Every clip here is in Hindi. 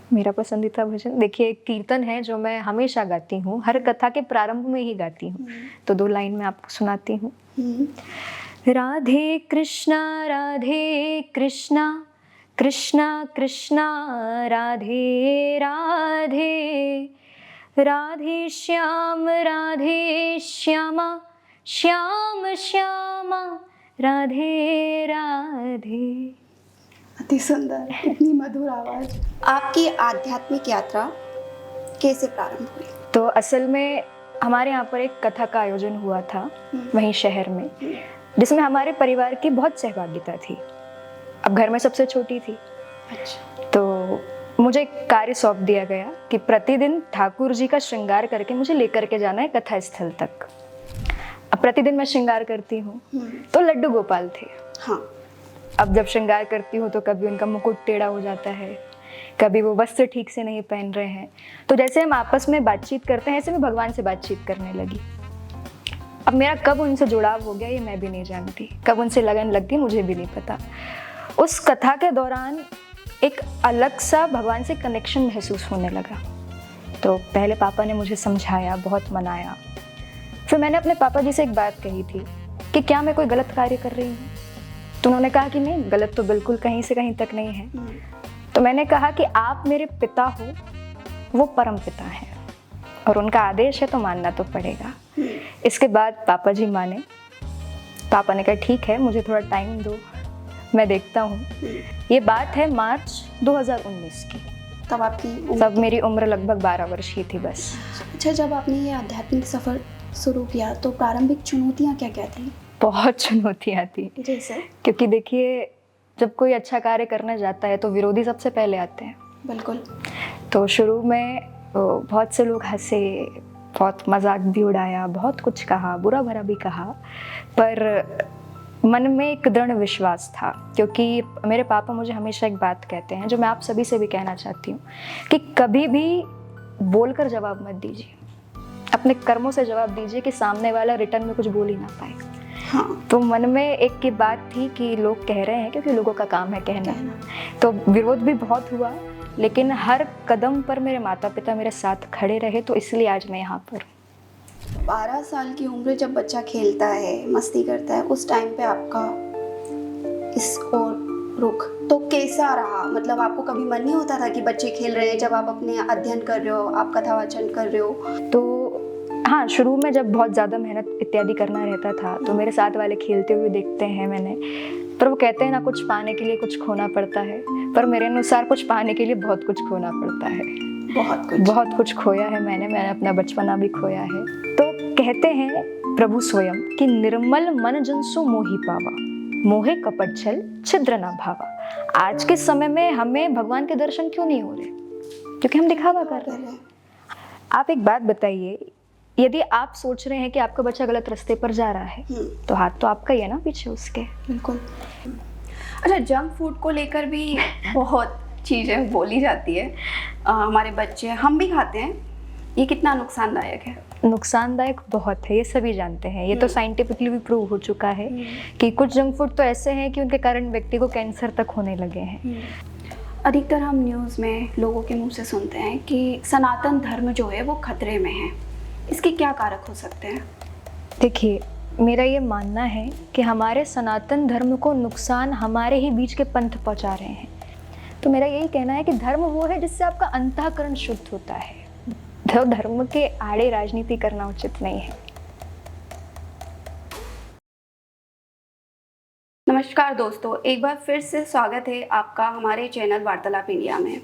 मेरा पसंदीदा भजन देखिए एक कीर्तन है जो मैं हमेशा गाती हूँ, हर कथा के प्रारंभ में ही गाती हूँ। तो 2 लाइन मैं आपको सुनाती हूँ। राधे कृष्णा कृष्णा कृष्णा राधे राधे, राधे श्यामा श्याम श्यामा राधे राधे। अति सुंदर, इतनी मधुर आवाज। आपकी आध्यात्मिक यात्रा कैसे प्रारंभ हुई? तो असल में हमारे यहाँ पर एक कथा का आयोजन हुआ था वहीं शहर में, जिसमें हमारे परिवार की बहुत सहभागिता थी। अब घर में सबसे छोटी थी। अच्छा। तो मुझे एक कार्य सौंप दिया गया कि प्रतिदिन ठाकुर जी का श्रृंगार करके मुझे लेकर के जाना है कथा स्थल तक। अब प्रतिदिन मैं श्रृंगार करती हूँ तो लड्डू गोपाल थे। हाँ। अब जब श्रृंगार करती हूँ तो कभी उनका मुकुट टेढ़ा हो जाता है, कभी वो वस्त्र ठीक से नहीं पहन रहे हैं। तो जैसे हम आपस में बातचीत करते हैं ऐसे मैं भगवान से बातचीत करने लगी। अब मेरा कब उनसे जुड़ाव हो गया ये मैं भी नहीं जानती, कब उनसे लगन लग गई मुझे भी नहीं पता। उस कथा के दौरान एक अलग सा भगवान से कनेक्शन महसूस होने लगा। तो पहले पापा ने मुझे समझाया, बहुत मनाया। फिर मैंने अपने पापा जी से एक बात कही थी कि क्या मैं कोई गलत कार्य कर रही हूँ? तो उन्होंने कहा कि नहीं, गलत तो बिल्कुल कहीं से कहीं तक नहीं है। तो मैंने कहा कि आप मेरे पिता हो, वो परम पिता हैं और उनका आदेश है तो मानना तो पड़ेगा। इसके बाद पापा जी माने। पापा ने कहा ठीक है, मुझे थोड़ा टाइम दो, मैं देखता हूँ। ये बात है मार्च 2019 की। तब मेरी उम्र लगभग 12 वर्ष की थी बस। अच्छा, जब आपने ये आध्यात्मिक सफर शुरू किया तो प्रारंभिक चुनौतियाँ क्या क्या थी? बहुत चुनौतियाँ थी। जैसे? क्योंकि देखिए जब कोई अच्छा कार्य करने जाता है तो विरोधी सबसे पहले आते हैं। बिल्कुल। तो शुरू में बहुत से लोग हंसे, बहुत मजाक भी उड़ाया, बहुत कुछ कहा, बुरा भरा भी कहा, पर मन में एक दृढ़ विश्वास था। क्योंकि मेरे पापा मुझे हमेशा एक बात कहते हैं जो मैं आप सभी से भी कहना चाहती हूँ कि कभी भी बोलकर जवाब मत दीजिए, अपने कर्मों से जवाब दीजिए कि सामने वाला रिटर्न में कुछ बोल ही ना पाए। हाँ। तो मन में एक की बात थी कि लोग कह रहे हैं, क्योंकि लोगों का काम है कहना। तो विरोध भी बहुत हुआ, लेकिन हर कदम पर मेरे माता पिता मेरे साथ खड़े रहे, तो इसलिए आज मैं यहाँ पर। 12 साल की उम्र जब बच्चा खेलता है, मस्ती करता है, उस टाइम पे आपका इस ओर रुख तो कैसा रहा? मतलब आपको कभी मन नहीं होता था कि बच्चे खेल रहे हैं, जब आप अपने अध्ययन कर रहे हो, आप कथा वाचन कर रहे हो? तो हाँ, शुरू में जब बहुत ज़्यादा मेहनत इत्यादि करना रहता था तो मेरे साथ वाले खेलते हुए देखते हैं मैंने, पर वो कहते हैं ना, कुछ पाने के लिए कुछ खोना पड़ता है, पर मेरे अनुसार कुछ पाने के लिए बहुत कुछ खोना पड़ता है। बहुत कुछ खोया है मैंने अपना बचपना भी खोया है। तो कहते हैं प्रभु स्वयं कि निर्मल मन जन सो मोहि पावा, मोहे कपट छल छिद्र न भावा। आज के समय में हमें भगवान के दर्शन क्यों नहीं हो रहे? क्योंकि हम दिखावा कर रहे हैं। आप एक बात बताइए, यदि आप सोच रहे हैं कि आपका बच्चा गलत रास्ते पर जा रहा है तो हाथ तो आपका ही है ना पीछे उसके। बिल्कुल। अच्छा, जंक फूड को लेकर भी बहुत चीज़ें बोली जाती है। हमारे बच्चे, हम भी खाते हैं, ये कितना नुकसानदायक है? नुकसानदायक बहुत है, ये सभी जानते हैं। ये तो साइंटिफिकली भी प्रूव हो चुका है कि कुछ जंक फूड तो ऐसे हैं कि उनके कारण व्यक्ति को कैंसर तक होने लगे हैं। अधिकतर हम न्यूज़ में लोगों के मुंह से सुनते हैं कि सनातन धर्म जो है वो खतरे में है। इसके क्या कारक हो सकते हैं? देखिए, मेरा ये मानना है कि हमारे सनातन धर्म को नुकसान हमारे ही बीच के पंथ पहुंचा रहे हैं। तो मेरा यही कहना है कि धर्म वो है जिससे आपका अंतःकरण शुद्ध होता है। तो धर्म के आड़े राजनीति करना उचित नहीं है। नमस्कार दोस्तों, एक बार फिर से स्वागत है आपका हमारे चैनल वार्तालाप इंडिया में।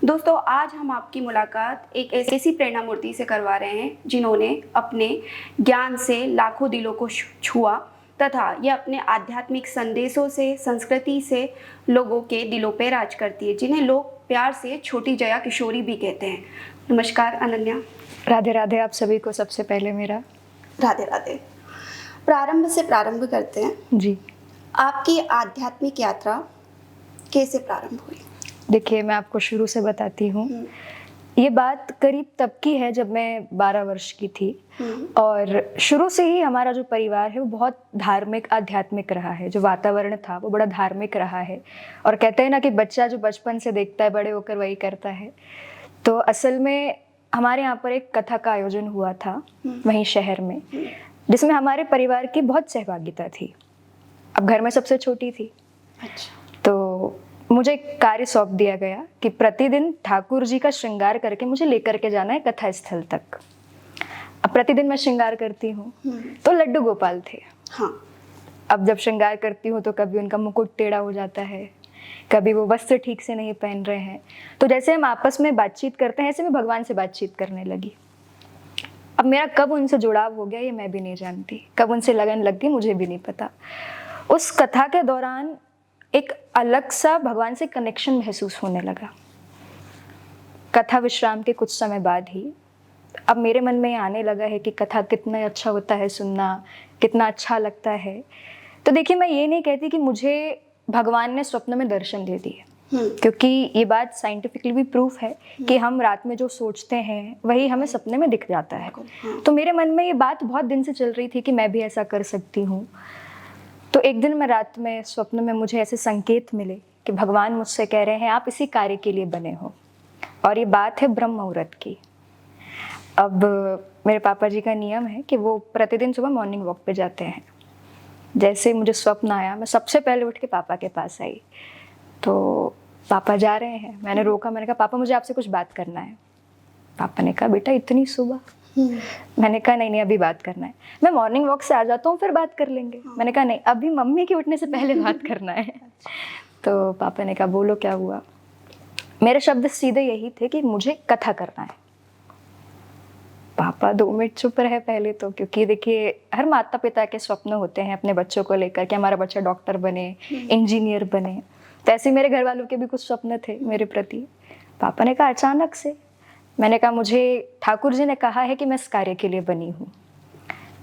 दोस्तों, आज हम आपकी मुलाकात एक ऐसी प्रेरणा मूर्ति से करवा रहे हैं जिन्होंने अपने ज्ञान से लाखों दिलों को छुआ तथा ये अपने आध्यात्मिक संदेशों से, संस्कृति से लोगों के दिलों पे राज करती है, जिन्हें लोग प्यार से छोटी जया किशोरी भी कहते हैं। नमस्कार अनन्या। राधे राधे आप सभी को। सबसे पहले मेरा राधे राधे। प्रारंभ से प्रारंभ करते हैं जी। आपकी आध्यात्मिक यात्रा कैसे प्रारंभ हुई? देखिए, मैं आपको शुरू से बताती हूँ ये बात करीब तब की है जब मैं 12 वर्ष की थी। और शुरू से ही हमारा जो परिवार है वो बहुत धार्मिक आध्यात्मिक रहा है। जो वातावरण था वो बड़ा धार्मिक रहा है। और कहते हैं ना कि बच्चा जो बचपन से देखता है बड़े होकर वही करता है। तो असल में हमारे यहाँ पर एक कथा का आयोजन हुआ था वहीं शहर में, जिसमें हमारे परिवार की बहुत सहभागिता थी। अब घर में सबसे छोटी थी। अच्छा। तो मुझे एक कार्य सौंप दिया गया कि प्रतिदिन ठाकुर जी का श्रृंगार करके मुझे लेकर के जाना है कथा स्थल तक। अब प्रतिदिन मैं श्रृंगार करती हूँ तो लड्डू गोपाल थे। हाँ। अब जब श्रृंगार करती हूँ तो कभी उनका मुकुट टेढ़ा हो जाता है, कभी वो वस्त्र ठीक से नहीं पहन रहे हैं। तो जैसे हम आपस में बातचीत करते हैं ऐसे मैं भगवान से बातचीत करने लगी। अब मेरा कब उनसे जुड़ाव हो गया ये मैं भी नहीं जानती, कब उनसे लगन लग गई मुझे भी नहीं पता। उस कथा के दौरान एक अलग सा भगवान से कनेक्शन महसूस होने लगा। कथा विश्राम के कुछ समय बाद ही अब मेरे मन में आने लगा है कि कथा कितना अच्छा होता है सुनना, कितना अच्छा लगता है। तो देखिए, मैं ये नहीं कहती कि मुझे भगवान ने स्वप्न में दर्शन दे दिए, क्योंकि ये बात साइंटिफिकली भी प्रूफ है कि हम रात में जो सोचते हैं वही हमें सपने में दिख जाता है। तो मेरे मन में ये बात बहुत दिन से चल रही थी कि मैं भी ऐसा कर सकती हूँ। तो एक दिन मैं रात में स्वप्न में मुझे ऐसे संकेत मिले कि भगवान मुझसे कह रहे हैं आप इसी कार्य के लिए बने हो। और ये बात है ब्रह्म मुहूर्त की। अब मेरे पापा जी का नियम है कि वो प्रतिदिन सुबह मॉर्निंग वॉक पे जाते हैं। जैसे मुझे स्वप्न आया मैं सबसे पहले उठ के पापा के पास आई। तो पापा जा रहे हैं, मैंने रोका, मैंने कहा पापा मुझे आपसे कुछ बात करना है। पापा ने कहा बेटा इतनी सुबह? मैंने कहा नहीं नहीं अभी बात करना है, मैं मॉर्निंग वॉक से आ जाता हूँ फिर बात कर लेंगे। मैंने कहा नहीं अभी मम्मी के उठने से पहले बात करना है। तो पापा ने कहा बोलो क्या हुआ। मेरे शब्द सीधे यही थे कि मुझे कथा करना है। पापा 2 मिनट चुप रहे पहले तो, क्योंकि देखिए हर माता पिता के स्वप्न होते हैं अपने बच्चों को लेकर कि हमारा बच्चा डॉक्टर बने, इंजीनियर बने। तो ऐसे मेरे घर वालों के भी कुछ स्वप्न थे मेरे प्रति। पापा ने कहा अचानक से? मैंने कहा मुझे ठाकुर जी ने कहा है कि मैं इस कार्य के लिए बनी हूँ।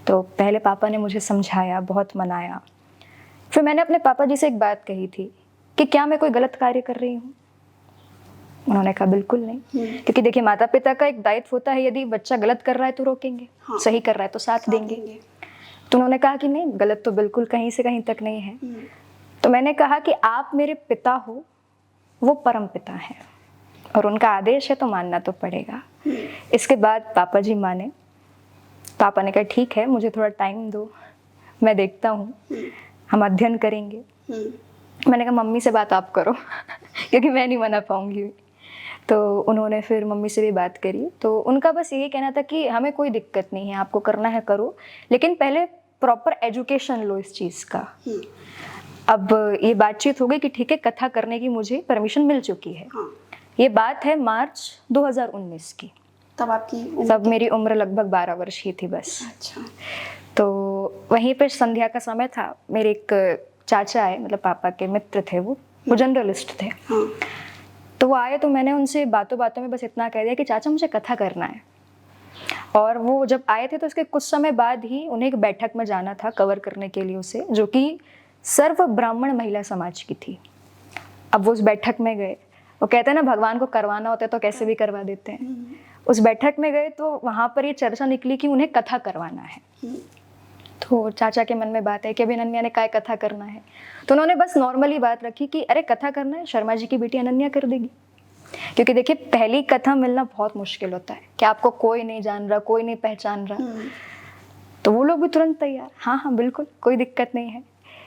तो पहले पापा ने मुझे समझाया, बहुत मनाया। फिर मैंने अपने पापा जी से एक बात कही थी कि क्या मैं कोई गलत कार्य कर रही हूँ। उन्होंने कहा बिल्कुल नहीं, क्योंकि देखिए माता पिता का एक दायित्व होता है, यदि बच्चा गलत कर रहा है तो रोकेंगे, हाँ, सही कर रहा है तो साथ देंगे। तो उन्होंने कहा कि नहीं गलत तो बिल्कुल कहीं से कहीं तक नहीं है। तो मैंने कहा कि आप मेरे पिता हो, वो परम पिता हैं और उनका आदेश है तो मानना तो पड़ेगा। इसके बाद पापा जी माने। पापा ने कहा ठीक है मुझे थोड़ा टाइम दो, मैं देखता हूँ, हम अध्ययन करेंगे। मैंने कहा मम्मी से बात आप करो क्योंकि मैं नहीं मना पाऊंगी। तो उन्होंने फिर मम्मी से भी बात करी। तो उनका बस यही कहना था कि हमें कोई दिक्कत नहीं है, आपको करना है करो, लेकिन पहले प्रॉपर एजुकेशन लो इस चीज़ का। अब ये बातचीत हो गई कि ठीक है कथा करने की मुझे परमिशन मिल चुकी है। हाँ। ये बात है मार्च 2019 की। तब मेरी उम्र लगभग 12 वर्ष ही थी बस। अच्छा। तो वहीं पर संध्या का समय था। मेरे एक चाचा आए, मतलब पापा के मित्र थे, वो जर्नलिस्ट थे। हाँ। तो वो आए तो मैंने उनसे बातों बातों में बस इतना कह दिया कि चाचा मुझे कथा करना है। और वो जब आए थे तो उसके कुछ समय बाद ही उन्हें एक बैठक में जाना था कवर करने के लिए उसे, जो कि सर्व ब्राह्मण महिला समाज की थी। अब वो उस बैठक में गए, वो कहते हैं ना भगवान को करवाना होता है तो कैसे भी करवा देते हैं। उस बैठक में गए तो वहाँ पर ये चर्चा निकली कि उन्हें कथा करवाना है। तो चाचा के मन में बात है कि अभी अनन्या ने काय कथा करना है। तो उन्होंने बस नॉर्मली बात रखी कि अरे कथा करना है, शर्मा जी की बेटी अनन्या कर देगी। क्योंकि देखिए पहली कथा मिलना बहुत मुश्किल होता है कि आपको कोई नहीं जान रहा, कोई नहीं पहचान रहा। तो वो लोग भी तुरंत तैयार, हाँ हाँ बिल्कुल कोई दिक्कत नहीं है।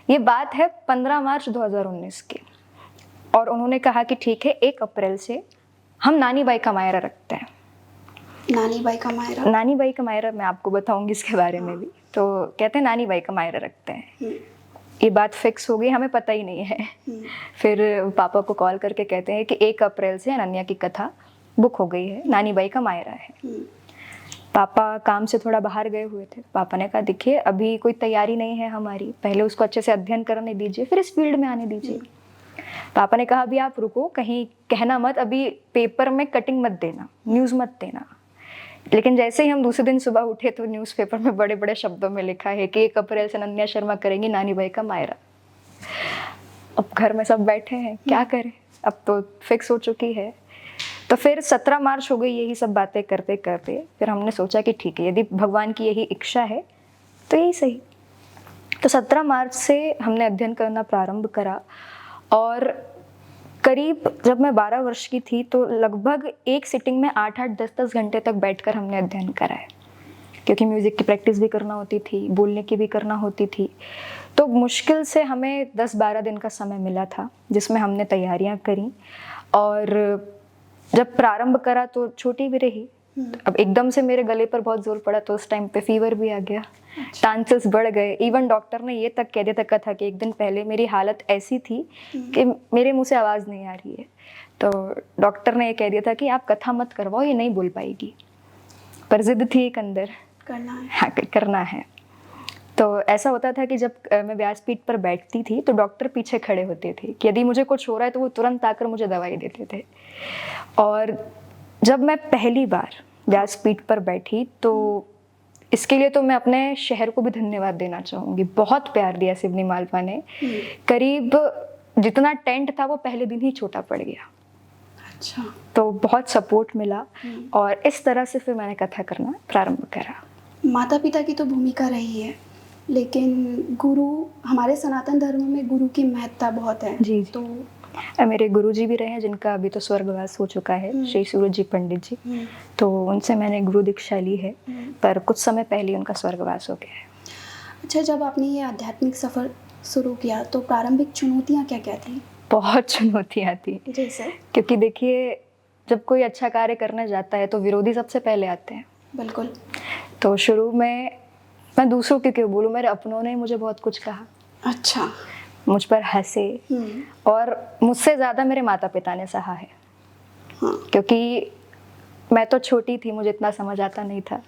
ये बात है 15 मार्च 2019 की। और उन्होंने कहा कि ठीक है 1 अप्रैल से हम नानी बाई का मायरा रखते हैं। नानी बाई का मायरा मैं आपको बताऊंगी इसके बारे में भी। तो कहते हैं नानी बाई का मायरा रखते हैं। ये बात फिक्स हो गई, हमें पता ही नहीं है। फिर पापा को कॉल करके कहते हैं कि 1 अप्रैल से अनन्या की कथा बुक हो गई है, नानी बाई का मायरा है। पापा काम से थोड़ा बाहर गए हुए थे। पापा ने कहा देखिए अभी कोई तैयारी नहीं है हमारी, पहले उसको अच्छे से अध्ययन करने दीजिए फिर इस फील्ड में आने दीजिए। पापा ने कहा अभी आप रुको, कहीं कहना मत, अभी पेपर में कटिंग मत देना, न्यूज़ मत देना। लेकिन जैसे ही हम दूसरे दिन सुबह उठे तो न्यूज़पेपर में बड़े बड़े शब्दों में लिखा है कि 1 अप्रैल से अनन्या शर्मा करेंगी नानी बाई का मायरा। अब घर में सब बैठे हैं, क्या करें, अब तो फिक्स हो चुकी है। तो फिर 17 मार्च हो गई यही सब बातें करते करते। फिर हमने सोचा कि ठीक है, यदि भगवान की यही इच्छा है तो यही सही। तो 17 मार्च से हमने अध्ययन करना प्रारंभ करा, और करीब जब मैं 12 वर्ष की थी तो लगभग एक सिटिंग में 8-8, 10-10 घंटे तक बैठकर हमने अध्ययन करा है, क्योंकि म्यूज़िक की प्रैक्टिस भी करना होती थी, बोलने की भी करना होती थी। तो मुश्किल से हमें 10-12 दिन का समय मिला था जिसमें हमने तैयारियां करी, और जब प्रारंभ करा तो छोटी भी रही। अब एकदम से मेरे गले पर बहुत जोर पड़ा तो उस टाइम पे फीवर भी आ गया, चांसेस बढ़ गए। इवन डॉक्टर ने ये तक कह दिया था कथा के एक दिन पहले मेरी हालत ऐसी थी कि मेरे मुंह से आवाज़ नहीं आ रही है, तो डॉक्टर ने ये कह दिया था कि आप कथा मत करवाओ, ये नहीं बोल पाएगी। पर जिद थी एक अंदर, करना है। हाँ करना है। तो ऐसा होता था कि जब मैं व्यासपीठ पर बैठती थी तो डॉक्टर पीछे खड़े होते थे कि यदि मुझे कुछ हो रहा है तो वो तुरंत आकर मुझे दवाई देते थे। और जब मैं पहली बार व्यासपीठ पर बैठी तो इसके लिए तो मैं अपने शहर को भी धन्यवाद देना चाहूँगी। बहुत प्यार दिया सिवनी मालवा ने। करीब जितना टेंट था वो पहले दिन ही छोटा पड़ गया। अच्छा। तो बहुत सपोर्ट मिला, और इस तरह से फिर मैंने कथा करना प्रारंभ करा। माता पिता की तो भूमिका रही है, लेकिन गुरु, हमारे सनातन धर्म में गुरु की महत्ता बहुत है। जी। तो मेरे गुरुजी भी रहे हैं जिनका अभी तो स्वर्गवास हो चुका है, श्री सूरज जी पंडित जी। तो उनसे मैंने गुरु दीक्षा ली है, पर कुछ समय पहले उनका स्वर्गवास हो गया है। अच्छा, जब आपने ये आध्यात्मिक सफ़र शुरू किया तो प्रारंभिक चुनौतियाँ क्या क्या थी? बहुत चुनौतियाँ थी। जैसे? क्योंकि देखिए, जब कोई अच्छा कार्य करने जाता है तो विरोधी सबसे पहले आते हैं। बिल्कुल। तो शुरू में मैं दूसरों की क्यों बोलूँ, मेरे अपनों ने मुझे बहुत कुछ कहा। अच्छा। मुझ पर हंसे, और मुझसे ज़्यादा मेरे माता पिता ने सहा है। हाँ। क्योंकि मैं तो छोटी थी, मुझे इतना समझ आता नहीं था।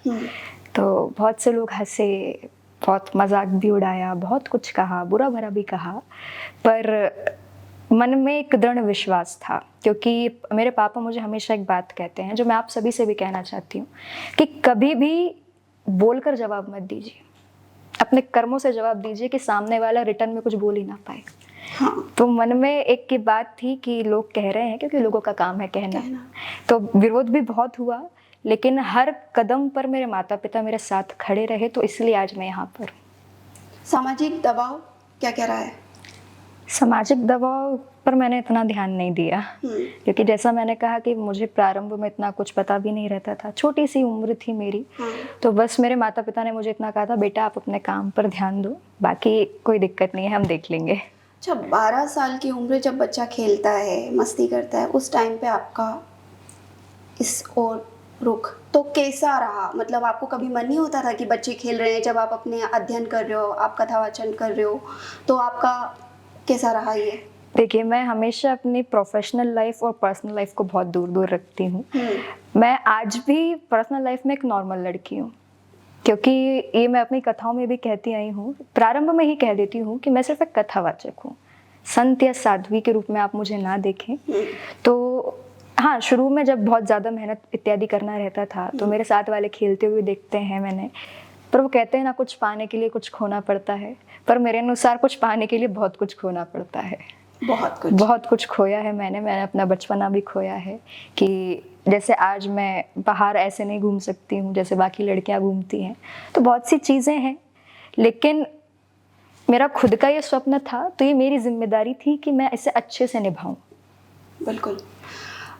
तो बहुत से लोग हंसे, बहुत मजाक भी उड़ाया, बहुत कुछ कहा, बुरा भरा भी कहा, पर मन में एक दृढ़ विश्वास था। क्योंकि मेरे पापा मुझे हमेशा एक बात कहते हैं जो मैं आप सभी से भी कहना चाहती हूँ कि कभी भी बोलकर जवाब मत दीजिए, अपने कर्मों से जवाब दीजिए कि सामने वाला रिटर्न में कुछ बोल ही ना पाए। हाँ। तो मन में एक की बात थी कि लोग कह रहे हैं, क्योंकि लोगों का काम है कहना। तो विरोध भी बहुत हुआ, लेकिन हर कदम पर मेरे माता पिता मेरे साथ खड़े रहे, तो इसलिए आज मैं यहाँ पर। सामाजिक दबाव क्या क्या रहा है? सामाजिक दबाव पर मैंने इतना ध्यान नहीं दिया, क्योंकि जैसा मैंने कहा कि मुझे प्रारंभ में इतना कुछ पता भी नहीं रहता था, छोटी सी उम्र थी मेरी। तो बस मेरे माता पिता ने मुझे इतना कहा था, बेटा आप अपने काम पर ध्यान दो, बाकी कोई दिक्कत नहीं है, हम देख लेंगे। अच्छा, 12 साल की उम्र जब बच्चा खेलता है, मस्ती करता है, उस टाइम पे आपका इस ओर रुख तो कैसा रहा? मतलब आपको कभी मन नहीं होता था कि बच्चे खेल रहे हैं, जब आप अपने अध्ययन कर रहे हो, आप कथा वाचन कर रहे हो, तो आपका कैसा रहा ये? देखिए, मैं हमेशा अपनी प्रोफेशनल लाइफ और पर्सनल लाइफ को बहुत दूर दूर रखती हूँ। मैं आज भी पर्सनल लाइफ में एक नॉर्मल लड़की हूँ, क्योंकि ये मैं अपनी कथाओं में भी कहती आई हूँ, प्रारंभ में ही कह देती हूँ कि मैं सिर्फ एक कथावाचक हूँ, संत या साध्वी के रूप में आप मुझे ना देखें। तो हाँ, शुरू में जब बहुत ज़्यादा मेहनत इत्यादि करना रहता था तो मेरे साथ वाले खेलते हुए देखते हैं मैंने, पर वो कहते हैं ना, कुछ पाने के लिए कुछ खोना पड़ता है, पर मेरे अनुसार कुछ पाने के लिए बहुत कुछ खोना पड़ता है। बहुत कुछ खोया है मैंने अपना बचपना भी खोया है, कि जैसे आज मैं बाहर ऐसे नहीं घूम सकती हूँ जैसे बाकी लड़कियाँ घूमती हैं, तो बहुत सी चीज़ें हैं, लेकिन मेरा खुद का ये स्वप्न था, तो ये मेरी जिम्मेदारी थी कि मैं इसे अच्छे से निभाऊं। बिल्कुल।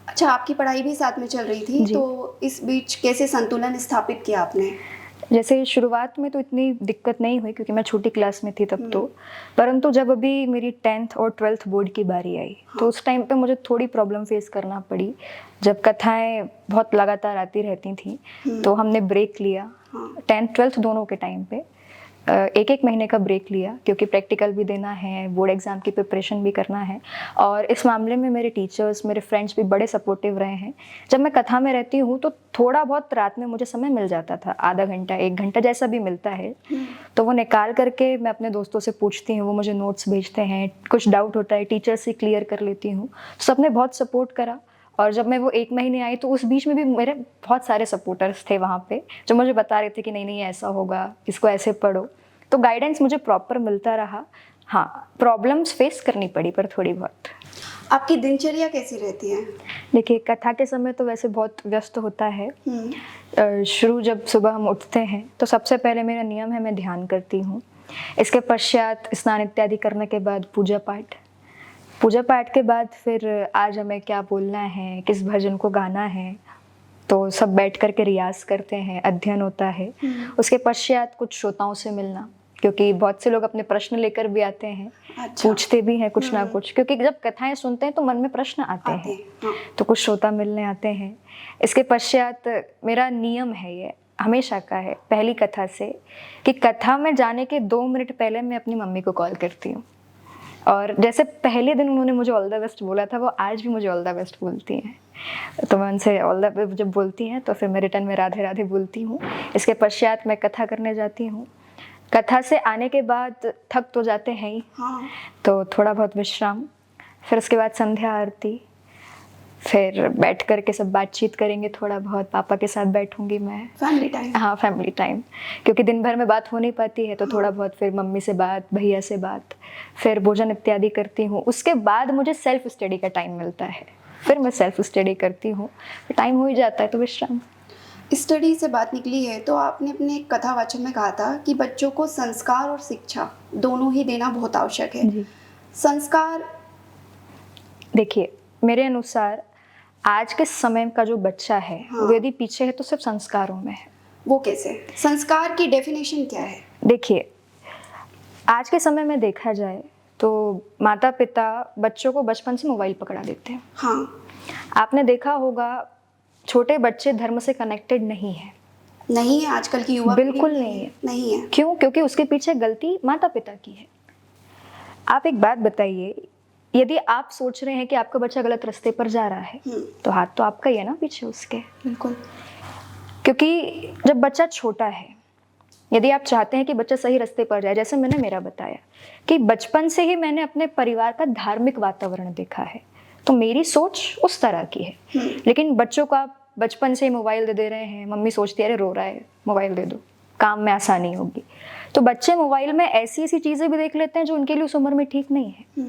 अच्छा, आपकी पढ़ाई भी साथ में चल रही थी, तो इस बीच कैसे संतुलन स्थापित किया आपने? जैसे शुरुआत में तो इतनी दिक्कत नहीं हुई, क्योंकि मैं छोटी क्लास में थी तब तो, परंतु जब अभी मेरी 10th और 12th बोर्ड की बारी आई, तो उस टाइम पे मुझे थोड़ी प्रॉब्लम फेस करना पड़ी। जब कथाएं बहुत लगातार आती रहती थी तो हमने ब्रेक लिया, 10th 12th दोनों के टाइम पे एक महीने का ब्रेक लिया, क्योंकि प्रैक्टिकल भी देना है, बोर्ड एग्ज़ाम की प्रिपरेशन भी करना है। और इस मामले में मेरे टीचर्स, मेरे फ्रेंड्स भी बड़े सपोर्टिव रहे हैं। जब मैं कथा में रहती हूँ तो थोड़ा बहुत रात में मुझे समय मिल जाता था, आधा घंटा 1 घंटा जैसा भी मिलता है, तो वो निकाल करके मैं अपने दोस्तों से पूछती हूँ, वो मुझे नोट्स भेजते हैं, कुछ डाउट होता है टीचर से क्लियर कर लेती हूँ। सबने बहुत सपोर्ट करा, और जब मैं वो 1 महीने आई तो उस बीच में भी मेरे बहुत सारे सपोर्टर्स थे वहाँ पे, जो मुझे बता रहे थे कि नहीं ऐसा होगा, इसको ऐसे पढ़ो, तो गाइडेंस मुझे प्रॉपर मिलता रहा। हाँ, प्रॉब्लम्स फेस करनी पड़ी, पर थोड़ी बहुत। आपकी दिनचर्या कैसी रहती है? देखिए, कथा के समय तो वैसे बहुत व्यस्त होता है। शुरू जब सुबह हम उठते हैं तो सबसे पहले मेरा नियम है, मैं ध्यान करती हूँ। इसके पश्चात स्नान इत्यादि करने के बाद पूजा पाठ। पूजा पाठ के बाद फिर आज हमें क्या बोलना है, किस भजन को गाना है, तो सब बैठ कर के रियाज करते हैं, अध्ययन होता है। उसके पश्चात कुछ श्रोताओं से मिलना, क्योंकि बहुत से लोग अपने प्रश्न लेकर भी आते हैं। अच्छा। पूछते भी हैं कुछ ना कुछ, क्योंकि जब कथाएं सुनते हैं तो मन में प्रश्न आते हैं। हाँ। तो कुछ श्रोता मिलने आते हैं। इसके पश्चात मेरा नियम है, ये हमेशा का है पहली कथा से, कि कथा में जाने के 2 मिनट पहले मैं अपनी मम्मी को कॉल करती हूँ। और जैसे पहले दिन उन्होंने मुझे ऑल द बेस्ट बोला था, वो आज भी मुझे ऑल द बेस्ट बोलती हैं। तो मैं उनसे ऑल द बेस्ट जब बोलती हैं तो फिर मैं रिटर्न में राधे राधे बोलती हूँ। इसके पश्चात मैं कथा करने जाती हूँ। कथा से आने के बाद थक तो जाते हैं ही, हाँ। तो थोड़ा बहुत विश्राम, फिर उसके बाद संध्या आरती, फिर बैठ कर के सब बातचीत करेंगे थोड़ा बहुत। पापा के साथ बैठूंगी मैं। Family time. हाँ, फैमिली टाइम, क्योंकि दिन भर में बात हो नहीं पाती है, तो थोड़ा बहुत फिर मम्मी से बात, भैया से बात, फिर भोजन इत्यादि करती हूँ। उसके बाद मुझे सेल्फ स्टडी का टाइम मिलता है, फिर मैं सेल्फ स्टडी करती हूँ। टाइम हो ही जाता है तो विश्राम। स्टडी से बात निकली है तो आपने अपने कथावाचन में कहा था कि बच्चों को संस्कार और शिक्षा दोनों ही देना बहुत आवश्यक है। जी। संस्कार, देखिए, मेरे अनुसार आज के समय का जो बच्चा है, हाँ। वो यदि पीछे है तो सिर्फ संस्कारों में है। वो कैसे? संस्कार की डेफिनेशन क्या है? देखिए, आज के समय में देखा जाए तो माता पिता बच्चों को बचपन से मोबाइल पकड़ा देते हैं। हाँ। आपने देखा होगा, छोटे बच्चे धर्म से कनेक्टेड नहीं है। नहीं है, आजकल की युवा पीढ़ी बिल्कुल में नहीं है। नहीं है। क्यों? क्योंकि उसके पीछे गलती माता पिता की है। आप एक बात बताइए, यदि आप सोच रहे हैं कि आपका बच्चा गलत रास्ते पर जा रहा है, तो हाथ तो आपका ही है ना पीछे उसके। बिल्कुल। क्योंकि जब बच्चा छोटा है, यदि आप चाहते हैं कि बच्चा सही रास्ते पर जाए, जैसे मैंने मेरा बताया कि बचपन से ही मैंने अपने परिवार का धार्मिक वातावरण देखा है, तो मेरी सोच उस तरह की है। लेकिन बच्चों को आप बचपन से ही मोबाइल दे रहे हैं, मम्मी सोचती है अरे रो रहा है, मोबाइल दे दो, काम में आसानी होगी, तो बच्चे मोबाइल में ऐसी ऐसी चीज़ें भी देख लेते हैं जो उनके लिए उस उम्र में ठीक नहीं है,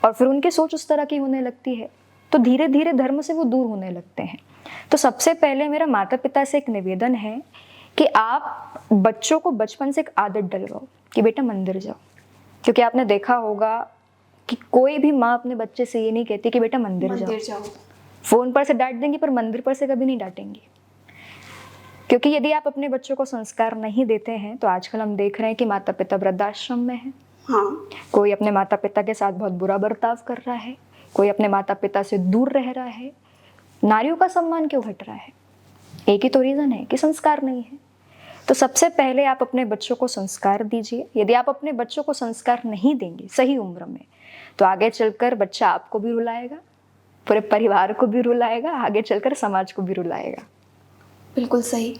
और फिर उनकी सोच उस तरह की होने लगती है, तो धीरे धीरे धर्म से वो दूर होने लगते हैं। तो सबसे पहले मेरा माता पिता से एक निवेदन है कि आप बच्चों को बचपन से एक आदत डलवाओ कि बेटा मंदिर जाओ। क्योंकि आपने देखा होगा कि कोई भी माँ अपने बच्चे से ये नहीं कहती कि बेटा मंदिर जाओ। फोन पर से डांट देंगी पर मंदिर पर से कभी नहीं डांटेंगी। क्योंकि यदि आप अपने बच्चों को संस्कार नहीं देते हैं, तो आजकल हम देख रहे हैं कि माता पिता वृद्धाश्रम में है। हाँ। कोई अपने माता पिता के साथ बहुत बुरा बर्ताव कर रहा है, कोई अपने माता पिता से दूर रह रहा है। नारियों का सम्मान क्यों घट रहा है? एक ही तो रीज़न है कि संस्कार नहीं है। तो सबसे पहले आप अपने बच्चों को संस्कार दीजिए। यदि आप अपने बच्चों को संस्कार नहीं देंगे सही उम्र में, तो आगे चलकर बच्चा आपको भी रुलाएगा, पूरे परिवार को भी रुलाएगा, आगे चलकर समाज को भी रुलाएगा। बिल्कुल सही।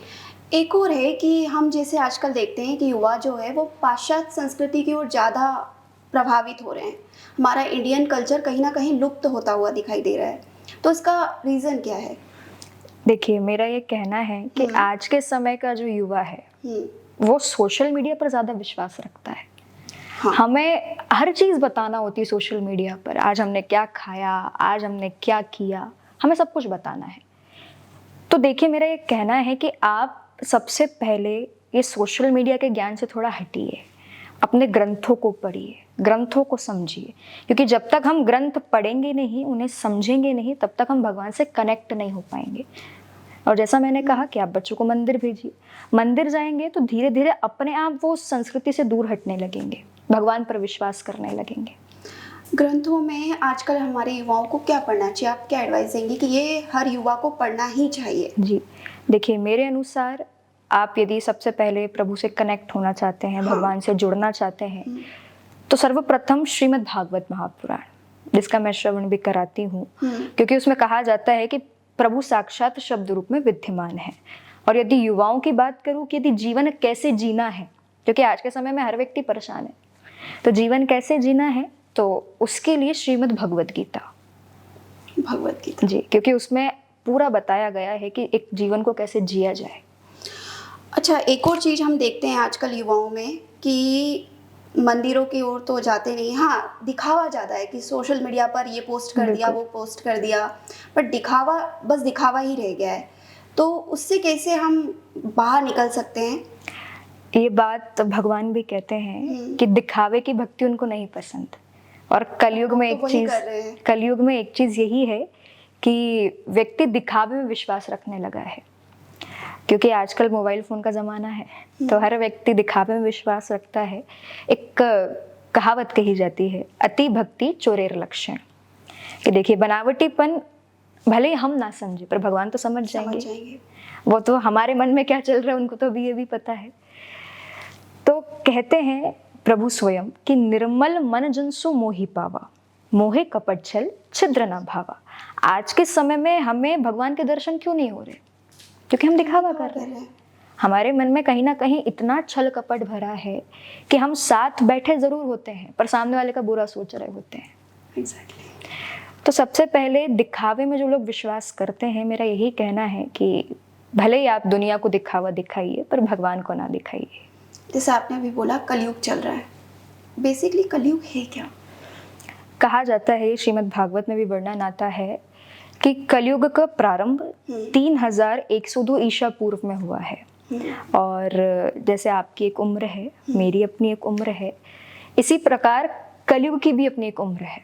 एक और है कि हम जैसे आजकल देखते हैं कि युवा जो है वो पाश्चात्य संस्कृति की ओर ज़्यादा प्रभावित हो रहे हैं। हमारा इंडियन कल्चर कहीं ना कहीं लुप्त होता हुआ दिखाई दे रहा है, तो इसका रीज़न क्या है? देखिए, मेरा ये कहना है कि आज के समय का जो युवा है वो सोशल मीडिया पर ज़्यादा विश्वास रखता है। हाँ। हमें हर चीज़ बताना होती है सोशल मीडिया पर। आज हमने क्या खाया, आज हमने क्या किया, हमें सब कुछ बताना है। तो देखिए, मेरा ये कहना है कि आप सबसे पहले ये सोशल मीडिया के ज्ञान से थोड़ा हटिए, अपने ग्रंथों को पढ़िए, ग्रंथों को समझिए। क्योंकि जब तक हम ग्रंथ पढ़ेंगे नहीं, उन्हें समझेंगे नहीं, तब तक हम भगवान से कनेक्ट नहीं हो पाएंगे। और जैसा मैंने कहा कि आप बच्चों को मंदिर भेजिए। मंदिर जाएंगे तो धीरे धीरे अपने आप वो संस्कृति से दूर हटने लगेंगे, भगवान पर विश्वास करने लगेंगे। ग्रंथों में आजकल हमारे युवाओं को क्या पढ़ना चाहिए? आप क्या एडवाइस देंगे कि ये हर युवा को पढ़ना ही चाहिए? जी, देखिए, मेरे अनुसार आप यदि सबसे पहले प्रभु से कनेक्ट होना चाहते हैं, भगवान से जुड़ना चाहते हैं, तो सर्वप्रथम श्रीमद् भागवत महापुराण, जिसका मैं श्रवण भी कराती हूँ, क्योंकि उसमें कहा जाता है कि प्रभु साक्षात शब्द रूप में विद्यमान है। और यदि युवाओं की बात करूँ कि यदि जीवन कैसे जीना है, क्योंकि आज के समय में हर व्यक्ति परेशान है, तो जीवन कैसे जीना है, तो उसके लिए श्रीमद् भगवत गीता जी, क्योंकि उसमें पूरा बताया गया है कि एक जीवन को कैसे जिया जाए। अच्छा, एक और चीज़ हम देखते हैं आजकल युवाओं में कि मंदिरों की ओर तो जाते नहीं। हाँ, दिखावा ज़्यादा है कि सोशल मीडिया पर ये पोस्ट कर दिया, वो पोस्ट कर दिया, बट दिखावा बस दिखावा ही रह गया है। तो उससे कैसे हम बाहर निकल सकते हैं? ये बात भगवान भी कहते हैं कि दिखावे की भक्ति उनको नहीं पसंद। और कलयुग में कलयुग में एक चीज यही है कि व्यक्ति दिखावे में विश्वास रखने लगा है, क्योंकि आजकल मोबाइल फोन का जमाना है, तो हर व्यक्ति दिखावे में विश्वास रखता है। एक कहावत कही जाती है, अति भक्ति चोरेर लक्षण, कि देखिए बनावटीपन भले ही हम ना समझे पर भगवान तो समझ जाएंगे। वो तो हमारे मन में क्या चल रहा है उनको तो अभी ये भी पता है। तो कहते हैं प्रभु स्वयं कि निर्मल मन जन सो मोहि पावा, मोहे कपट छल छिद्र न भावा। आज के समय में हमें भगवान के दर्शन क्यों नहीं हो रहे? क्योंकि हम दिखावा कर रहे हैं। हमारे मन में कहीं ना कहीं इतना छल कपट भरा है कि हम साथ बैठे जरूर होते हैं पर सामने वाले का बुरा सोच रहे होते हैं। Exactly. तो सबसे पहले दिखावे में जो लोग विश्वास करते हैं, मेरा यही कहना है कि भले ही आप दुनिया को दिखावा दिखाइए पर भगवान को ना दिखाइए। जैसे आपने अभी बोला कलयुग चल रहा है, बेसिकली कलयुग है क्या? कहा जाता है, श्रीमद् भागवत में भी वर्णन आता है कि कलयुग का प्रारंभ 3102 ईसा पूर्व में हुआ है। और जैसे आपकी एक उम्र है, मेरी अपनी एक उम्र है, इसी प्रकार कलयुग की भी अपनी एक उम्र है।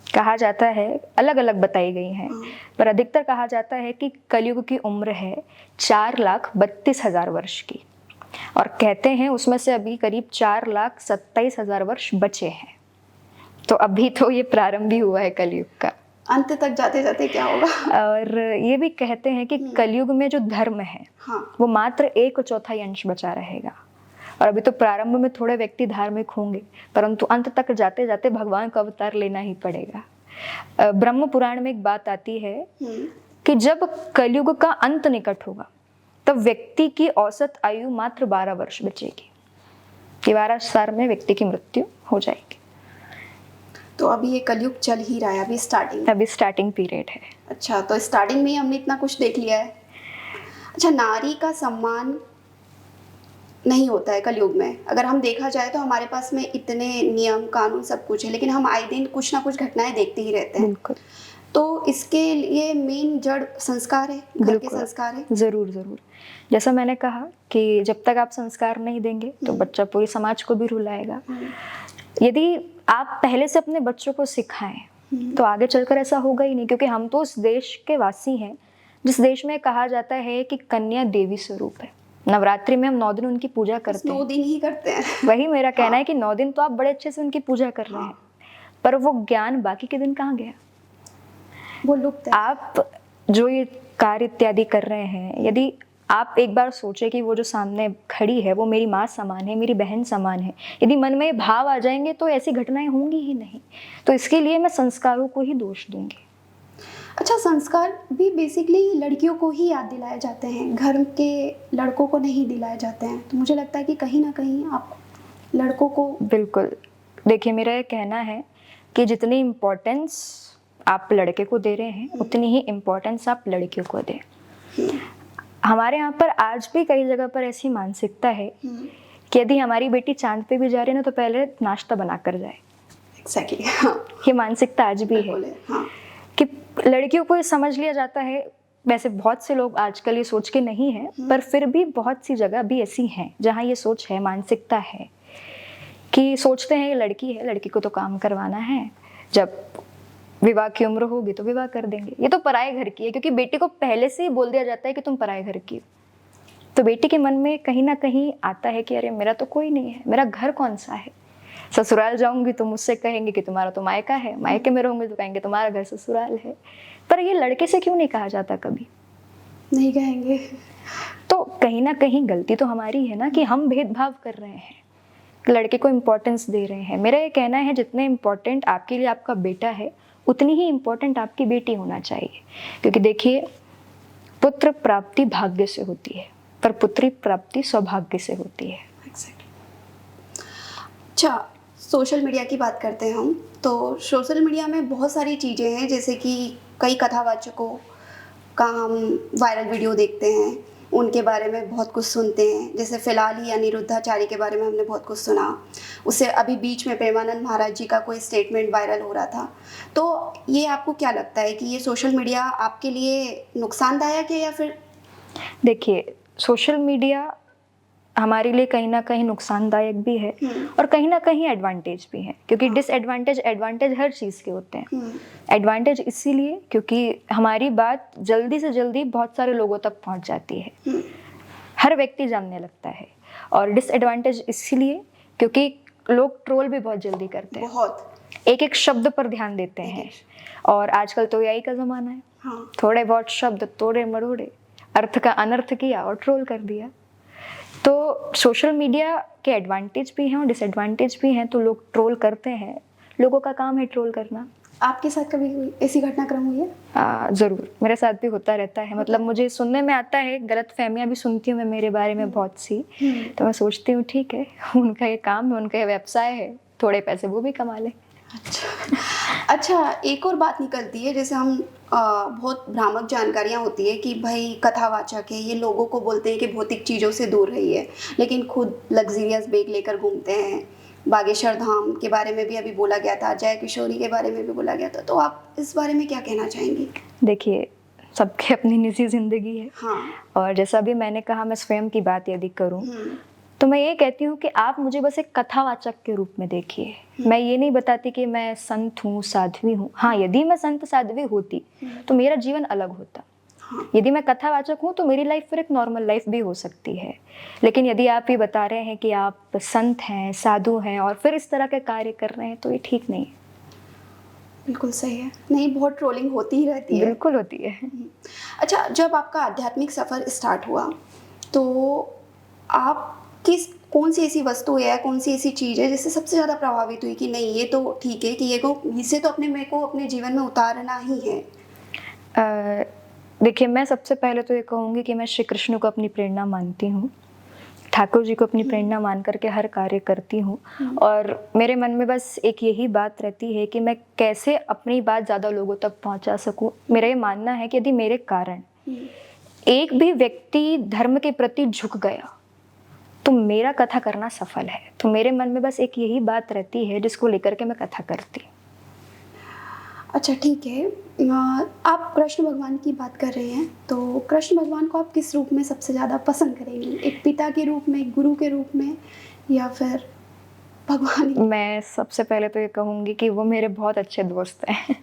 कहा जाता है, अलग अलग बताई गई हैं, पर अधिकतर कहा जाता है कि कलयुग की उम्र है 4,32,000 वर्ष की, और कहते हैं उसमें से अभी करीब 4,27,000 वर्ष बचे हैं। तो अभी तो ये प्रारंभ ही हुआ है कलयुग का। अंत तक जाते जाते क्या होगा? और ये भी कहते हैं कि कलयुग में जो धर्म है वो मात्र 1/4 अंश बचा रहेगा। और अभी तो प्रारंभ में थोड़े व्यक्ति धार्मिक होंगे, परंतु अंत तक जाते जाते भगवान का अवतार लेना ही पड़ेगा। ब्रह्म पुराण में एक बात आती है कि जब कलयुग का अंत निकट होगा तब व्यक्ति की औसत आयु मात्र 12 वर्ष बचेगी। 12 साल में व्यक्ति की मृत्यु हो जाएगी। तो अभी ये कलयुग चल ही रहा है, अभी स्टार्टिंग पीरियड है। अच्छा, तो स्टार्टिंग में ही हमने इतना कुछ देख लिया है। अच्छा, नारी का सम्मान नहीं होता है कलयुग में। अगर हम देखा जाए तो हमारे पास में इतने नियम कानून सब कुछ है, लेकिन हम आए दिन कुछ ना कुछ घटनाएं देखते ही रहते हैं। बिल्कुल। तो इसके लिए मेन जड़ संस्कार है, घर के संस्कार है। जरूर। जैसा मैंने कहा कि जब तक आप संस्कार नहीं देंगे तो बच्चा पूरी समाज को भी रुलाएगा। यदि आप पहले से अपने बच्चों को सिखाएं तो आगे चलकर ऐसा होगा ही नहीं, क्योंकि हम तो उस देश के वासी हैं जिस देश में कहा जाता है कि कन्या देवी स्वरूप है। नवरात्रि में हम 9 दिन उनकी पूजा करते हैं। 9 दिन ही करते हैं। वही मेरा कहना है कि 9 दिन तो आप बड़े अच्छे से उनकी पूजा कर रहे हैं, पर वो ज्ञान बाकी के दिन कहाँ गया? वो लुप्त है। आप जो ये कार्य इत्यादि कर रहे हैं, यदि आप एक बार सोचे कि वो जो सामने खड़ी है वो मेरी माँ समान है, मेरी बहन समान है, यदि मन में भाव आ जाएंगे तो ऐसी घटनाएं होंगी ही नहीं। तो इसके लिए मैं संस्कारों को ही दोष दूंगी। अच्छा, संस्कार भी बेसिकली लड़कियों को ही याद दिलाए जाते हैं, घर के लड़कों को नहीं दिलाए जाते हैं। तो मुझे लगता है कि कहीं ना कहीं आप लड़कों को। बिल्कुल, देखिए मेरा ये कहना है कि जितनी इम्पोर्टेंस आप लड़के को दे रहे हैं उतनी ही इम्पोर्टेंस आप लड़कियों को दें। हमारे यहाँ पर आज भी कई जगह पर ऐसी मानसिकता है कि यदि हमारी बेटी चांद पे भी जा रही है ना तो पहले नाश्ता बना कर जाए। Exactly, हाँ। ये मानसिकता आज भी है हाँ। कि लड़कियों को ये समझ लिया जाता है। वैसे बहुत से लोग आजकल ये सोच के नहीं है, पर फिर भी बहुत सी जगह भी ऐसी हैं जहाँ ये सोच है, मानसिकता है कि सोचते हैं ये लड़की है, लड़की को तो काम करवाना है, जब विवाह की उम्र होगी तो विवाह कर देंगे। ये तो पराये घर की है, क्योंकि बेटी को पहले से ही बोल दिया जाता है कि तुम पराये घर की हो। तो बेटी के मन में कहीं ना कहीं आता है कि अरे मेरा तो कोई नहीं है, मेरा घर कौन सा है। ससुराल जाऊंगी तो मुझसे कहेंगे कि तुम्हारा तो मायका है, मायके में रहूंगी तो कहेंगे तुम्हारा घर ससुराल है। पर ये लड़के से क्यों नहीं कहा जाता? कभी नहीं कहेंगे। तो कहीं ना कहीं गलती तो हमारी है ना कि हम भेदभाव कर रहे हैं, लड़के को इम्पोर्टेंस दे रहे हैं। मेरा ये कहना है जितने इम्पोर्टेंट आपके लिए आपका बेटा है उतनी ही इम्पोर्टेंट आपकी बेटी होना चाहिए। क्योंकि देखिए, पुत्र प्राप्ति भाग्य से होती है पर पुत्री प्राप्ति सौभाग्य से होती है। अच्छा, सोशल मीडिया की बात करते हैं हम। तो सोशल मीडिया में बहुत सारी चीज़ें हैं, जैसे कि कई कथावाचकों का हम वायरल वीडियो देखते हैं, उनके बारे में बहुत कुछ सुनते हैं। जैसे फिलहाल ही अनिरुद्धाचार्य के बारे में हमने बहुत कुछ सुना। उससे अभी बीच में प्रेमानंद महाराज जी का कोई स्टेटमेंट वायरल हो रहा था। तो ये आपको क्या लगता है कि ये सोशल मीडिया आपके लिए नुकसानदायक है या फिर? देखिए, सोशल मीडिया हमारे लिए कहीं ना कहीं नुकसानदायक भी है और कहीं ना कहीं एडवांटेज भी है, क्योंकि डिसएडवांटेज एडवांटेज हर चीज़ के होते हैं। एडवांटेज इसीलिए क्योंकि हमारी बात जल्दी से जल्दी बहुत सारे लोगों तक पहुंच जाती है, हर व्यक्ति जानने लगता है। और डिसएडवांटेज इसीलिए क्योंकि लोग ट्रोल भी बहुत जल्दी करते हैं, बहुत एक एक शब्द पर ध्यान देते हैं। और आजकल तो एआई का ज़माना है, थोड़े बहुत शब्द तोड़े मरोड़े, अर्थ का अनर्थ किया और ट्रोल कर दिया। तो सोशल मीडिया के एडवांटेज भी हैं और डिसएडवांटेज भी हैं। तो लोग ट्रोल करते हैं, लोगों का काम है ट्रोल करना। आपके साथ कभी कोई ऐसी घटनाक्रम हुई है? ज़रूर, मेरे साथ भी होता रहता है। मतलब मुझे सुनने में आता है, गलत फहमियाँ भी सुनती हूँ मैं मेरे बारे में बहुत सी। तो मैं सोचती हूँ ठीक है, उनका ये काम है, उनका ये व्यवसाय है, थोड़े पैसे वो भी कमा लें। अच्छा, एक और बात निकलती है, जैसे हम बहुत भ्रामक जानकारियाँ होती है कि भाई कथावाचक है, ये लोगों को बोलते हैं कि भौतिक चीज़ों से दूर रहिए, लेकिन खुद लग्जरियस बैग लेकर घूमते हैं। बागेश्वर धाम के बारे में भी अभी बोला गया था, जय किशोरी के बारे में भी बोला गया था। तो आप इस बारे में क्या कहना चाहेंगी? देखिए, सबकी अपनी निजी जिंदगी है। हाँ। और जैसा भी मैंने कहा, मैं स्वयं की बात यदि करूं तो मैं ये कहती हूँ कि आप मुझे बस एक कथावाचक के रूप में देखिए। मैं ये नहीं बताती कि मैं संत हूँ, साध्वी हूँ। हाँ, यदि मैं संत साध्वी होती तो मेरा जीवन अलग होता। यदि मैं कथावाचक हूँ तो मेरी लाइफ फिर एक नॉर्मल लाइफ भी हो सकती है। लेकिन यदि आप ये बता रहे हैं कि आप संत हैं, साधु हैं और फिर इस तरह के कार्य कर रहे हैं, तो ये ठीक नहीं है। बिल्कुल सही है। नहीं, बहुत ट्रोलिंग होती ही रहती है। बिल्कुल होती है। अच्छा, जब आपका आध्यात्मिक सफ़र स्टार्ट हुआ तो आप कौन सी ऐसी वस्तु है, कौन सी ऐसी चीज़ है जिससे सबसे ज़्यादा प्रभावित हुई कि नहीं ये तो ठीक है कि इसे तो मेरे को अपने जीवन में उतारना ही है? देखिए, मैं सबसे पहले तो ये कहूँगी कि मैं श्री कृष्ण को अपनी प्रेरणा मानती हूँ, ठाकुर जी को अपनी प्रेरणा मान करके हर कार्य करती हूँ। और मेरे मन में बस एक यही बात रहती है कि मैं कैसे अपनी बात ज़्यादा लोगों तक पहुँचा सकूँ। मेरा ये मानना है कि यदि मेरे कारण एक भी व्यक्ति धर्म के प्रति झुक गया तो मेरा कथा करना सफल है। तो मेरे मन में बस एक यही बात रहती है जिसको लेकर के मैं कथा करती। अच्छा, ठीक है। आप कृष्ण भगवान की बात कर रहे हैं, तो कृष्ण भगवान को आप किस रूप में सबसे ज़्यादा पसंद करेंगी? एक पिता के रूप में, एक गुरु के रूप में, या फिर भगवान? मैं सबसे पहले तो ये कहूँगी कि वो मेरे बहुत अच्छे दोस्त हैं।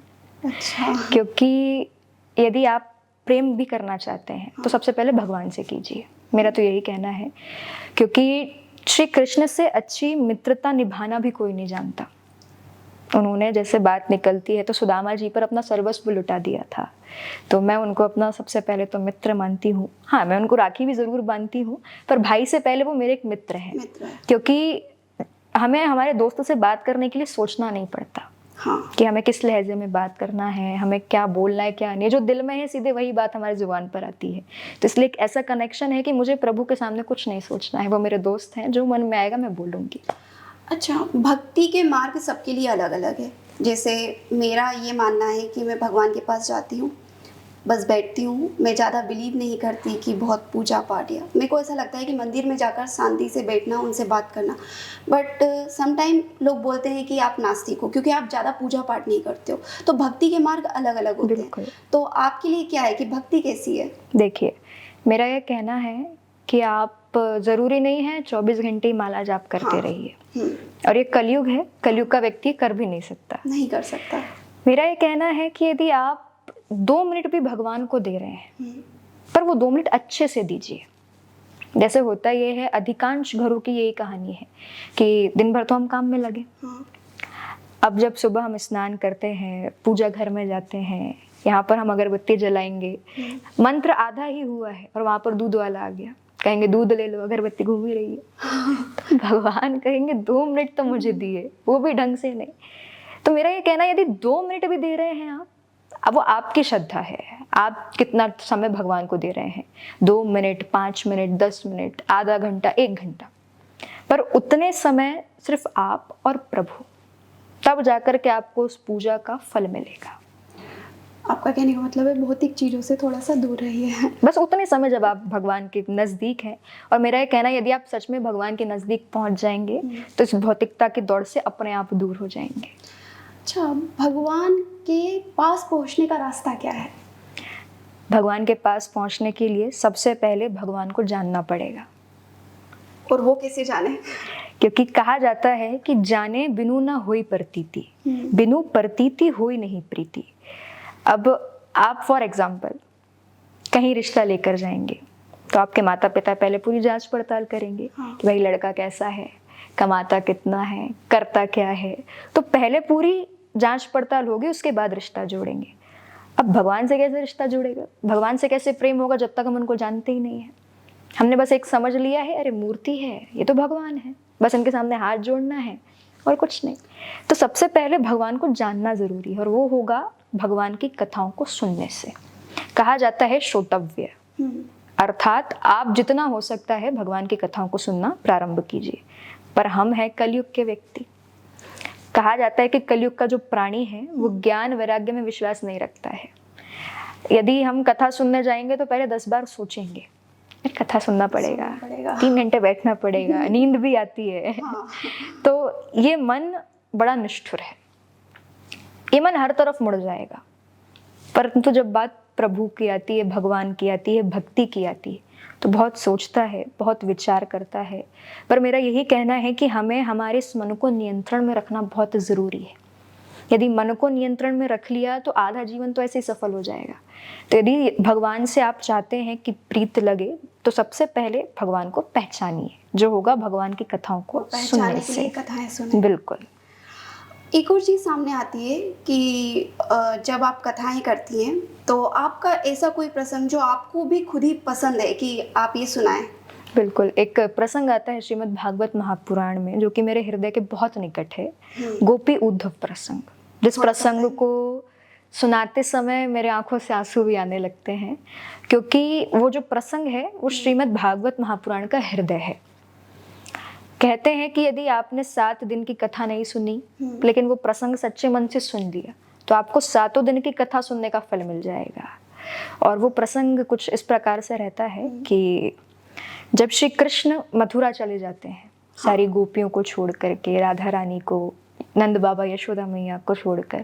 अच्छा। क्योंकि यदि आप प्रेम भी करना चाहते हैं तो सबसे पहले भगवान से कीजिए, मेरा तो यही कहना है। क्योंकि श्री कृष्ण से अच्छी मित्रता निभाना भी कोई नहीं जानता। उन्होंने जैसे बात निकलती है तो सुदामा जी पर अपना सर्वस्व लुटा दिया था। तो मैं उनको अपना सबसे पहले तो मित्र मानती हूँ। हाँ, मैं उनको राखी भी ज़रूर बांधती हूँ, पर भाई से पहले वो मेरे एक मित्र हैं। क्योंकि हमें हमारे दोस्तों से बात करने के लिए सोचना नहीं पड़ता। हाँ। कि हमें किस लहजे में बात करना है, हमें क्या बोलना है, क्या नहीं। जो दिल में है सीधे वही बात हमारी जुबान पर आती है। तो इसलिए एक ऐसा कनेक्शन है कि मुझे प्रभु के सामने कुछ नहीं सोचना है। वो मेरे दोस्त हैं, जो मन में आएगा मैं बोलूँगी। अच्छा, भक्ति के मार्ग सबके लिए अलग अलग है। जैसे मेरा ये मानना है कि मैं भगवान के पास जाती हूँ, बस बैठती हूँ। मैं ज़्यादा बिलीव नहीं करती कि बहुत पूजा पाठ, या मेरे को ऐसा लगता है कि मंदिर में जाकर शांति से बैठना, उनसे बात करना। बट समटाइम लोग बोलते हैं कि आप नास्तिक हो क्योंकि आप ज़्यादा पूजा पाठ नहीं करते हो। तो भक्ति के मार्ग अलग अलग होते हैं। तो आपके लिए क्या है कि भक्ति कैसी है? देखिए, मेरा यह कहना है कि आप ज़रूरी नहीं है 24 घंटे माला जाप करते रहिए। और ये कलयुग है, कलयुग का व्यक्ति कर भी नहीं सकता, नहीं कर सकता। मेरा ये कहना है कि यदि आप 2 मिनट भी भगवान को दे रहे हैं, पर वो 2 मिनट अच्छे से दीजिए। जैसे होता ये है, अधिकांश घरों की यही कहानी है कि दिन भर तो हम काम में लगे। अब जब सुबह हम स्नान करते हैं, पूजा घर में जाते हैं, यहाँ पर हम अगरबत्ती जलाएंगे, मंत्र आधा ही हुआ है और वहाँ पर दूध वाला आ गया, कहेंगे दूध ले लो, अगरबत्ती घूम ही रही है। तो भगवान कहेंगे 2 मिनट तो मुझे दिए, वो भी ढंग से नहीं। तो मेरा ये कहना है, यदि 2 मिनट भी दे रहे हैं आप, अब वो आपकी श्रद्धा है, आप कितना समय भगवान को दे रहे हैं। 2 मिनट, 5 मिनट, 10 मिनट, आधा घंटा, 1 घंटा, पर उतने समय सिर्फ आप और प्रभु, तब जाकर के आपको उस पूजा का फल मिलेगा। आपका कहने का मतलब है भौतिक चीज़ों से थोड़ा सा दूर रहिए। बस उतने समय जब आप भगवान के नज़दीक हैं। और मेरा ये कहना है, यदि आप सच में भगवान के नज़दीक पहुंच जाएंगे तो इस भौतिकता की दौड़ से अपने आप दूर हो जाएंगे। अच्छा, भगवान के पास पहुंचने का रास्ता क्या है? भगवान के पास पहुंचने के लिए सबसे पहले भगवान को जानना पड़ेगा। और वो कैसे जाने? क्योंकि कहा जाता है कि जाने बिनु ना होई प्रतीति, बिनु प्रतीति होई नहीं प्रीति। अब आप फॉर एग्जाम्पल कहीं रिश्ता लेकर जाएंगे तो आपके माता पिता पहले पूरी जांच पड़ताल करेंगे कि भाई लड़का कैसा है, कमाता कितना है, करता क्या है। तो पहले पूरी जांच पड़ताल होगी, उसके बाद रिश्ता जोड़ेंगे। अब भगवान से कैसे रिश्ता जुड़ेगा, भगवान से कैसे प्रेम होगा जब तक हम उनको जानते ही नहीं है। हमने बस एक समझ लिया है, अरे मूर्ति है, ये तो भगवान है, बस इनके सामने हाथ जोड़ना है और कुछ नहीं। तो सबसे पहले भगवान को जानना जरूरी है, और वो होगा भगवान की कथाओं को सुनने से। कहा जाता है श्रोतव्य, अर्थात आप जितना हो सकता है भगवान की कथाओं को सुनना प्रारंभ कीजिए। पर हम हैं कलयुग के व्यक्ति। कहा जाता है कि कलयुग का जो प्राणी है वो ज्ञान वैराग्य में विश्वास नहीं रखता है। यदि हम कथा सुनने जाएंगे तो पहले 10 बार सोचेंगे, कथा सुनना पड़ेगा, 3 घंटे बैठना पड़ेगा, नींद भी आती है। तो ये मन बड़ा निष्ठुर है, ये मन हर तरफ मुड़ जाएगा। परंतु जब बात प्रभु की आती है, भगवान की आती है, भक्ति की आती है, तो बहुत सोचता है, बहुत विचार करता है। पर मेरा यही कहना है कि हमें हमारे इस मन को नियंत्रण में रखना बहुत ज़रूरी है। यदि मन को नियंत्रण में रख लिया तो आधा जीवन तो ऐसे ही सफल हो जाएगा। तो यदि भगवान से आप चाहते हैं कि प्रीत लगे तो सबसे पहले भगवान को पहचानिए, जो होगा भगवान की कथाओं को सुनने से। कथाएं सुने। बिल्कुल। एक और चीज़ सामने आती है कि जब आप कथाएं करती हैं तो आपका ऐसा कोई प्रसंग जो आपको भी खुद ही पसंद है कि आप ये सुनाएं? बिल्कुल। एक प्रसंग आता है श्रीमद् भागवत महापुराण में, जो कि मेरे हृदय के बहुत निकट है, गोपी उद्धव प्रसंग। जिस प्रसंग को सुनाते समय मेरे आंखों से आंसू भी आने लगते हैं, क्योंकि वो जो प्रसंग है वो श्रीमद् भागवत महापुराण का हृदय है। कहते हैं कि यदि आपने 7 दिन की कथा नहीं सुनी लेकिन वो प्रसंग सच्चे मन से सुन लिया तो आपको 7 दिन की कथा सुनने का फल मिल जाएगा। और वो प्रसंग कुछ इस प्रकार से रहता है कि जब श्री कृष्ण मथुरा चले जाते हैं, सारी गोपियों को छोड़ करके, राधा रानी को, नंद बाबा, यशोदा मैया को छोड़कर,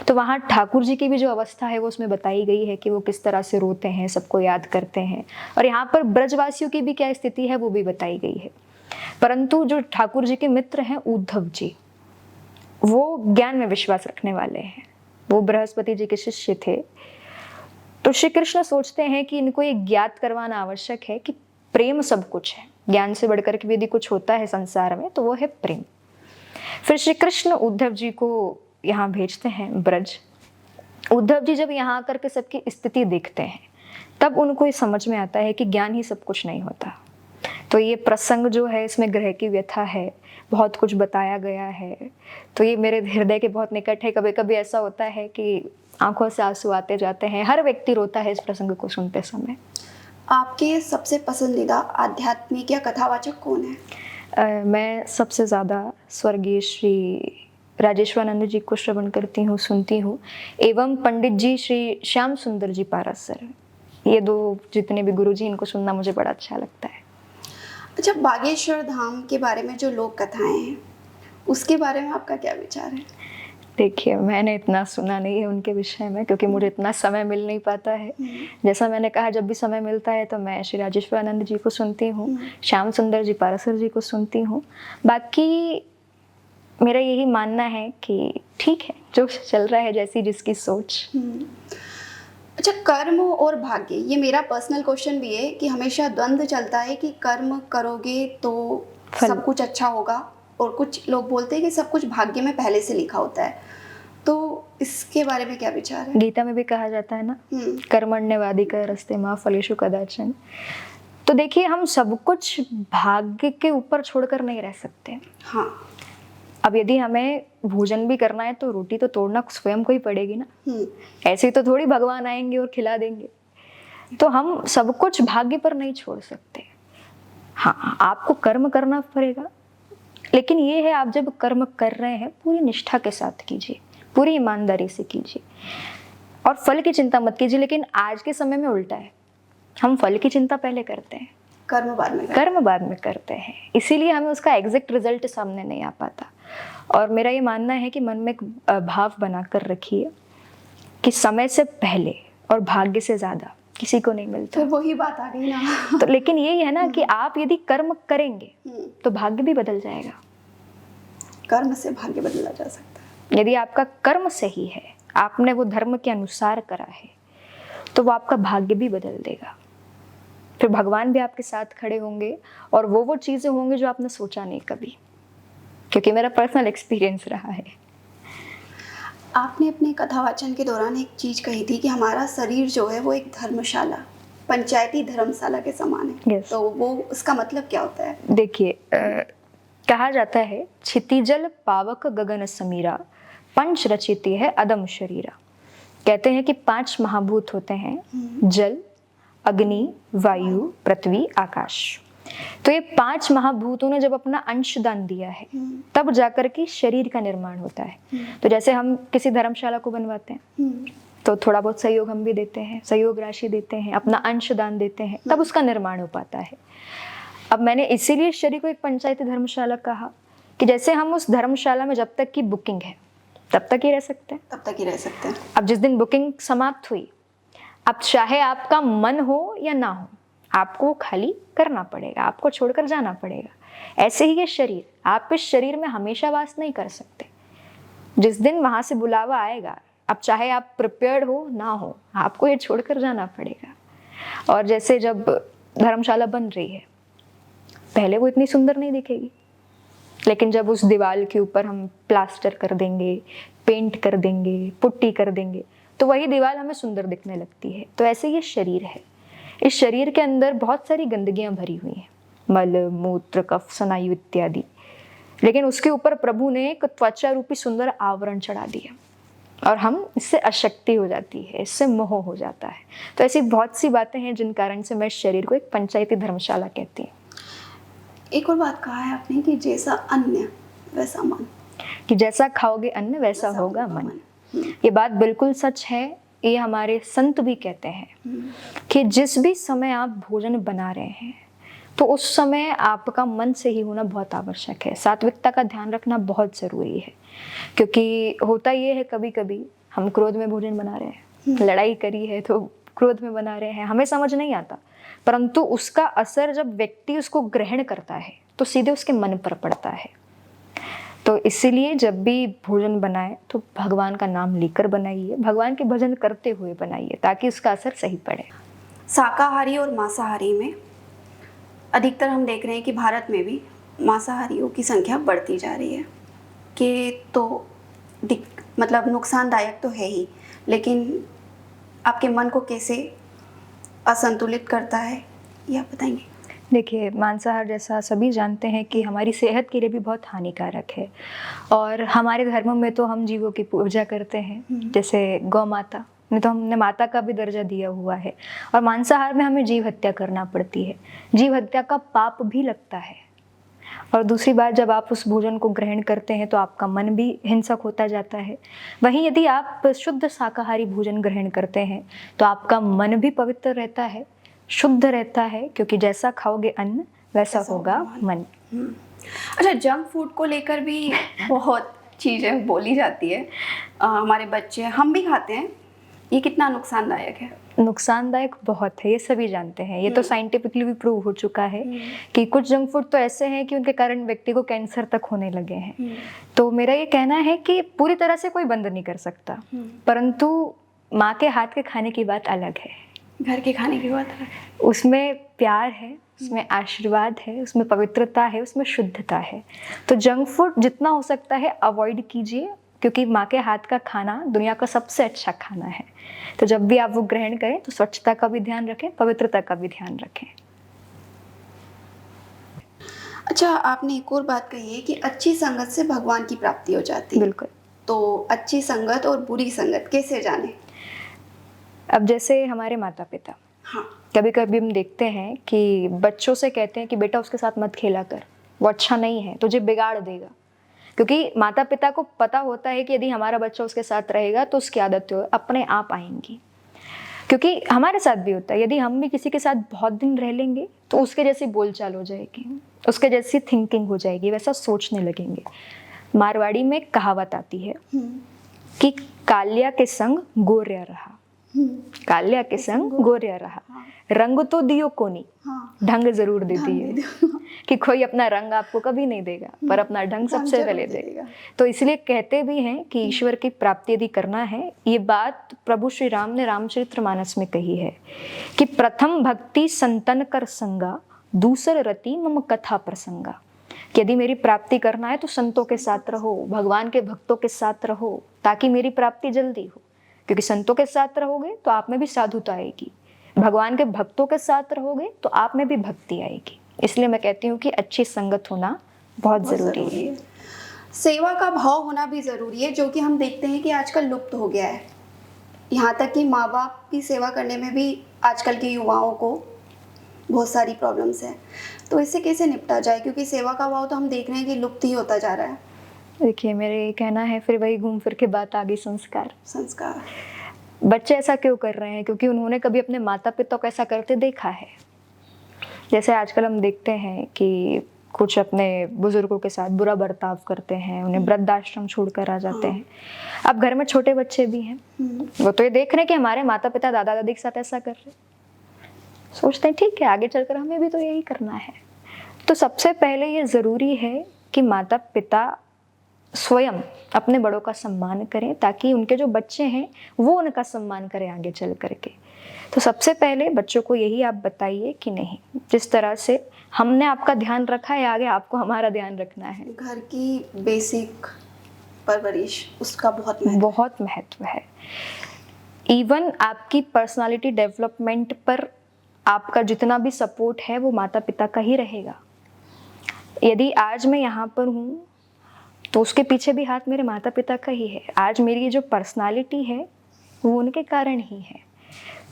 तो वहाँ ठाकुर जी की भी जो अवस्था है वो उसमें बताई गई है कि वो किस तरह से रोते हैं, सबको याद करते हैं। और यहाँ पर ब्रजवासियों की भी क्या स्थिति है वो भी बताई गई है। परंतु जो ठाकुर जी के मित्र हैं उद्धव जी, वो ज्ञान में विश्वास रखने वाले हैं, वो बृहस्पति जी के शिष्य थे। तो श्री कृष्ण सोचते हैं कि इनको ये ज्ञात करवाना आवश्यक है कि प्रेम सब कुछ है, ज्ञान से बढ़कर के यदि कुछ होता है संसार में तो वो है प्रेम। फिर श्री कृष्ण उद्धव जी को यहाँ भेजते हैं ब्रज। उद्धव जी जब यहाँ आकर के सबकी स्थिति देखते हैं तब उनको ये समझ में आता है कि ज्ञान ही सब कुछ नहीं होता। तो ये प्रसंग जो है इसमें ग्रह की व्यथा है, बहुत कुछ बताया गया है। तो ये मेरे हृदय के बहुत निकट है। कभी कभी ऐसा होता है कि आंखों से आंसू आते जाते हैं, हर व्यक्ति रोता है इस प्रसंग को सुनते समय। आपके सबसे पसंदीदा आध्यात्मिक या कथावाचक कौन है? मैं सबसे ज़्यादा स्वर्गीय श्री राजेश्वरानंद जी को श्रवण करती हूँ, सुनती हूँ, एवं पंडित जी श्री श्याम सुंदर जी पारासर। ये 2 जितने भी गुरु जी, इनको सुनना मुझे बड़ा अच्छा लगता है। अच्छा, बागेश्वर धाम के बारे में जो लोक कथाएं हैं उसके बारे में आपका क्या विचार है? देखिए, मैंने इतना सुना नहीं है उनके विषय में, क्योंकि मुझे इतना समय मिल नहीं पाता है। जैसा मैंने कहा, जब भी समय मिलता है तो मैं श्री राजेश्वरानंद जी को सुनती हूँ, श्याम सुंदर जी पारासर जी को सुनती हूँ। बाकी मेरा यही मानना है कि ठीक है, जो चल रहा है, जैसी जिसकी सोच। अच्छा, कर्म और भाग्य, ये मेरा पर्सनल क्वेश्चन भी है कि हमेशा द्वंद्व चलता है कि कर्म करोगे तो सब कुछ अच्छा होगा, और कुछ लोग बोलते हैं कि सब कुछ भाग्य में पहले से लिखा होता है। तो इसके बारे में क्या विचार है? गीता में भी कहा जाता है ना, कर्मण्यवाधिकार रस्ते मां फलेषु कदाचन। तो देखिए, हम सब कुछ भाग्य के ऊपर छोड़कर नहीं रह सकते। हाँ। अब यदि हमें भोजन भी करना है तो रोटी तो तोड़ना स्वयं को ही पड़ेगी ना। ऐसे ही तो थोड़ी भगवान आएंगे और खिला देंगे। तो हम सब कुछ भाग्य पर नहीं छोड़ सकते। हाँ, आपको कर्म करना पड़ेगा, लेकिन ये है, आप जब कर्म कर रहे हैं पूरी निष्ठा के साथ कीजिए, पूरी ईमानदारी से कीजिए। और फल की चिंता मत कीजिए। लेकिन आज के समय में उल्टा है, हम फल की चिंता पहले करते हैं, कर्म बाद में करते कर्म बाद में करते हैं, इसीलिए हमें उसका एग्जैक्ट रिजल्ट सामने नहीं आ पाता। और मेरा ये मानना है कि मन में एक भाव बनाकर रखिए कि समय से पहले और भाग्य से ज्यादा किसी को नहीं मिलता। तो वही बात आ गई ना। तो लेकिन यही है ना कि आप यदि कर्म करेंगे तो भाग्य भी बदल जाएगा। कर्म से भाग्य बदला जा सकता है। यदि आपका कर्म सही है, आपने वो धर्म के अनुसार करा है, तो वो आपका भाग्य भी बदल देगा। फिर भगवान भी आपके साथ खड़े होंगे और वो चीजें होंगी जो आपने सोचा नहीं कभी, क्योंकि मेरा पर्सनल एक्सपीरियंस रहा है। आपने अपने कथावाचन के दौरान एक चीज कही थी कि हमारा शरीर जो है वो एक धर्मशाला, पंचायती धर्मशाला के समान है। Yes. तो वो उसका मतलब क्या होता है? देखिए, कहा जाता है क्षितिजल पावक गगन समीरा पंच रचिती है अदम शरीरा। कहते हैं कि 5 महाभूत होते हैं, जल, अग्नि, वायु, पृथ्वी, आकाश। तो ये 5 महाभूतों ने जब अपना अंशदान दिया है तब जाकर के शरीर का निर्माण होता है। तो जैसे हम किसी धर्मशाला को बनवाते हैं तो थोड़ा बहुत सहयोग हम भी देते हैं, सहयोग राशि देते हैं, अपना अंशदान देते हैं, तब उसका निर्माण हो पाता है। अब मैंने इसीलिए शरीर को एक पंचायती धर्मशाला कहा कि जैसे हम उस धर्मशाला में जब तक की बुकिंग है तब तक ही रह सकते हैं, तब तक ही रह सकते हैं। अब जिस दिन बुकिंग समाप्त हुई, अब चाहे आपका मन हो या ना हो, आपको खाली करना पड़ेगा, आपको छोड़कर जाना पड़ेगा। ऐसे ही ये शरीर, आप इस शरीर में हमेशा वास नहीं कर सकते। जिस दिन वहां से बुलावा आएगा, अब चाहे आप प्रिपेयर्ड हो ना हो, आपको ये छोड़कर जाना पड़ेगा। और जैसे जब धर्मशाला बन रही है, पहले वो इतनी सुंदर नहीं दिखेगी, लेकिन जब उस दीवार के ऊपर हम प्लास्टर कर देंगे, पेंट कर देंगे, पुट्टी कर देंगे, तो वही दीवार हमें सुंदर दिखने लगती है। तो ऐसे ये शरीर है, इस शरीर के अंदर बहुत सारी गंदगियां भरी हुई हैं, मल, मूत्र, कफ, स्नायु इत्यादि। लेकिन उसके ऊपर प्रभु ने एक त्वचा रूपी सुंदर आवरण चढ़ा दिया और हम इससे अशक्ति हो जाती है, इससे मोह हो जाता है। तो ऐसी बहुत सी बातें हैं जिन कारण से मैं इस शरीर को एक पंचायती धर्मशाला कहती हूँ। एक और बात कहा है आपने कि जैसा अन्न वैसा मन, कि जैसा खाओगे अन्न वैसा होगा मन। ये बात बिल्कुल सच है। ये हमारे संत भी कहते हैं कि जिस भी समय आप भोजन बना रहे हैं तो उस समय आपका मन से ही होना बहुत आवश्यक है। सात्विकता का ध्यान रखना बहुत ज़रूरी है, क्योंकि होता ये है कभी कभी हम क्रोध में भोजन बना रहे हैं, लड़ाई करी है तो क्रोध में बना रहे हैं, हमें समझ नहीं आता, परंतु उसका असर जब व्यक्ति उसको ग्रहण करता है तो सीधे उसके मन पर पड़ता है। तो इसीलिए जब भी भोजन बनाए तो भगवान का नाम लेकर बनाइए, भगवान के भजन करते हुए बनाइए, ताकि उसका असर सही पड़े। शाकाहारी और मांसाहारी में अधिकतर हम देख रहे हैं कि भारत में भी मांसाहारियों की संख्या बढ़ती जा रही है, कि तो मतलब नुकसानदायक तो है ही, लेकिन आपके मन को कैसे असंतुलित करता है, ये आप बताएंगे? देखिए, मांसाहार जैसा सभी जानते हैं कि हमारी सेहत के लिए भी बहुत हानिकारक है। और हमारे धर्म में तो हम जीवों की पूजा करते हैं, जैसे गौ माता ने तो हमने माता का भी दर्जा दिया हुआ है। और मांसाहार में हमें जीव हत्या करना पड़ती है, जीव हत्या का पाप भी लगता है। और दूसरी बात, जब आप उस भोजन को ग्रहण करते हैं तो आपका मन भी हिंसक होता जाता है। वहीं यदि आप शुद्ध शाकाहारी भोजन ग्रहण करते हैं तो आपका मन भी पवित्र रहता है, शुद्ध रहता है, क्योंकि जैसा खाओगे अन्न वैसा होगा मन। अच्छा, जंक फूड को लेकर भी बहुत चीज़ें बोली जाती है। हमारे बच्चे, हम भी खाते हैं, ये कितना नुकसानदायक है? नुकसानदायक बहुत है, ये सभी जानते हैं। ये तो साइंटिफिकली भी प्रूव हो चुका है कि कुछ जंक फूड तो ऐसे हैं कि उनके कारण व्यक्ति को कैंसर तक होने लगे हैं। तो मेरा ये कहना है कि पूरी तरह से कोई बंद नहीं कर सकता, परंतु माँ के हाथ के खाने की बात अलग है, घर के खाने की बात अलग है। उसमें प्यार है, उसमें आशीर्वाद है, उसमें पवित्रता है, उसमें शुद्धता है। तो जंक फूड जितना हो सकता है अवॉइड कीजिए, क्योंकि माँ के हाथ का खाना दुनिया का सबसे अच्छा खाना है। तो जब भी आप वो ग्रहण करें तो स्वच्छता का भी ध्यान रखें, पवित्रता का भी ध्यान रखें। अच्छा, आपने एक और बात कही है कि अच्छी संगत से भगवान की प्राप्ति हो जाती है। बिल्कुल। तो अच्छी संगत और बुरी संगत कैसे जाने? अब जैसे हमारे माता पिता, हाँ, कभी कभी हम देखते हैं कि बच्चों से कहते हैं कि बेटा उसके साथ मत खेला कर, वो अच्छा नहीं है, तुझे बिगाड़ देगा। क्योंकि माता पिता को पता होता है कि यदि हमारा बच्चा उसके साथ रहेगा तो उसकी आदतें अपने आप आएंगी। क्योंकि हमारे साथ भी होता है, यदि हम भी किसी के साथ बहुत दिन रह लेंगे तो उसके जैसी बोलचाल हो जाएगी, उसके जैसी थिंकिंग हो जाएगी, वैसा सोचने लगेंगे। मारवाड़ी में कहावत आती है कि कालिया के संग गोरिया रहा, कालिया के संग गोरिया रहा, रंग तो दियो कोनी, ढंग जरूर देती है। कि कोई अपना रंग आपको कभी नहीं देगा, पर अपना ढंग सबसे पहले देगा। तो इसलिए कहते भी हैं कि ईश्वर की प्राप्ति यदि करना है, ये बात प्रभु श्री राम ने रामचरितमानस में कही है कि प्रथम भक्ति संतन कर संगा, दूसर रति मम कथा प्रसंगा। कि यदि मेरी प्राप्ति करना है तो संतों के साथ रहो, भगवान के भक्तों के साथ रहो, ताकि मेरी प्राप्ति जल्दी हो। क्योंकि संतों के साथ रहोगे तो आप में भी साधुता आएगी, भगवान के भक्तों के साथ रहोगे तो आप में भी भक्ति आएगी। इसलिए मैं कहती हूँ कि अच्छी संगत होना बहुत ज़रूरी है। सेवा का भाव होना भी ज़रूरी है, जो कि हम देखते हैं कि आजकल लुप्त हो गया है। यहाँ तक कि माँ बाप की सेवा करने में भी आजकल के युवाओं को बहुत सारी प्रॉब्लम्स हैं। तो इससे कैसे निपटा जाए, क्योंकि सेवा का भाव तो हम देख रहे हैं कि लुप्त ही होता जा रहा है। देखिए, मेरे कहना है फिर वही घूम फिर के बात आ गई, संस्कार। बच्चे ऐसा क्यों कर रहे हैं? क्योंकि उन्होंने कभी अपने माता पिता को ऐसा करते देखा है। जैसे आजकल हम देखते हैं कि कुछ अपने बुजुर्गों के साथ बुरा बर्ताव करते हैं, उन्हें वृद्धाश्रम छोड़कर आ जाते हैं। अब घर में छोटे बच्चे भी हैं, वो तो ये देख रहे हैं कि हमारे माता पिता दादा दादी के साथ ऐसा कर रहे हैं, सोचते हैं ठीक है आगे चलकर हमें भी तो यही करना है। तो सबसे पहले ये ज़रूरी है कि माता पिता स्वयं अपने बड़ों का सम्मान करें, ताकि उनके जो बच्चे हैं वो उनका सम्मान करें आगे चल करके। तो सबसे पहले बच्चों को यही आप बताइए कि नहीं, जिस तरह से हमने आपका ध्यान रखा है आगे आपको हमारा ध्यान रखना है। घर की बेसिक परवरिश उसका बहुत महत्व है। इवन आपकी पर्सनालिटी डेवलपमेंट पर आपका जितना भी सपोर्ट है वो माता पिता का ही रहेगा। यदि आज मैं यहाँ पर हूँ तो उसके पीछे भी हाथ मेरे माता पिता का ही है। आज मेरी जो पर्सनालिटी है वो उनके कारण ही है।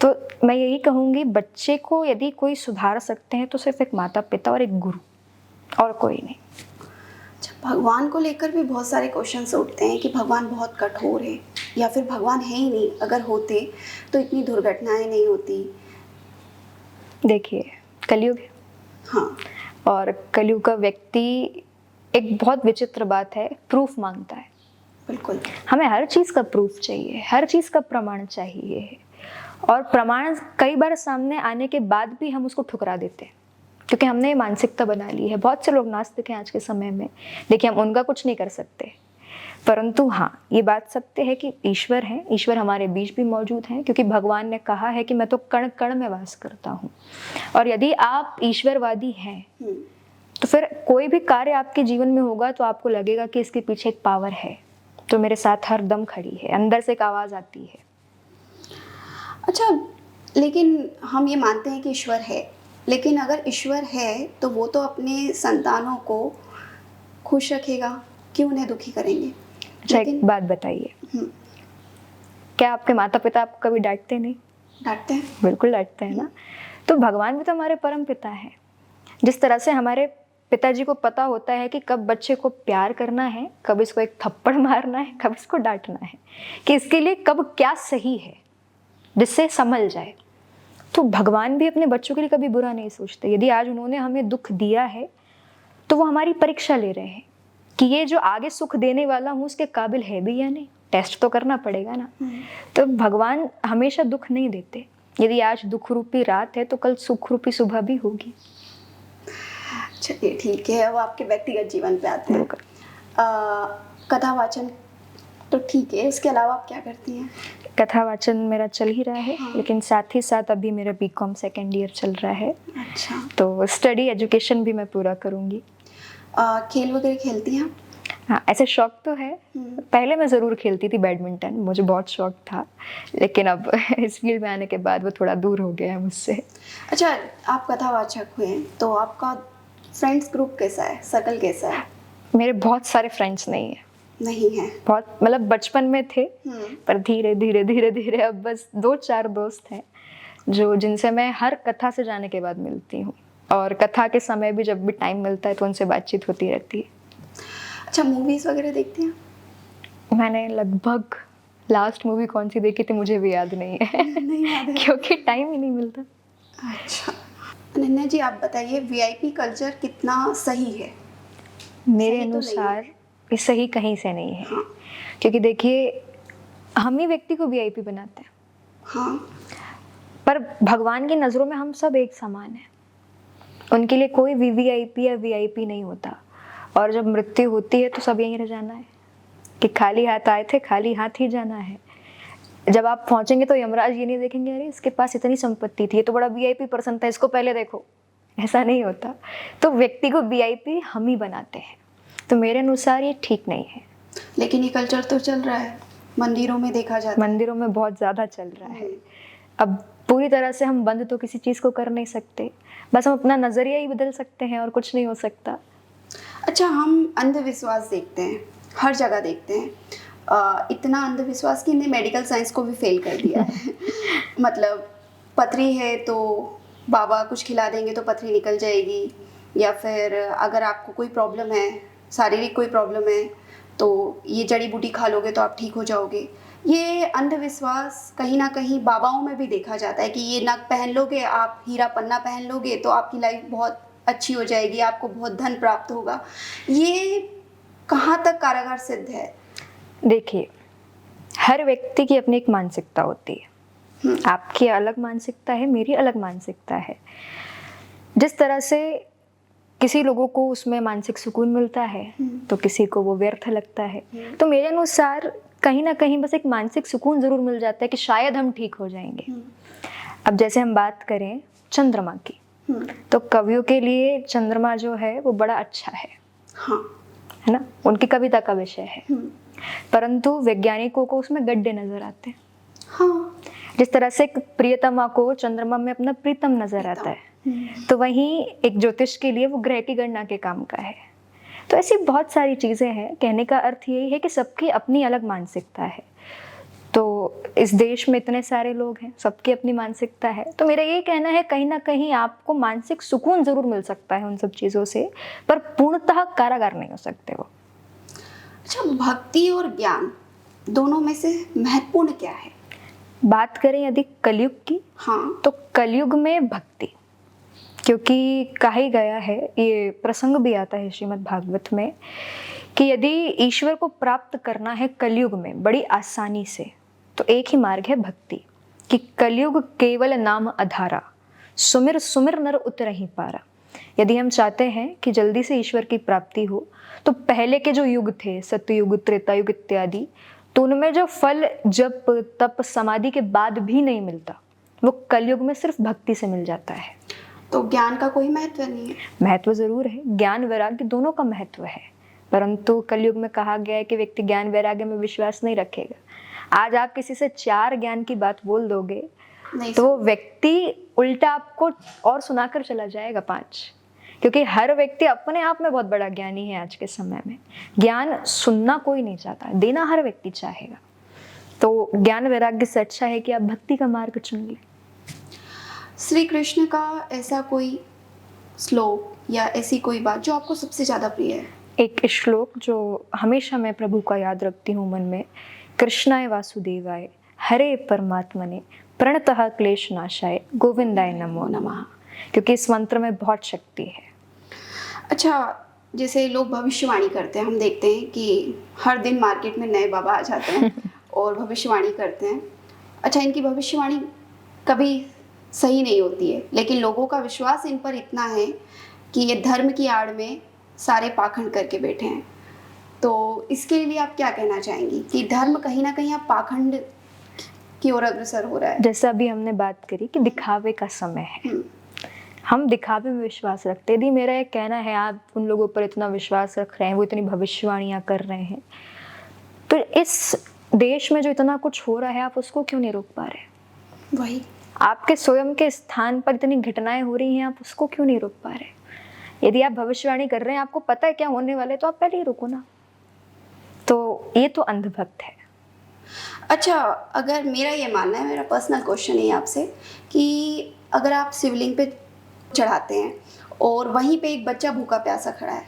तो मैं यही कहूँगी, बच्चे को यदि कोई सुधार सकते हैं तो सिर्फ एक माता पिता और एक गुरु, और कोई नहीं। अच्छा, भगवान को लेकर भी बहुत सारे क्वेश्चंस उठते हैं कि भगवान बहुत कठोर है, या फिर भगवान है ही नहीं, अगर होते तो इतनी दुर्घटनाएं नहीं होती। देखिए, कलयुग है। हाँ। और कलयुग का व्यक्ति एक बहुत विचित्र बात है, प्रूफ मांगता है। बिल्कुल, हमें हर चीज़ का प्रूफ चाहिए, हर चीज़ का प्रमाण चाहिए, और प्रमाण कई बार सामने आने के बाद भी हम उसको ठुकरा देते हैं, क्योंकि हमने ये मानसिकता बना ली है। बहुत से लोग नास्तिक हैं आज के समय में, देखिए हम उनका कुछ नहीं कर सकते, परंतु हाँ ये बात सत्य है कि ईश्वर है, ईश्वर हमारे बीच भी मौजूद हैं, क्योंकि भगवान ने कहा है कि मैं तो कण कण में वास करता हूँ। और यदि आप ईश्वरवादी हैं तो फिर कोई भी कार्य आपके जीवन में होगा तो आपको लगेगा कि इसके पीछे एक पावर है, तो मेरे साथ हर दम खड़ी है, अंदर से एक आवाज़ आती है। अच्छा, लेकिन हम ये मानते हैं कि ईश्वर है, लेकिन अगर ईश्वर है तो वो तो अपने संतानों को खुश रखेगा, क्यों उन्हें दुखी करेंगे? अच्छा, एक बात बताइए, क्या आपके माता पिता आपको कभी डांटते नहीं? डांटते हैं, बिल्कुल डांटते हैं ना। तो भगवान भी तो हमारे परम पिता हैं। जिस तरह से हमारे पिताजी को पता होता है कि कब बच्चे को प्यार करना है, कब इसको एक थप्पड़ मारना है, कब इसको डांटना है, कि इसके लिए कब क्या सही है जिससे संभल जाए, तो भगवान भी अपने बच्चों के लिए कभी बुरा नहीं सोचते। यदि आज उन्होंने हमें दुख दिया है तो वो हमारी परीक्षा ले रहे हैं कि ये जो आगे सुख देने वाला हूँ उसके काबिल है भी या नहीं, टेस्ट तो करना पड़ेगा ना। तो भगवान हमेशा दुख नहीं देते। यदि आज दुख रूपी रात है तो कल सुख रूपी सुबह भी होगी। चलिए ठीक है, अब आपके व्यक्तिगत जीवन पे आते हैं। कथा वाचन तो ठीक है, उसके अलावा आप क्या करती हैं? कथा वाचन मेरा चल ही रहा है, लेकिन साथ ही साथ अभी मेरा बीकॉम सेकेंड ईयर चल रहा है। अच्छा, तो स्टडी एजुकेशन भी मैं पूरा करूँगी। खेल वगैरह खेलती हैं? हाँ, ऐसे शौक तो है। पहले मैं ज़रूर खेलती थी बैडमिंटन, मुझे बहुत शौक था, लेकिन अब इस फील्ड में आने के बाद वो थोड़ा दूर हो गया है मुझसे। अच्छा, आप कथावाचक हुए तो आपका फ्रेंड्स ग्रुप कैसा है, सर्कल कैसा है? मेरे बहुत सारे फ्रेंड्स नहीं है, बहुत, मतलब बचपन में थे, पर धीरे धीरे धीरे धीरे अब बस 2-4 दोस्त हैं जो जिनसे मैं हर कथा से जाने के बाद मिलती हूँ, और कथा के समय भी जब भी टाइम मिलता है तो उनसे बातचीत होती रहती है। अच्छा, मूवीज़ वगैरह देखते हैं? मैंने लगभग लास्ट मूवी कौन सी देखी थी मुझे भी याद नहीं है नहीं याद है। क्योंकि टाइम ही नहीं मिलता। अच्छा, अनन्या जी आप बताइए, वीआईपी कल्चर कितना सही है? मेरे सही तो नहीं अनुसार ये सही कहीं से नहीं है। हाँ। क्योंकि देखिए, हम ही व्यक्ति को वीआईपी बनाते हैं, हाँ। पर भगवान की नज़रों में हम सब एक समान हैं। उनके लिए कोई वीवीआईपी या वीआईपी नहीं होता। और जब मृत्यु होती है तो सब यहीं रह जाना है कि खाली हाथ आए थे, खाली हाथ ही जाना है। जब आप पहुंचेंगे तो यमराज ये नहीं देखेंगे अरे इसके पास इतनी संपत्ति थी, ये तो बड़ा वीआईपी पर्सन था, इसको पहले देखो। ऐसा नहीं होता। तो व्यक्ति को वीआईपी हम ही बनाते हैं। तो मेरे अनुसार ये ठीक नहीं है। लेकिन ये कल्चर तो चल रहा है, मंदिरों में देखा जाता है। मंदिरों में बहुत ज़्यादा चल रहा है। अब पूरी तरह से हम बंद तो किसी चीज़ को कर नहीं सकते, बस हम अपना नज़रिया ही बदल सकते हैं और कुछ नहीं हो सकता। अच्छा, हम अंधविश्वास देखते हैं, हर जगह देखते हैं। इतना अंधविश्वास कि इन्हें मेडिकल साइंस को भी फेल कर दिया है। मतलब पथरी है तो बाबा कुछ खिला देंगे तो पथरी निकल जाएगी, या फिर अगर आपको कोई प्रॉब्लम है, शारीरिक कोई प्रॉब्लम है, तो ये जड़ी बूटी खा लोगे तो आप ठीक हो जाओगे। ये अंधविश्वास कहीं ना कहीं बाबाओं में भी देखा जाता है कि ये नग पहन लोगे, आप हीरा पन्ना पहन लोगे तो आपकी लाइफ बहुत अच्छी हो जाएगी, आपको बहुत धन प्राप्त होगा। ये कहाँ तक कारगर सिद्ध है? देखिए, हर व्यक्ति की अपनी एक मानसिकता होती है। आपकी अलग मानसिकता है, मेरी अलग मानसिकता है। जिस तरह से किसी लोगों को उसमें मानसिक सुकून मिलता है तो किसी को वो व्यर्थ लगता है। तो मेरे अनुसार कहीं ना कहीं बस एक मानसिक सुकून ज़रूर मिल जाता है कि शायद हम ठीक हो जाएंगे। अब जैसे हम बात करें चंद्रमा की, तो कवियों के लिए चंद्रमा जो है वो बड़ा अच्छा है। हाँ। है ना, उनकी कविता का विषय है। परंतु वैज्ञानिकों को उसमें गड्ढे नजर आते हैं। हाँ। जिस तरह से एक प्रियतमा को चंद्रमा में अपना प्रीतम नजर आता है, तो वहीं एक ज्योतिष के लिए वो ग्रह की गणना के काम का है। तो ऐसी बहुत सारी चीजें हैं। कहने का अर्थ यही है कि सबकी अपनी अलग मानसिकता है। तो इस देश में इतने सारे लोग हैं, सबकी अपनी मानसिकता है। तो मेरा ये कहना है कहीं ना कहीं आपको मानसिक सुकून जरूर मिल सकता है उन सब चीजों से, पर पूर्णतः कारागार नहीं हो सकते वो। अच्छा, भक्ति और ज्ञान दोनों में से महत्वपूर्ण क्या है? बात करें यदि कलयुग की, हाँ। तो कलयुग में भक्ति, क्योंकि कहा ही गया है, ये प्रसंग भी आता है श्रीमद् भागवत में, कि यदि ईश्वर को प्राप्त करना है कलयुग में बड़ी आसानी से, तो एक ही मार्ग है भक्ति। कि कलयुग केवल नाम आधारा, सुमिर सुमिर नर उतरहि पारा। यदि हम चाहते हैं कि जल्दी से ईश्वर की प्राप्ति हो, तो पहले के जो युग थे, सतयुग, त्रेता युग इत्यादि, तो उनमें जो फल जप तप समाधि के बाद भी नहीं मिलता, वो कलयुग में सिर्फ भक्ति से मिल जाता है। तो ज्ञान का कोई महत्व नहीं है? महत्व जरूर है, ज्ञान वैराग्य दोनों का महत्व है। परंतु कलयुग में कहा गया है कि व्यक्ति ज्ञान वैराग्य में विश्वास नहीं रखेगा। आज आप किसी से 4 ज्ञान की बात बोल दोगे तो वो व्यक्ति उल्टा आपको और सुनाकर चला जाएगा 5। क्योंकि हर व्यक्ति अपने आप में बहुत बड़ा ज्ञानी है आज के समय में। ज्ञान सुनना कोई नहीं चाहता, देना हर व्यक्ति चाहेगा। तो ज्ञान वैराग्य से अच्छा है कि आप भक्ति का मार्ग चुन लें। श्री कृष्ण का ऐसा कोई श्लोक या ऐसी कोई बात जो आपको सबसे ज़्यादा प्रिय है? एक श्लोक जो हमेशा मैं प्रभु का याद रखती हूँ मन में, कृष्णाय वासुदेवाय हरे परमात्मने प्रणतः क्लेश नाशाय गोविंदाय नमो नमः। क्योंकि इस मंत्र में बहुत शक्ति है। अच्छा, जैसे लोग भविष्यवाणी करते हैं, हम देखते हैं कि हर दिन मार्केट में नए बाबा आ जाते हैं और भविष्यवाणी करते हैं। अच्छा, इनकी भविष्यवाणी कभी सही नहीं होती है, लेकिन लोगों का विश्वास इन पर इतना है कि ये धर्म की आड़ में सारे पाखंड करके बैठे हैं। तो इसके लिए आप क्या कहना चाहेंगी कि धर्म कहीं ना कहीं अब पाखंड की ओर अग्रसर हो रहा है? जैसे अभी हमने बात करी कि दिखावे का समय है, हम दिखावे में विश्वास रखते। यदि मेरा ये कहना है आप उन लोगों पर इतना विश्वास रख रहे हैं, वो इतनी भविष्यवाणियां कर रहे हैं, तो इस देश में जो इतना कुछ हो रहा है आप उसको क्यों नहीं रोक पा रहे? वही आपके स्वयं के स्थान पर इतनी घटनाएं हो रही हैं, आप उसको क्यों नहीं रोक पा रहे? यदि आप भविष्यवाणी कर रहे हैं, आपको पता है क्या होने वाले, तो आप पहले ही रोको ना। तो ये तो अंधभक्त है। अच्छा, अगर मेरा ये मानना है, मेरा पर्सनल क्वेश्चन है आपसे, कि अगर आप शिवलिंग पे चढ़ाते हैं और वहीं पे एक बच्चा भूखा प्यासा खड़ा है,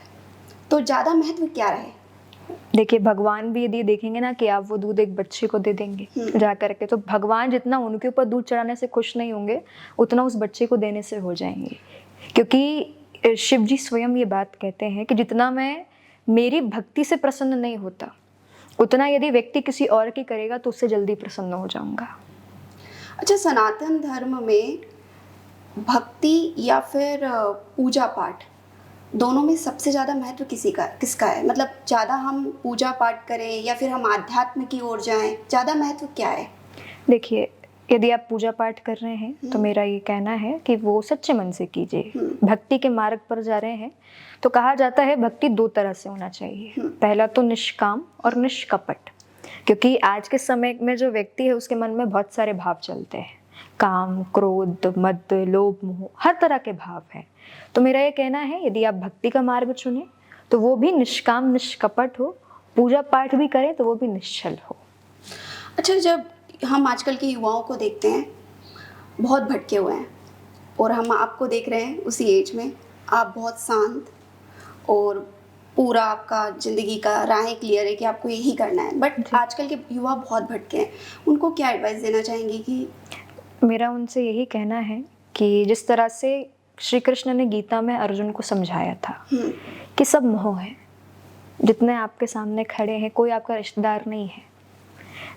तो ज़्यादा महत्व क्या रहे? देखिए भगवान भी यदि देखेंगे ना कि आप वो दूध एक बच्चे को दे देंगे जा करके, तो भगवान जितना उनके ऊपर दूध चढ़ाने से खुश नहीं होंगे उतना उस बच्चे को देने से हो जाएंगे। क्योंकि शिव जी स्वयं ये बात कहते हैं कि जितना मैं मेरी भक्ति से प्रसन्न नहीं होता उतना यदि व्यक्ति किसी और की करेगा तो उससे जल्दी प्रसन्न हो जाऊंगा। अच्छा, सनातन धर्म में भक्ति या फिर पूजा पाठ दोनों में सबसे ज़्यादा महत्व किसका है? मतलब ज़्यादा हम पूजा पाठ करें या फिर हम आध्यात्म की ओर जाएं, ज़्यादा महत्व क्या है? देखिए यदि आप पूजा पाठ कर रहे हैं तो मेरा ये कहना है कि वो सच्चे मन से कीजिए। भक्ति के मार्ग पर जा रहे हैं तो कहा जाता है भक्ति दो तरह से होना चाहिए, पहला तो निष्काम और निष्कपट। क्योंकि आज के समय में जो व्यक्ति है उसके मन में बहुत सारे भाव चलते हैं, काम, क्रोध, मद, लोभ, मोह, हर तरह के भाव हैं। तो मेरा ये कहना है यदि आप भक्ति का मार्ग चुने तो वो भी निष्काम निष्कपट हो, पूजा पाठ भी करें तो वो भी निश्चल हो। अच्छा, जब हम आजकल के युवाओं को देखते हैं बहुत भटके हुए हैं और हम आपको देख रहे हैं उसी एज में, आप बहुत शांत और पूरा आपका ज़िंदगी का राहें क्लियर है कि आपको यही करना है, बट आजकल के युवा बहुत भटके हैं, उनको क्या एडवाइस देना चाहेंगे? कि मेरा उनसे यही कहना है कि जिस तरह से श्री कृष्ण ने गीता में अर्जुन को समझाया था कि सब मोह है, जितने आपके सामने खड़े हैं कोई आपका रिश्तेदार नहीं है,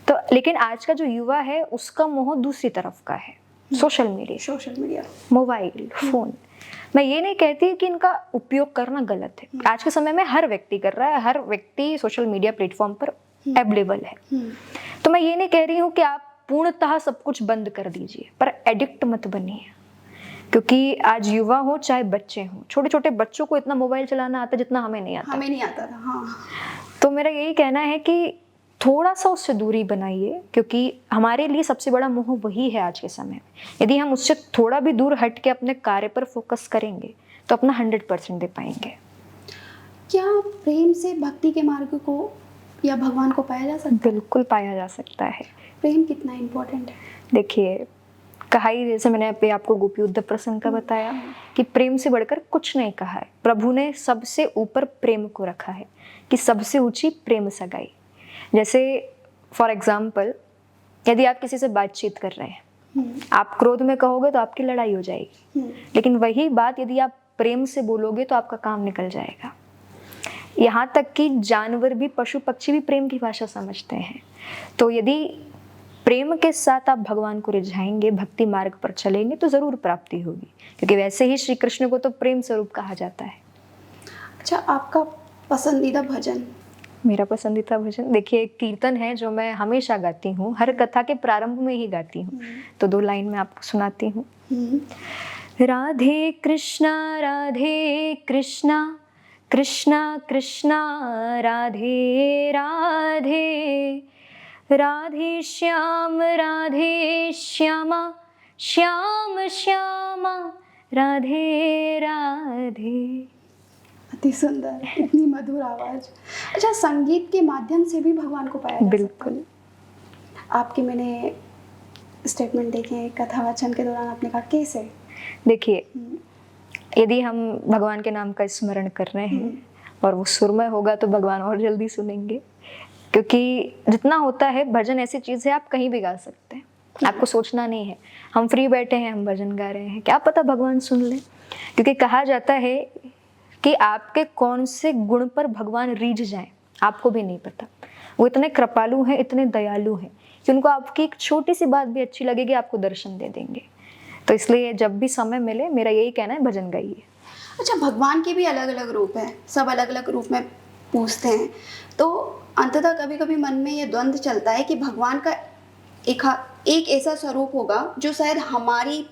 तो लेकिन आज का जो युवा है उसका मोह दूसरी तरफ का है, सोशल मीडिया, मोबाइल फोन। मैं ये नहीं कहती कि इनका उपयोग करना गलत है, आज के समय में हर व्यक्ति कर रहा है, हर व्यक्ति सोशल मीडिया प्लेटफॉर्म पर अवेलेबल है। तो मैं ये नहीं कह रही हूँ कि आप पूर्णतः सब कुछ बंद कर दीजिए, पर एडिक्ट मत बनिए। क्योंकि आज युवा हो चाहे बच्चे हों, छोटे छोटे बच्चों को इतना मोबाइल चलाना आता जितना हमें नहीं आता था। हाँ। तो मेरा यही कहना है कि थोड़ा सा उससे दूरी बनाइए, क्योंकि हमारे लिए सबसे बड़ा मोह वही है आज के समय में। यदि हम उससे थोड़ा भी दूर हट के अपने कार्य पर फोकस करेंगे तो अपना 100% दे पाएंगे। क्या प्रेम से भक्ति के मार्ग को या भगवान को पाया जा सकता है? बिल्कुल पाया जा सकता है। प्रेम कितना इम्पोर्टेंट है? देखिए कहा ही, जैसे मैंने अभी आपको गोपी युद्ध प्रसंग का बताया कि प्रेम से बढ़कर कुछ नहीं कहा है। प्रभु ने सबसे ऊपर प्रेम को रखा है कि सबसे ऊंची प्रेम सगाई। जैसे फॉर एग्जाम्पल यदि आप किसी से बातचीत कर रहे हैं, आप क्रोध में कहोगे तो आपकी लड़ाई हो जाएगी, लेकिन वही बात यदि आप प्रेम से बोलोगे तो आपका काम निकल जाएगा। यहाँ तक कि जानवर भी, पशु पक्षी भी प्रेम की भाषा समझते हैं। तो यदि प्रेम के साथ आप भगवान को रिझाएंगे, भक्ति मार्ग पर चलेंगे तो जरूर प्राप्ति होगी, क्योंकि वैसे ही श्री कृष्ण को तो प्रेम स्वरूप कहा जाता है। अच्छा, आपका पसंदीदा भजन? मेरा पसंदीदा भजन देखिए एक कीर्तन है जो मैं हमेशा गाती हूँ, हर कथा के प्रारंभ में ही गाती हूँ। तो 2 लाइन में आपको सुनाती हूँ। राधे कृष्णा कृष्णा कृष्णा राधे राधे, राधे श्यामा श्याम श्यामा राधे राधे। अति सुंदर, इतनी मधुर आवाज। अच्छा, संगीत के माध्यम से भी भगवान को पाया जा सकता है? बिल्कुल। आपके मैंने स्टेटमेंट देखे हैं कथा वाचन के दौरान, आपने कहा कैसे? देखिए यदि हम भगवान के नाम का स्मरण कर रहे हैं और वो सुरमय होगा तो भगवान और जल्दी सुनेंगे। क्योंकि जितना होता है भजन ऐसी चीज़ है, आप कहीं भी गा सकते हैं, आपको सोचना नहीं है। हम फ्री बैठे हैं, हम भजन गा रहे हैं, क्या पता भगवान सुन ले। क्योंकि कहा जाता है कि आपके कौन से गुण पर भगवान रीझ जाएं आपको भी नहीं पता। वो इतने कृपालु हैं, इतने दयालु हैं कि उनको आपकी एक छोटी सी बात भी अच्छी लगेगी, आपको दर्शन दे देंगे। तो इसलिए जब भी समय मिले मेरा यही कहना है, भजन गाइए। अच्छा, भगवान के भी अलग अलग रूप हैं, सब अलग अलग रूप में पूजते हैं, तो अंततः कभी कभी मन में ये द्वंद्व चलता है कि भगवान का एक ऐसा स्वरूप होगा जो शायद हमारी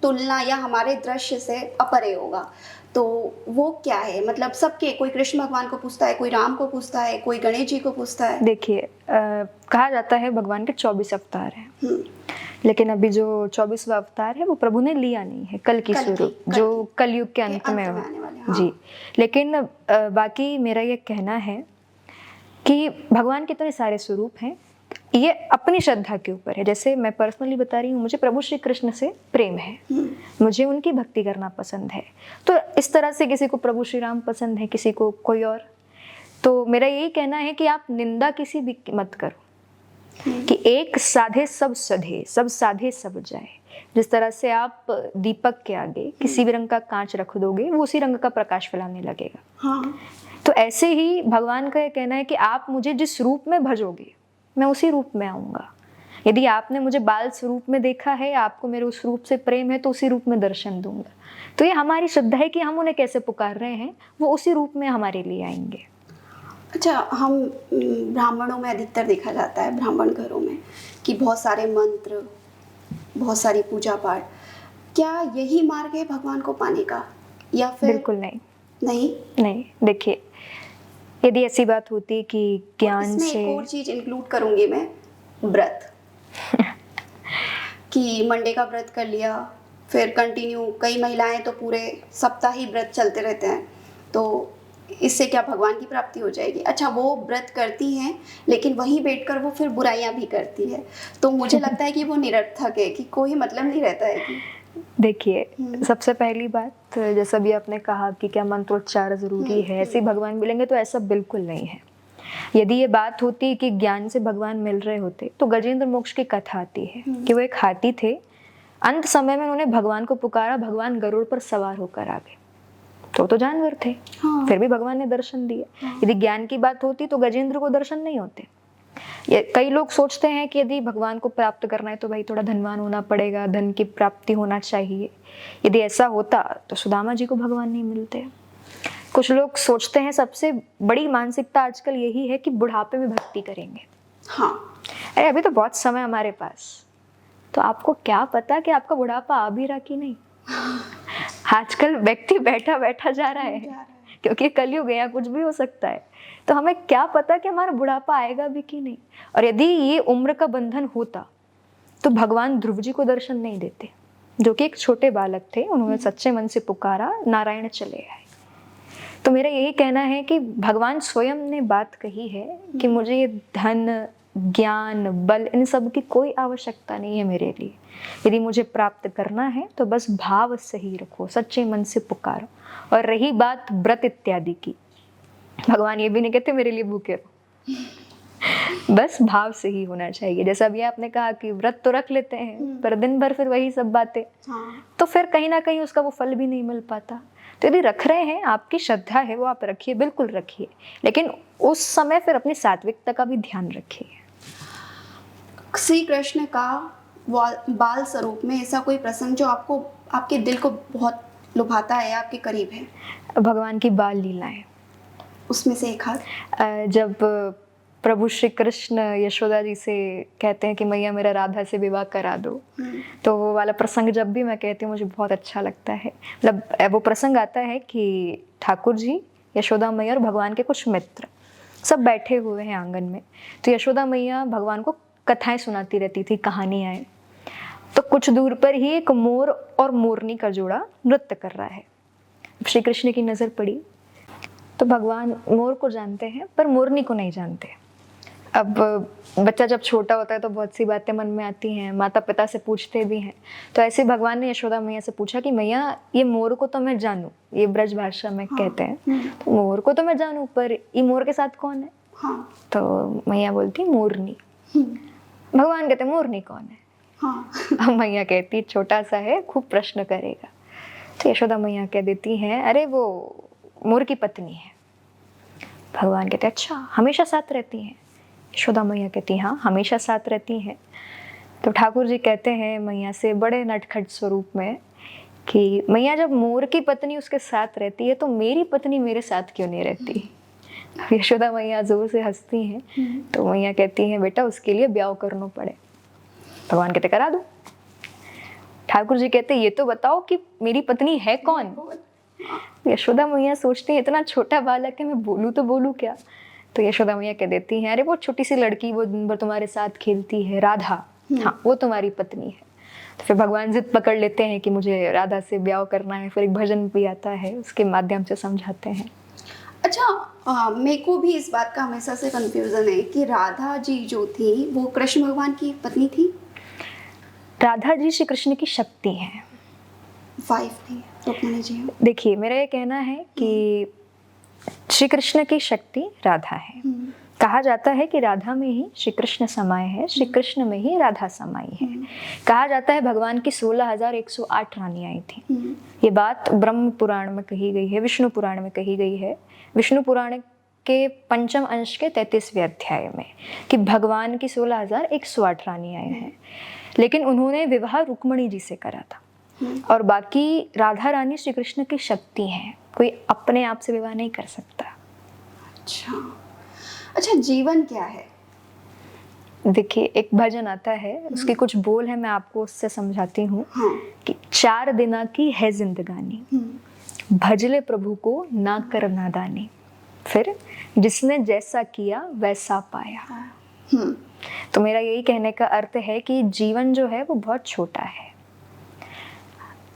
तुलना या हमारे दृश्य से अपरे होगा, तो वो क्या है? मतलब सबके, कोई कृष्ण भगवान को पूछता है, कोई राम को पूछता है, कोई गणेश जी को पूछता है। देखिए कहा जाता है भगवान के 24 अवतार हैं, लेकिन अभी जो 24वां अवतार है वो प्रभु ने लिया नहीं है, कल की स्वरूप जो कलयुग के अंत में हो। हाँ। जी, लेकिन बाकी मेरा ये कहना है कि भगवान के इतने सारे स्वरूप हैं, ये अपनी श्रद्धा के ऊपर है। जैसे मैं पर्सनली बता रही हूँ, मुझे प्रभु श्री कृष्ण से प्रेम है, मुझे उनकी भक्ति करना पसंद है। तो इस तरह से किसी को प्रभु श्री राम पसंद है, किसी को कोई और। तो मेरा यही कहना है कि आप निंदा किसी भी की मत करो, कि एक साधे सब सधे, सब साधे सब जाए। जिस तरह से आप दीपक के आगे किसी भी रंग का कांच रख दोगे, वो उसी रंग का प्रकाश फैलाने लगेगा। हाँ। तो ऐसे ही भगवान का ये कहना है कि आप मुझे जिस रूप में भजोगे, मैं उसी रूप में आऊँगा। यदि आपने मुझे बाल स्वरूप में देखा है, आपको मेरे उस रूप से प्रेम है, तो उसी रूप में दर्शन दूंगा। तो ये हमारी श्रद्धा है कि हम उन्हें कैसे पुकार रहे हैं, वो उसी रूप में हमारे लिए आएंगे। अच्छा, हम ब्राह्मणों में अधिकतर देखा जाता है, ब्राह्मण घरों में, कि बहुत सारे मंत्र, बहुत सारी पूजा पाठ। क्या यही मार्ग है भगवान को पाने का, या फिर बिल्कुल नहीं। नहीं? देखिए, यदि ऐसी बात होती कि ज्ञान इसमें से एक और चीज इंक्लूड करूंगी मैं, व्रत। कि मंडे का व्रत कर लिया, फिर कंटिन्यू, कई महिलाएं तो पूरे सप्ताह ही व्रत चलते रहते हैं, तो इससे क्या भगवान की प्राप्ति हो जाएगी? अच्छा, वो व्रत करती हैं, लेकिन वहीं बैठकर वो फिर बुराइयां भी करती है, तो मुझे लगता है कि वो निरर्थक है, कि कोई मतलब नहीं रहता है कि। देखिए, सबसे पहली बात, जैसा भी आपने कहा कि क्या मंत्रोच्चार जरूरी है, ऐसे ही भगवान मिलेंगे, तो ऐसा बिल्कुल नहीं है। यदि ये बात होती कि ज्ञान से भगवान मिल रहे होते, तो गजेंद्र मोक्ष की कथा आती है कि वो एक हाथी थे, अंत समय में उन्होंने भगवान को पुकारा, भगवान गरुड़ पर सवार होकर आ गए। तो जानवर थे, हाँ। फिर भी भगवान ने दर्शन दिए। यदि ज्ञान की बात होती तो गजेंद्र को दर्शन नहीं होते। ये कई लोग सोचते हैं कि यदि भगवान को प्राप्त करना है तो भाई थोड़ा धनवान होना पड़ेगा, धन की प्राप्ति होना चाहिए। यदि ऐसा होता तो सुदामा जी को भगवान नहीं मिलते। कुछ लोग सोचते हैं, सबसे बड़ी मानसिकता आजकल यही है कि बुढ़ापे में भक्ति करेंगे। हाँ। अरे अभी तो बहुत समय हमारे पास, तो आपको क्या पता कि आपका बुढ़ापा आ भी रहा कि नहीं। आजकल व्यक्ति बैठा बैठा जा रहा है, क्योंकि कलयुग है, या कुछ भी हो सकता है। तो हमें क्या पता कि हमारा बुढ़ापा आएगा भी कि नहीं। और यदि ये उम्र का बंधन होता तो भगवान ध्रुव जी को दर्शन नहीं देते, जो कि एक छोटे बालक थे, उन्होंने सच्चे मन से पुकारा, नारायण चले आए। तो मेरा यही कहना है कि भगवान स्वयं ने बात कही है कि मुझे ये धन, ज्ञान, बल, इन सब की कोई आवश्यकता नहीं है मेरे लिए। यदि मुझे प्राप्त करना है तो बस भाव सही रखो, सच्चे मन से पुकारो। और रही बात व्रत इत्यादि की, भगवान ये भी नहीं कहते मेरे लिए भूखे रहो, बस भाव सही होना चाहिए। जैसा अभी आपने कहा कि व्रत तो रख लेते हैं, पर दिन भर फिर वही सब बातें, तो फिर कहीं ना कहीं उसका वो फल भी नहीं मिल पाता। तो यदि रख रहे हैं, आपकी श्रद्धा है, वो आप रखिए, बिल्कुल रखिए, लेकिन उस समय फिर अपनी सात्विकता का भी ध्यान रखिए। श्री कृष्ण का बाल स्वरूप में ऐसा कोई प्रसंग जो आपको, आपके दिल को बहुत लुभाता है, आपके करीब है? भगवान की बाल लीलाएं, उसमें से एक हाथ। जब प्रभु श्री कृष्ण यशोदा जी से कहते हैं कि मैया मेरा राधा से विवाह करा दो, तो वो वाला प्रसंग जब भी मैं कहती हूँ मुझे बहुत अच्छा लगता है। मतलब वो प्रसंग आता है कि ठाकुर जी, यशोदा मैया और भगवान के कुछ मित्र सब बैठे हुए हैं आंगन में। तो यशोदा मैया भगवान को कथाएं सुनाती रहती थी, कहानियाँ। तो कुछ दूर पर ही एक मोर और मोरनी का जोड़ा नृत्य कर रहा है। श्री कृष्ण की नज़र पड़ी तो भगवान मोर को जानते हैं पर मोरनी को नहीं जानते। अब बच्चा जब छोटा होता है तो बहुत सी बातें मन में आती हैं, माता पिता से पूछते भी हैं। तो ऐसे भगवान ने यशोदा मैया से पूछा कि मैया ये मोर को तो मैं जानूं, ये ब्रज भाषा में कहते हैं, तो मोर को तो मैं जानूं, पर ये मोर के साथ कौन है? तो मैया बोलती मोरनी। भगवान कहते मोरनी कौन है? अब मैया कहती छोटा सा है, खूब प्रश्न करेगा। तो यशोदा मैया कह देती हैं अरे वो मोर की पत्नी है। भगवान कहते अच्छा, हमेशा साथ रहती हैं? यशोदा मैया कहती हाँ, हमेशा साथ रहती हैं। तो ठाकुर जी कहते हैं मैया से बड़े नटखट स्वरूप में कि मैया जब मोर की पत्नी उसके साथ रहती है तो मेरी पत्नी मेरे साथ क्यों नहीं रहती? यशोदा मैया जोर से हंसती हैं। तो मैया कहती हैं बेटा उसके लिए ब्याह करना पड़े। भगवान कहते करा दो। ठाकुर जी कहते ये तो बताओ कि मेरी पत्नी है कौन? यशोदा मैया सोचती है इतना छोटा बालक है, मैं बोलूँ तो बोलूँ क्या? तो यशोदा मैया कह देती हैं अरे वो छोटी सी लड़की वो दिन भर तुम्हारे साथ खेलती है, राधा, हाँ वो तुम्हारी पत्नी है। तो फिर भगवान जिद पकड़ लेते हैं कि मुझे राधा से ब्याह करना है। फिर एक भजन भी आता है, उसके माध्यम से समझाते हैं। अच्छा, मेरे को भी इस बात का हमेशा से कंफ्यूजन है कि राधा जी जो थी वो कृष्ण भगवान की पत्नी थी, राधा जी श्री कृष्ण की शक्ति हैं। वाइफ नहीं, रुक्मिणी जी हैं। देखिए, मेरा ये कहना है कि श्री कृष्ण की शक्ति राधा है। कहा जाता है कि राधा में ही श्री कृष्ण समाये है, श्री कृष्ण में ही राधा समाई है। कहा जाता है भगवान की 16,108 रानियां आई थी। ये बात ब्रह्म पुराण में कही गई है, विष्णु पुराण में कही गई है, विष्णु पुराण के पंचम अंश के 33वें अध्याय में, कि भगवान की 16,108 रानियां हैं। लेकिन उन्होंने विवाह रुक्मिणी जी से करा था, और बाकी राधा रानी श्री कृष्ण की शक्ति हैं। कोई अपने आप से विवाह नहीं कर सकता। अच्छा, जीवन क्या है? देखिए, एक भजन आता है, उसके कुछ बोल है, मैं आपको उससे समझाती हूँ। कि 4 दिना की है जिंदगानी, भजले प्रभु को ना कर नादानी, फिर जिसने जैसा किया वैसा पाया। तो मेरा यही कहने का अर्थ है कि जीवन जो है वो बहुत छोटा है।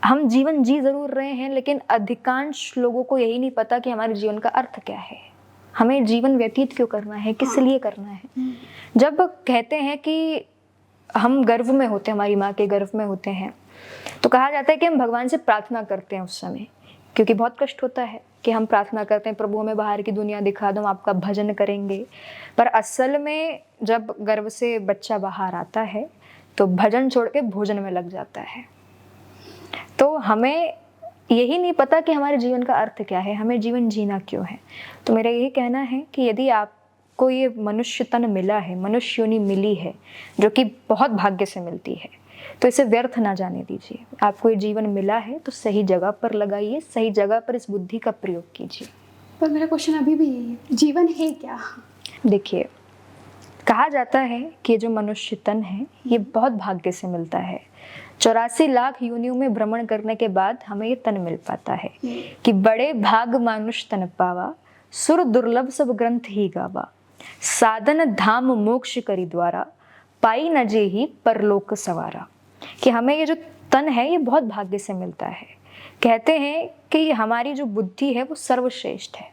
हम जीवन जी जरूर रहे हैं, लेकिन अधिकांश लोगों को यही नहीं पता कि हमारे जीवन का अर्थ क्या है, हमें जीवन व्यतीत क्यों करना है, किस लिए करना है। जब कहते हैं कि हम गर्भ में होते हैं, हमारी माँ के गर्भ में होते हैं, तो कहा जाता है कि हम भगवान से प्रार्थना करते हैं उस समय, क्योंकि बहुत कष्ट होता है कि हम प्रार्थना करते हैं, प्रभु हमें बाहर की दुनिया दिखा दो, हम आपका भजन करेंगे। पर असल में जब गर्भ से बच्चा बाहर आता है तो भजन छोड़ के भोजन में लग जाता है। तो हमें यही नहीं पता कि हमारे जीवन का अर्थ क्या है, हमें जीवन जीना क्यों है। तो मेरा यही कहना है कि यदि आपको ये मनुष्य तन मिला है, मनुष्य योनि मिली है, जो कि बहुत भाग्य से मिलती है, तो इसे व्यर्थ ना जाने दीजिए। आपको ये जीवन मिला है तो सही जगह पर लगाइए, सही जगह पर इस बुद्धि का प्रयोग कीजिए। पर मेरा क्वेश्चन अभी भी यही है, जीवन है क्या? देखिए, कहा जाता है कि जो मनुष्य तन है ये बहुत भाग्य से मिलता है। 84 लाख योनियों में भ्रमण करने के बाद हमें ये तन मिल पाता है। कि बड़े भाग मानुष तन पावा, सुर दुर्लभ सब ग्रंथ ही गावा, साधन धाम मोक्ष करी द्वारा, पाई न जे ही परलोक सवारा। कि हमें ये जो तन है ये बहुत भाग्य से मिलता है। कहते हैं कि हमारी जो बुद्धि है वो सर्वश्रेष्ठ है।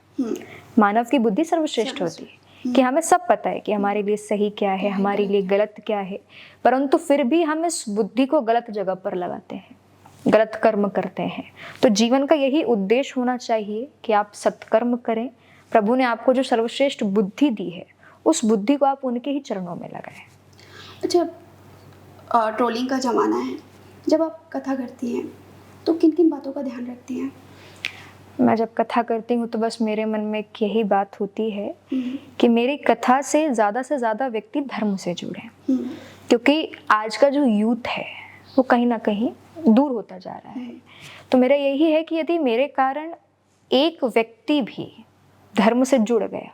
मानव की बुद्धि सर्वश्रेष्ठ होती है, कि हमें सब पता है कि हमारे लिए सही क्या है, हमारे लिए गलत क्या है, परंतु फिर भी हम इस बुद्धि को गलत जगह पर लगाते हैं, गलत कर्म करते हैं। तो जीवन का यही उद्देश्य होना चाहिए कि आप सत्कर्म करें। प्रभु ने आपको जो सर्वश्रेष्ठ बुद्धि दी है, उस बुद्धि को आप उनके ही चरणों में लगाएं। अच्छा, ट्रोलिंग का ज़माना है, जब आप कथा करती हैं तो किन किन बातों का ध्यान रखती हैं? मैं जब कथा करती हूँ तो बस मेरे मन में एक यही बात होती है कि मेरी कथा से ज़्यादा व्यक्ति धर्म से जुड़े, क्योंकि आज का जो यूथ है वो कहीं ना कहीं दूर होता जा रहा है। तो मेरा यही है कि यदि मेरे कारण एक व्यक्ति भी धर्म से जुड़ गया,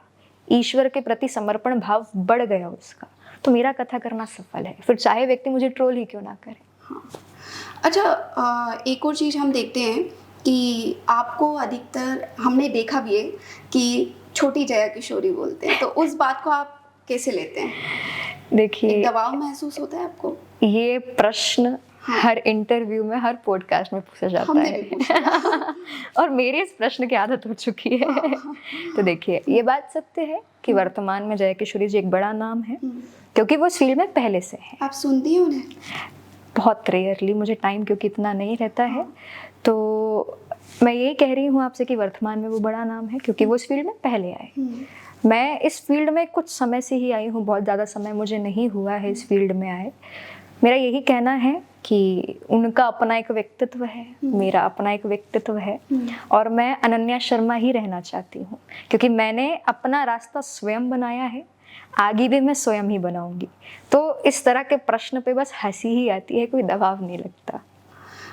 ईश्वर के प्रति समर्पण भाव बढ़ गया उसका, तो मेरा कथा करना सफल है, फिर चाहे व्यक्ति मुझे ट्रोल ही क्यों ना करे। हाँ। अच्छा, एक और चीज़ हम देखते हैं कि आपको अधिकतर हमने देखा भी है कि छोटी जया किशोरी बोलते हैं, तो उस बात को आप कैसे लेते हैं? देखिए, दबाव महसूस होता है आपको? ये प्रश्न हर इंटरव्यू में, हर पॉडकास्ट में पूछा जाता है और मेरी इस प्रश्न की आदत हो चुकी है। तो देखिए, ये बात सत्य है कि वर्तमान में जया किशोरी जी एक बड़ा नाम है, क्योंकि वो इस फील्ड में पहले से है। आप सुनती हैं उन्हें? बहुत रेयरली, मुझे टाइम क्योंकि इतना नहीं रहता है। तो मैं यही कह रही हूँ आपसे कि वर्तमान में वो बड़ा नाम है, क्योंकि वो इस फील्ड में पहले आए। मैं इस फील्ड में कुछ समय से ही आई हूँ, बहुत ज़्यादा समय मुझे नहीं हुआ है इस फील्ड में आए। मेरा यही कहना है कि उनका अपना एक व्यक्तित्व है, मेरा अपना एक व्यक्तित्व है, और मैं अनन्या शर्मा ही रहना चाहती हूँ, क्योंकि मैंने अपना रास्ता स्वयं बनाया है, आगे भी मैं स्वयं ही बनाऊंगी। तो इस तरह के प्रश्न पे बस हंसी ही आती है, कोई दबाव नहीं लगता।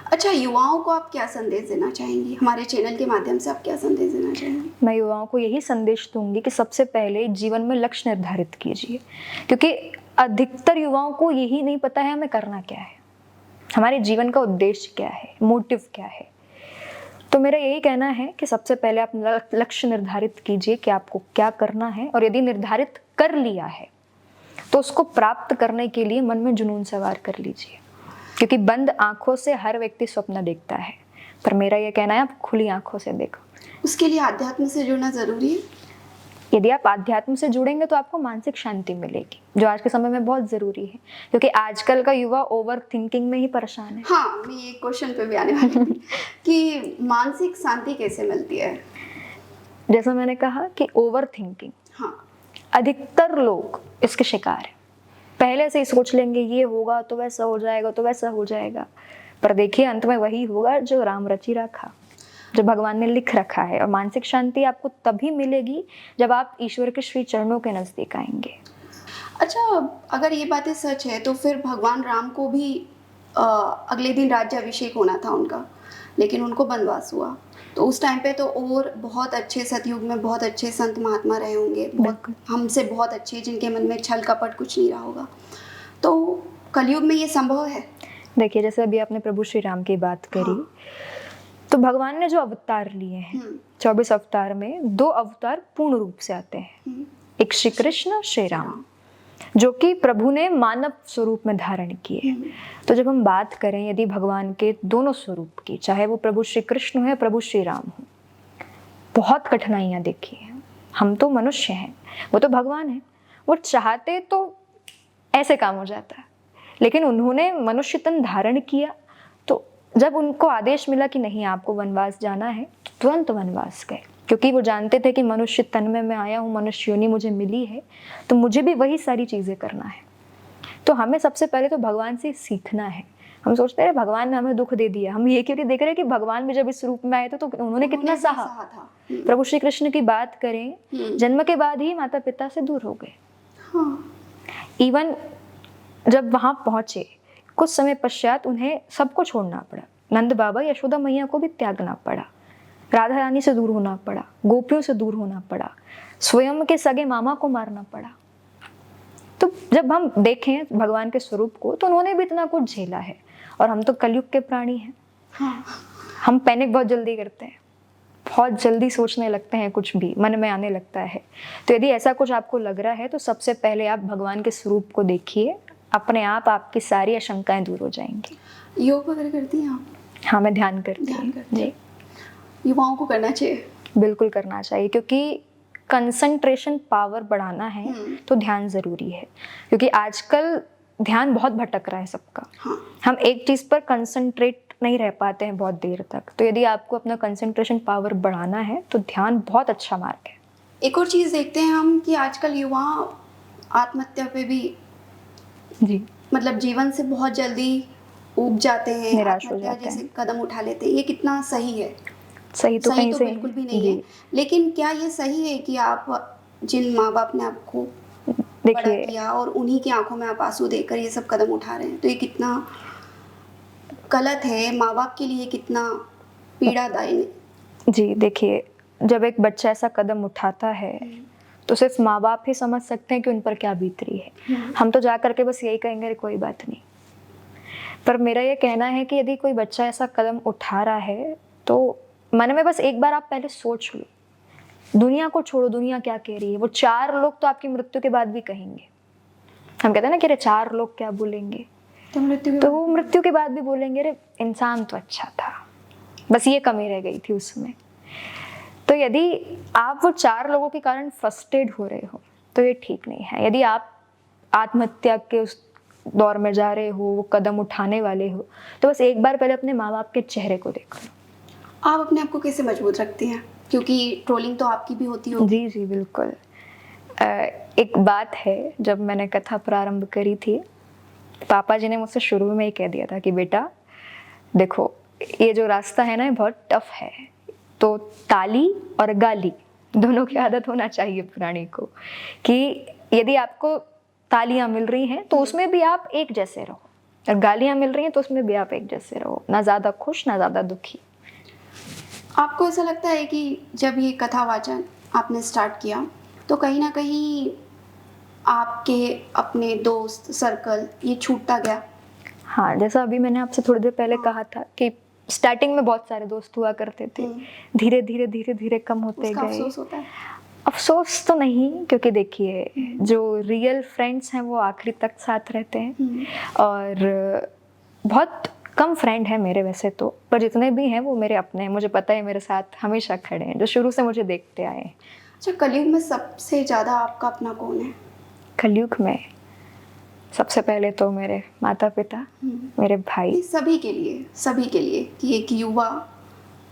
अच्छा, युवाओं को आप क्या संदेश देना चाहेंगी? हमारे चैनल के माध्यम से आप क्या संदेश देना चाहेंगी? मैं युवाओं को यही संदेश दूंगी कि सबसे पहले जीवन में लक्ष्य निर्धारित कीजिए, क्योंकि अधिकतर युवाओं को यही नहीं पता है हमें करना क्या है, हमारे जीवन का उद्देश्य क्या है, मोटिव क्या है। तो मेरा यही कहना है कि सबसे पहले आप लक्ष्य निर्धारित कीजिए कि आपको क्या करना है, और यदि निर्धारित कर लिया है तो उसको प्राप्त करने के लिए मन में जुनून सवार कर लीजिए, क्योंकि बंद आंखों से हर व्यक्ति स्वप्न देखता है, पर मेरा ये कहना है आप खुली आंखों से देखो। उसके लिए आध्यात्म से जुड़ना ज़रूरी है। यदि आप आध्यात्म से जुड़ेंगे तो आपको मानसिक शांति मिलेगी, जो आज के समय में बहुत ज़रूरी है, क्योंकि आजकल का युवा ओवर थिंकिंग में ही परेशान है। हाँ, मैं ये क्वेश्चन पे भी आने वाली थी कि मानसिक शांति कैसे मिलती है। जैसा मैंने कहा कि ओवर थिंकिंग, हाँ, अधिकतर लोग इसके शिकार हैं। पहले से ही सोच लेंगे ये होगा तो वैसा हो जाएगा, तो वैसा हो जाएगा, पर देखिए अंत में वही होगा जो राम रचि रखा, जो भगवान ने लिख रखा है। और मानसिक शांति आपको तभी मिलेगी जब आप ईश्वर के श्री चरणों के नजदीक आएंगे। अच्छा, अगर ये बातें सच है तो फिर भगवान राम को भी अगले दिन राज्याभिषेक होना था उनका, लेकिन उनको वनवास हुआ। तो उस टाइम पे तो और बहुत अच्छे सतयुग में बहुत अच्छे संत महात्मा रहे होंगे, बहुत हमसे बहुत अच्छे, जिनके मन में छल कपट कुछ नहीं रहा होगा। तो कलयुग में ये संभव है? देखिए, जैसे अभी आपने प्रभु श्री राम की बात करी, हाँ। तो भगवान ने जो अवतार लिए हैं 24 अवतार में 2 अवतार पूर्ण रूप से आते हैं। एक श्री कृष्ण, श्री राम, जो कि प्रभु ने मानव स्वरूप में धारण किए। तो जब हम बात करें यदि भगवान के दोनों स्वरूप की, चाहे वो प्रभु श्री कृष्ण हो या प्रभु श्री राम हो, बहुत कठिनाइयां देखी हैं। हम तो मनुष्य हैं, वो तो भगवान है। वो चाहते तो ऐसे काम हो जाता है, लेकिन उन्होंने मनुष्य तन धारण किया। तो जब उनको आदेश मिला कि नहीं आपको वनवास जाना है, तो तुरंत वनवास गए, क्योंकि वो जानते थे कि मनुष्य तन में मैं आया हूँ, मनुष्य योनि मुझे मिली है, तो मुझे भी वही सारी चीज़ें करना है। तो हमें सबसे पहले तो भगवान से सीखना है। हम सोचते हैं भगवान ने हमें दुख दे दिया, हम ये क्यों नहीं देख रहे कि भगवान भी जब इस रूप में आए थे तो उन्होंने कितना सहा था। प्रभु श्री कृष्ण की बात करें, जन्म के बाद ही माता पिता से दूर हो गए। इवन जब वहां पहुंचे कुछ समय पश्चात उन्हें सबको छोड़ना पड़ा। नंद बाबा यशोदा मैया को भी त्यागना पड़ा, राधा रानी से दूर होना पड़ा, गोपियों से दूर होना पड़ा, स्वयं के सगे मामा को मारना पड़ा। तो जब हम देखें भगवान के स्वरूप को, तो उन्होंने भी इतना कुछ झेला है। और हम तो कलयुग के प्राणी हैं। हाँ। हम पैनिक बहुत जल्दी करते हैं, बहुत जल्दी सोचने लगते हैं, कुछ भी मन में आने लगता है। तो यदि ऐसा कुछ आपको लग रहा है तो सबसे पहले आप भगवान के स्वरूप को देखिए, अपने आप आपकी सारी आशंकाएं दूर हो जाएंगी। योग वगैरह करती हैं आप? हाँ, मैं ध्यान करती हूँ जी। युवाओं को करना चाहिए? बिल्कुल करना चाहिए, क्योंकि कंसंट्रेशन पावर बढ़ाना है तो ध्यान ज़रूरी है। क्योंकि आजकल ध्यान बहुत भटक रहा है सबका। हाँ। हम एक चीज़ पर कंसंट्रेट नहीं रह पाते हैं बहुत देर तक। तो यदि आपको अपना कंसंट्रेशन पावर बढ़ाना है तो ध्यान बहुत अच्छा मार्ग है। एक और चीज़ देखते हैं हम कि आजकल युवा आत्महत्या पे भी जी, मतलब जीवन से बहुत जल्दी ऊब जाते हैं, निराश हो आत्महत्या जाते जैसे हैं। कदम उठा लेते हैं। ये कितना सही है? सही तो कहीं से बिल्कुल भी नहीं जी। है, लेकिन क्या ये सही है कि आप जिन माँ बाप ने आपको बड़ा देखिए, किया और उन्हीं की आंखों में आप आंसू देकर ये सब कदम उठा रहे हैं, तो ये कितना गलत है, माँ बाप के लिए कितना पीड़ादायी है। जी देखिए, जब एक बच्चा ऐसा कदम उठाता है तो सिर्फ माँ बाप ही समझ सकते हैं कि उन पर क्या बीत रही है। हम तो जा करके बस यही कहेंगे कोई बात नहीं। पर मेरा ये कहना है कि यदि कोई बच्चा ऐसा कदम उठा रहा है तो मन में बस एक बार आप पहले सोच लो, दुनिया को छोड़ो, दुनिया क्या कह रही है। वो 4 लोग तो आपकी मृत्यु के बाद भी कहेंगे। हम कहते हैं ना कि अरे 4 लोग क्या बोलेंगे, तो वो मृत्यु के बाद भी बोलेंगे अरे इंसान तो अच्छा था, बस ये कमी रह गई थी उसमें। तो यदि आप वो 4 लोगों के कारण फ्रस्ट्रेट हो रहे हो तो ये ठीक नहीं है। यदि आप आत्महत्या के उस दौर में जा रहे हो, वो कदम उठाने वाले हो, तो बस एक बार पहले अपने माँ बाप के चेहरे को देख लो। आप अपने आप को कैसे मजबूत रखती हैं? क्योंकि ट्रोलिंग तो आपकी भी होती होगी। जी जी बिल्कुल। एक बात है, जब मैंने कथा प्रारंभ करी थी, पापा जी ने मुझसे शुरू में ही कह दिया था कि बेटा देखो, ये जो रास्ता है ना ये बहुत टफ है, तो ताली और गाली दोनों की आदत होना चाहिए प्राणी को। कि यदि आपको तालियां मिल रही हैं तो उसमें भी आप एक जैसे रहो, और गालियां मिल रही हैं तो उसमें भी आप एक जैसे रहो, ना ज़्यादा खुश ना ज़्यादा दुखी। आपको ऐसा लगता है कि जब ये कथा वाचन आपने स्टार्ट किया तो कहीं ना कहीं आपके अपने दोस्त सर्कल ये छूटता गया? हाँ, जैसा अभी मैंने आपसे थोड़ी देर पहले कहा था कि स्टार्टिंग में बहुत सारे दोस्त हुआ करते थे, धीरे धीरे धीरे धीरे कम होते उसका गए। अफसोस होता है? अफसोस तो नहीं, क्योंकि देखिए जो रियल फ्रेंड्स हैं वो आखिरी तक साथ रहते हैं। और बहुत कम फ्रेंड है मेरे वैसे तो, पर जितने भी हैं वो मेरे अपने हैं। मुझे पता है मेरे साथ हमेशा खड़े हैं, जो शुरू से मुझे देखते आए हैं। अच्छा, कलयुग में सबसे ज़्यादा आपका अपना कौन है? कलयुग में सबसे पहले तो मेरे माता पिता, मेरे भाई। ये सभी के लिए कि एक युवा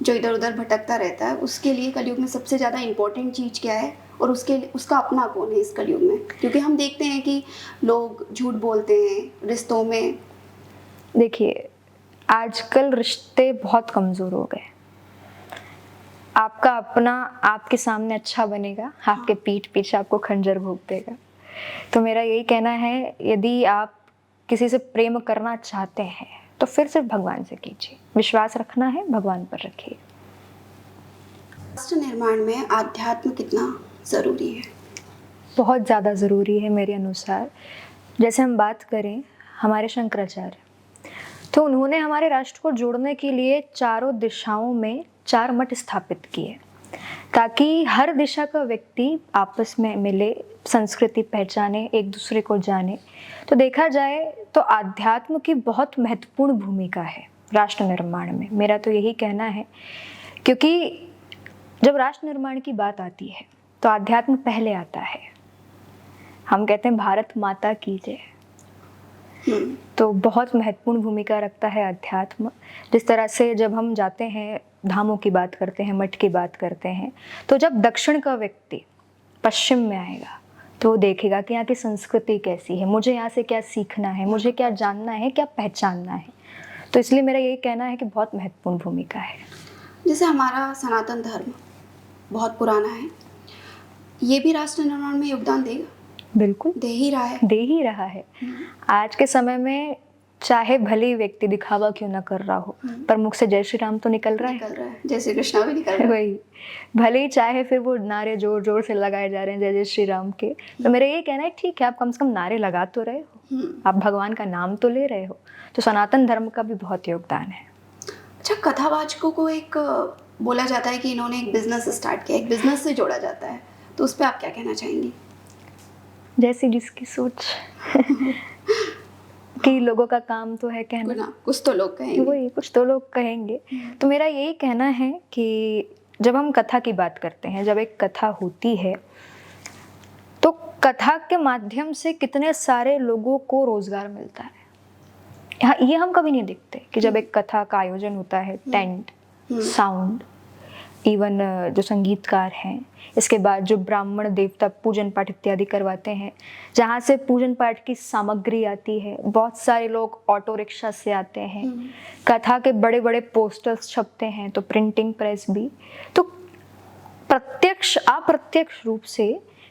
जो इधर उधर भटकता रहता है, उसके लिए कलयुग में सबसे ज़्यादा इम्पोर्टेंट चीज़ क्या है, और उसका अपना कौन है इस कलयुग में? क्योंकि हम देखते हैं कि लोग झूठ बोलते हैं रिश्तों में। देखिए, आजकल रिश्ते बहुत कमज़ोर हो गए। आपका अपना आपके सामने अच्छा बनेगा, आपके पीठ पीछे आपको खंजर भोंक देगा। तो मेरा यही कहना है, यदि आप किसी से प्रेम करना चाहते हैं तो फिर सिर्फ भगवान से कीजिए। विश्वास रखना है, भगवान पर रखिए। राष्ट्र निर्माण में आध्यात्म कितना ज़रूरी है? बहुत ज़्यादा ज़रूरी है मेरे अनुसार। जैसे हम बात करें हमारे शंकराचार्य, तो उन्होंने हमारे राष्ट्र को जोड़ने के लिए चारों दिशाओं में 4 मठ स्थापित किए, ताकि हर दिशा का व्यक्ति आपस में मिले, संस्कृति पहचाने, एक दूसरे को जाने। तो देखा जाए तो आध्यात्म की बहुत महत्वपूर्ण भूमिका है राष्ट्र निर्माण में। मेरा तो यही कहना है, क्योंकि जब राष्ट्र निर्माण की बात आती है तो आध्यात्म पहले आता है। हम कहते हैं भारत माता की जय, तो बहुत महत्वपूर्ण भूमिका रखता है अध्यात्म। जिस तरह से जब हम जाते हैं, धामों की बात करते हैं, मठ की बात करते हैं, तो जब दक्षिण का व्यक्ति पश्चिम में आएगा तो वो देखेगा कि यहाँ की संस्कृति कैसी है, मुझे यहाँ से क्या सीखना है, मुझे क्या जानना है, क्या पहचानना है। तो इसलिए मेरा यही कहना है कि बहुत महत्वपूर्ण भूमिका है। जैसे हमारा सनातन धर्म बहुत पुराना है, ये भी राष्ट्र निर्माण में योगदान देगा? बिल्कुल दे ही रहा है। दे ही रहा है। आज के समय में चाहे भले ही व्यक्ति दिखावा क्यों ना कर रहा हो, पर मुख से जय श्री राम तो निकल रहा है। जय श्री कृष्णा भी निकल रहा है। वही, भले ही चाहे फिर वो नारे जोर जोर से लगाए जा रहे हैं जय जय श्री राम के, तो मेरा ये कहना है ठीक है, आप कम से कम नारे लगा तो रहे हो, आप भगवान का नाम तो ले रहे हो। तो सनातन धर्म का भी बहुत योगदान है। अच्छा, कथावाचकों को एक बोला जाता है कि इन्होंने एक बिजनेस स्टार्ट किया, एक बिजनेस से जोड़ा जाता है, तो उस पर आप क्या कहना चाहेंगी? जैसी जिसकी सोच कि लोगों का काम तो है कहना, कुछ तो लोग कहेंगे। वही, कुछ तो लोग कहेंगे। तो मेरा यही कहना है कि जब हम कथा की बात करते हैं, जब एक कथा होती है तो कथा के माध्यम से कितने सारे लोगों को रोजगार मिलता है। हाँ, ये हम कभी नहीं देखते कि जब एक कथा का आयोजन होता है, टेंट, साउंड, इवन जो संगीतकार हैं, इसके बाद जो ब्राह्मण देवता पूजन पाठ इत्यादि करवाते हैं, जहाँ से पूजन पाठ की सामग्री आती है, बहुत सारे लोग ऑटो रिक्शा से आते हैं, कथा के बड़े बड़े पोस्टर्स छपते हैं, तो प्रिंटिंग प्रेस भी। तो प्रत्यक्ष अप्रत्यक्ष रूप से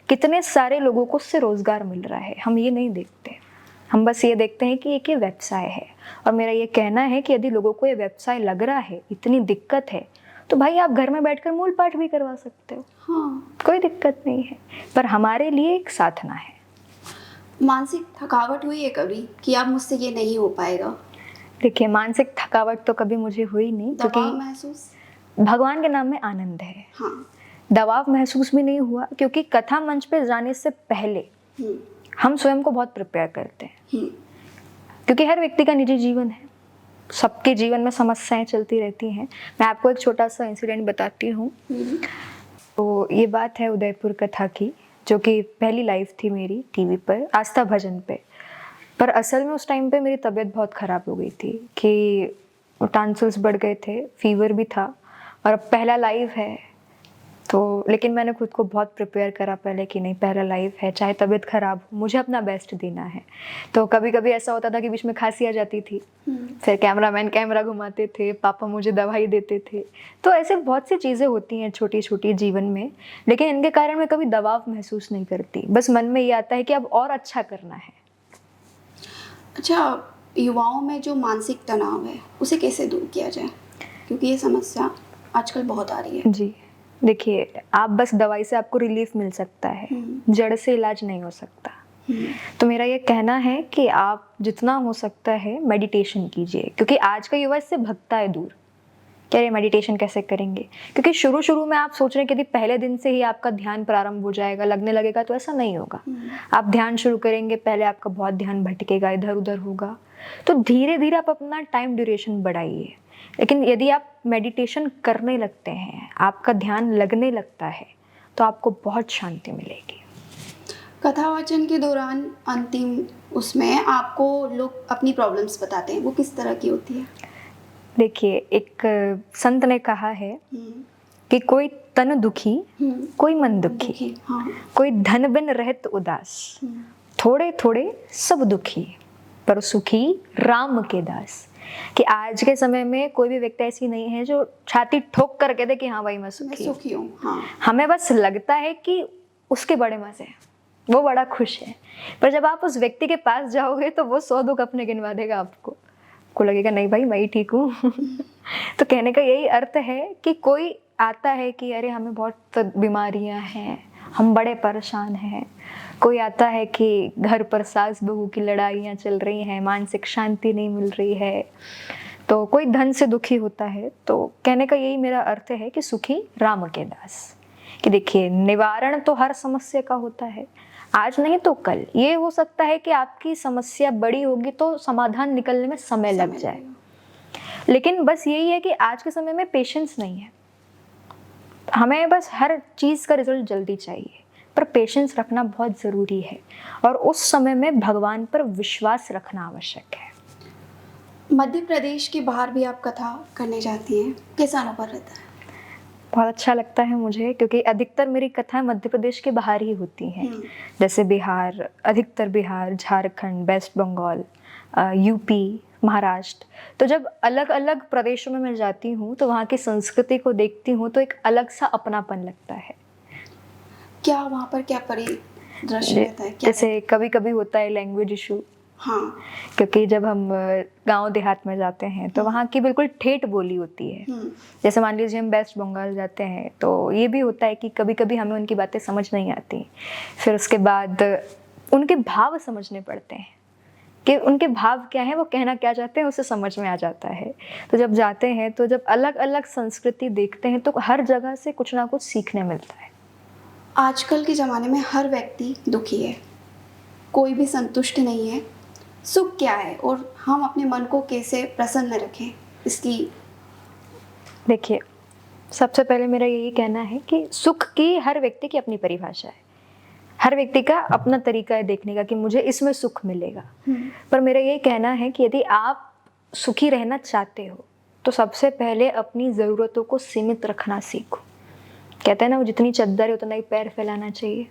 कितने सारे लोगों को उससे रोजगार मिल रहा है, हम ये नहीं देखते। हम बस ये देखते हैं कि एक ये व्यवसाय है। और मेरा ये कहना है कि यदि लोगों को ये व्यवसाय लग रहा है, इतनी दिक्कत है, तो भाई आप घर में बैठकर मूल पाठ भी करवा सकते हो। हाँ, कोई दिक्कत नहीं है, पर हमारे लिए एक साधना है। मानसिक थकावट हुई है कभी कि अब मुझसे ये नहीं हो पाएगा? देखिए, मानसिक थकावट तो कभी मुझे हुई नहीं, दबाव महसूस? भगवान के नाम में आनंद है। हाँ। दबाव महसूस भी नहीं हुआ, क्योंकि कथा मंच पे जाने से पहले हम स्वयं को बहुत प्रिपेयर करते हैं, क्योंकि हर व्यक्ति का निजी जीवन है, सबके जीवन में समस्याएं चलती रहती हैं। मैं आपको एक छोटा सा इंसिडेंट बताती हूँ। तो ये बात है उदयपुर कथा की, जो कि पहली लाइव थी मेरी टीवी पर, आस्था भजन पे। पर असल में उस टाइम पे मेरी तबीयत बहुत ख़राब हो गई थी कि टॉन्सिल्स बढ़ गए थे, फीवर भी था, और अब पहला लाइव है। तो लेकिन मैंने खुद को बहुत प्रिपेयर करा पहले कि नहीं, पहला लाइव है, चाहे तबीयत ख़राब हो, मुझे अपना बेस्ट देना है। तो कभी कभी ऐसा होता था कि बीच में खांसी आ जाती थी, फिर कैमरामैन कैमरा घुमाते थे, पापा मुझे दवाई देते थे। तो ऐसे बहुत सी चीज़ें होती हैं छोटी छोटी जीवन में, लेकिन इनके कारण मैं कभी दबाव महसूस नहीं करती। बस मन में ये आता है कि अब और अच्छा करना है। अच्छा, युवाओं में जो मानसिक तनाव है उसे कैसे दूर किया जाए, क्योंकि ये समस्या आजकल बहुत आ रही है? जी, देखिए, आप बस दवाई से आपको रिलीफ मिल सकता है, जड़ से इलाज नहीं हो सकता। तो मेरा ये कहना है कि आप जितना हो सकता है मेडिटेशन कीजिए, क्योंकि आज का युवा इससे भगता है दूर। क्या ये मेडिटेशन कैसे करेंगे? क्योंकि शुरू में आप सोच रहे हैं कि यदि पहले दिन से ही आपका ध्यान प्रारंभ हो जाएगा, लगने लगेगा, तो ऐसा नहीं होगा। आप ध्यान शुरू करेंगे, पहले आपका बहुत ध्यान भटकेगा, इधर उधर होगा, तो धीरे धीरे आप अपना टाइम ड्यूरेशन बढ़ाइए। लेकिन यदि आप मेडिटेशन करने लगते हैं, आपका ध्यान लगने लगता है, तो आपको बहुत शांति मिलेगी। कथा वाचन के दौरान अंतिम उसमें आपको लोग अपनी प्रॉब्लम्स बताते हैं, वो किस तरह की होती है? देखिए, एक संत ने कहा है कि कोई तन दुखी, कोई मन दुखी, हाँ। कोई धन बिन रहत उदास, थोड़े थोड़े सब दुखी, पर सुखी राम के दास। कि आज के समय में कोई भी व्यक्ति ऐसी नहीं है जो छाती ठोक कर कह दे कि हाँ भाई मैं सुखी हूँ। हाँ। हमें बस लगता है कि उसके बड़े मजे हैं, वो बड़ा खुश है, पर जब आप उस व्यक्ति के पास जाओगे तो वो 100 दुख अपने गिनवा देगा आपको लगेगा नहीं भाई मैं ही ठीक हूँ। तो कहने का यही अर्थ है कि कोई आता है कि अरे हमें बहुत बीमारियां हैं, हम बड़े परेशान हैं। कोई आता है कि घर पर सास बहू की लड़ाइयाँ चल रही हैं, मानसिक शांति नहीं मिल रही है। तो कोई धन से दुखी होता है। तो कहने का यही मेरा अर्थ है कि सुखी राम के दास। कि देखिए, निवारण तो हर समस्या का होता है, आज नहीं तो कल। ये हो सकता है कि आपकी समस्या बड़ी होगी तो समाधान निकलने में समय लग जाए, लेकिन बस यही है कि आज के समय में पेशेंस नहीं है। हमें बस हर चीज़ का रिजल्ट जल्दी चाहिए, पर पेशेंस रखना बहुत ज़रूरी है और उस समय में भगवान पर विश्वास रखना आवश्यक है। मध्य प्रदेश के बाहर भी आप कथा करने जाती हैं, कैसा अनुभव रहता है? बहुत अच्छा लगता है मुझे, क्योंकि अधिकतर मेरी कथाएं मध्य प्रदेश के बाहर ही होती हैं। जैसे बिहार, अधिकतर बिहार, झारखंड, वेस्ट बंगाल, यूपी, महाराष्ट्र। तो जब अलग अलग प्रदेशों में मैं जाती हूँ तो वहाँ की संस्कृति को देखती हूँ तो एक अलग सा अपनापन लगता है। क्या वहाँ पर क्या परिदृश्य रहता है? जैसे कभी कभी होता है लैंग्वेज इशू। हाँ। क्योंकि जब हम गांव देहात में जाते हैं तो वहाँ की बिल्कुल ठेठ बोली होती है। जैसे मान लीजिए हम वेस्ट बंगाल जाते हैं तो ये भी होता है कि कभी कभी हमें उनकी बातें समझ नहीं आती, फिर उसके बाद उनके भाव समझने पड़ते हैं कि उनके भाव क्या है, वो कहना क्या चाहते हैं, उसे समझ में आ जाता है। तो जब जाते हैं तो जब अलग अलग संस्कृति देखते हैं तो हर जगह से कुछ ना कुछ सीखने मिलता है। आजकल के ज़माने में हर व्यक्ति दुखी है, कोई भी संतुष्ट नहीं है। सुख क्या है और हम अपने मन को कैसे प्रसन्न रखें, इसकी? देखिए, सबसे पहले मेरा यही कहना है कि सुख की हर व्यक्ति की अपनी परिभाषा है, हर व्यक्ति का अपना तरीका है देखने का कि मुझे इसमें सुख मिलेगा। पर मेरा यही कहना है कि यदि आप सुखी रहना चाहते हो तो सबसे पहले अपनी ज़रूरतों को सीमित रखना सीखो। कहते हैं ना, वो जितनी चद्दर है उतना ही पैर फैलाना चाहिए।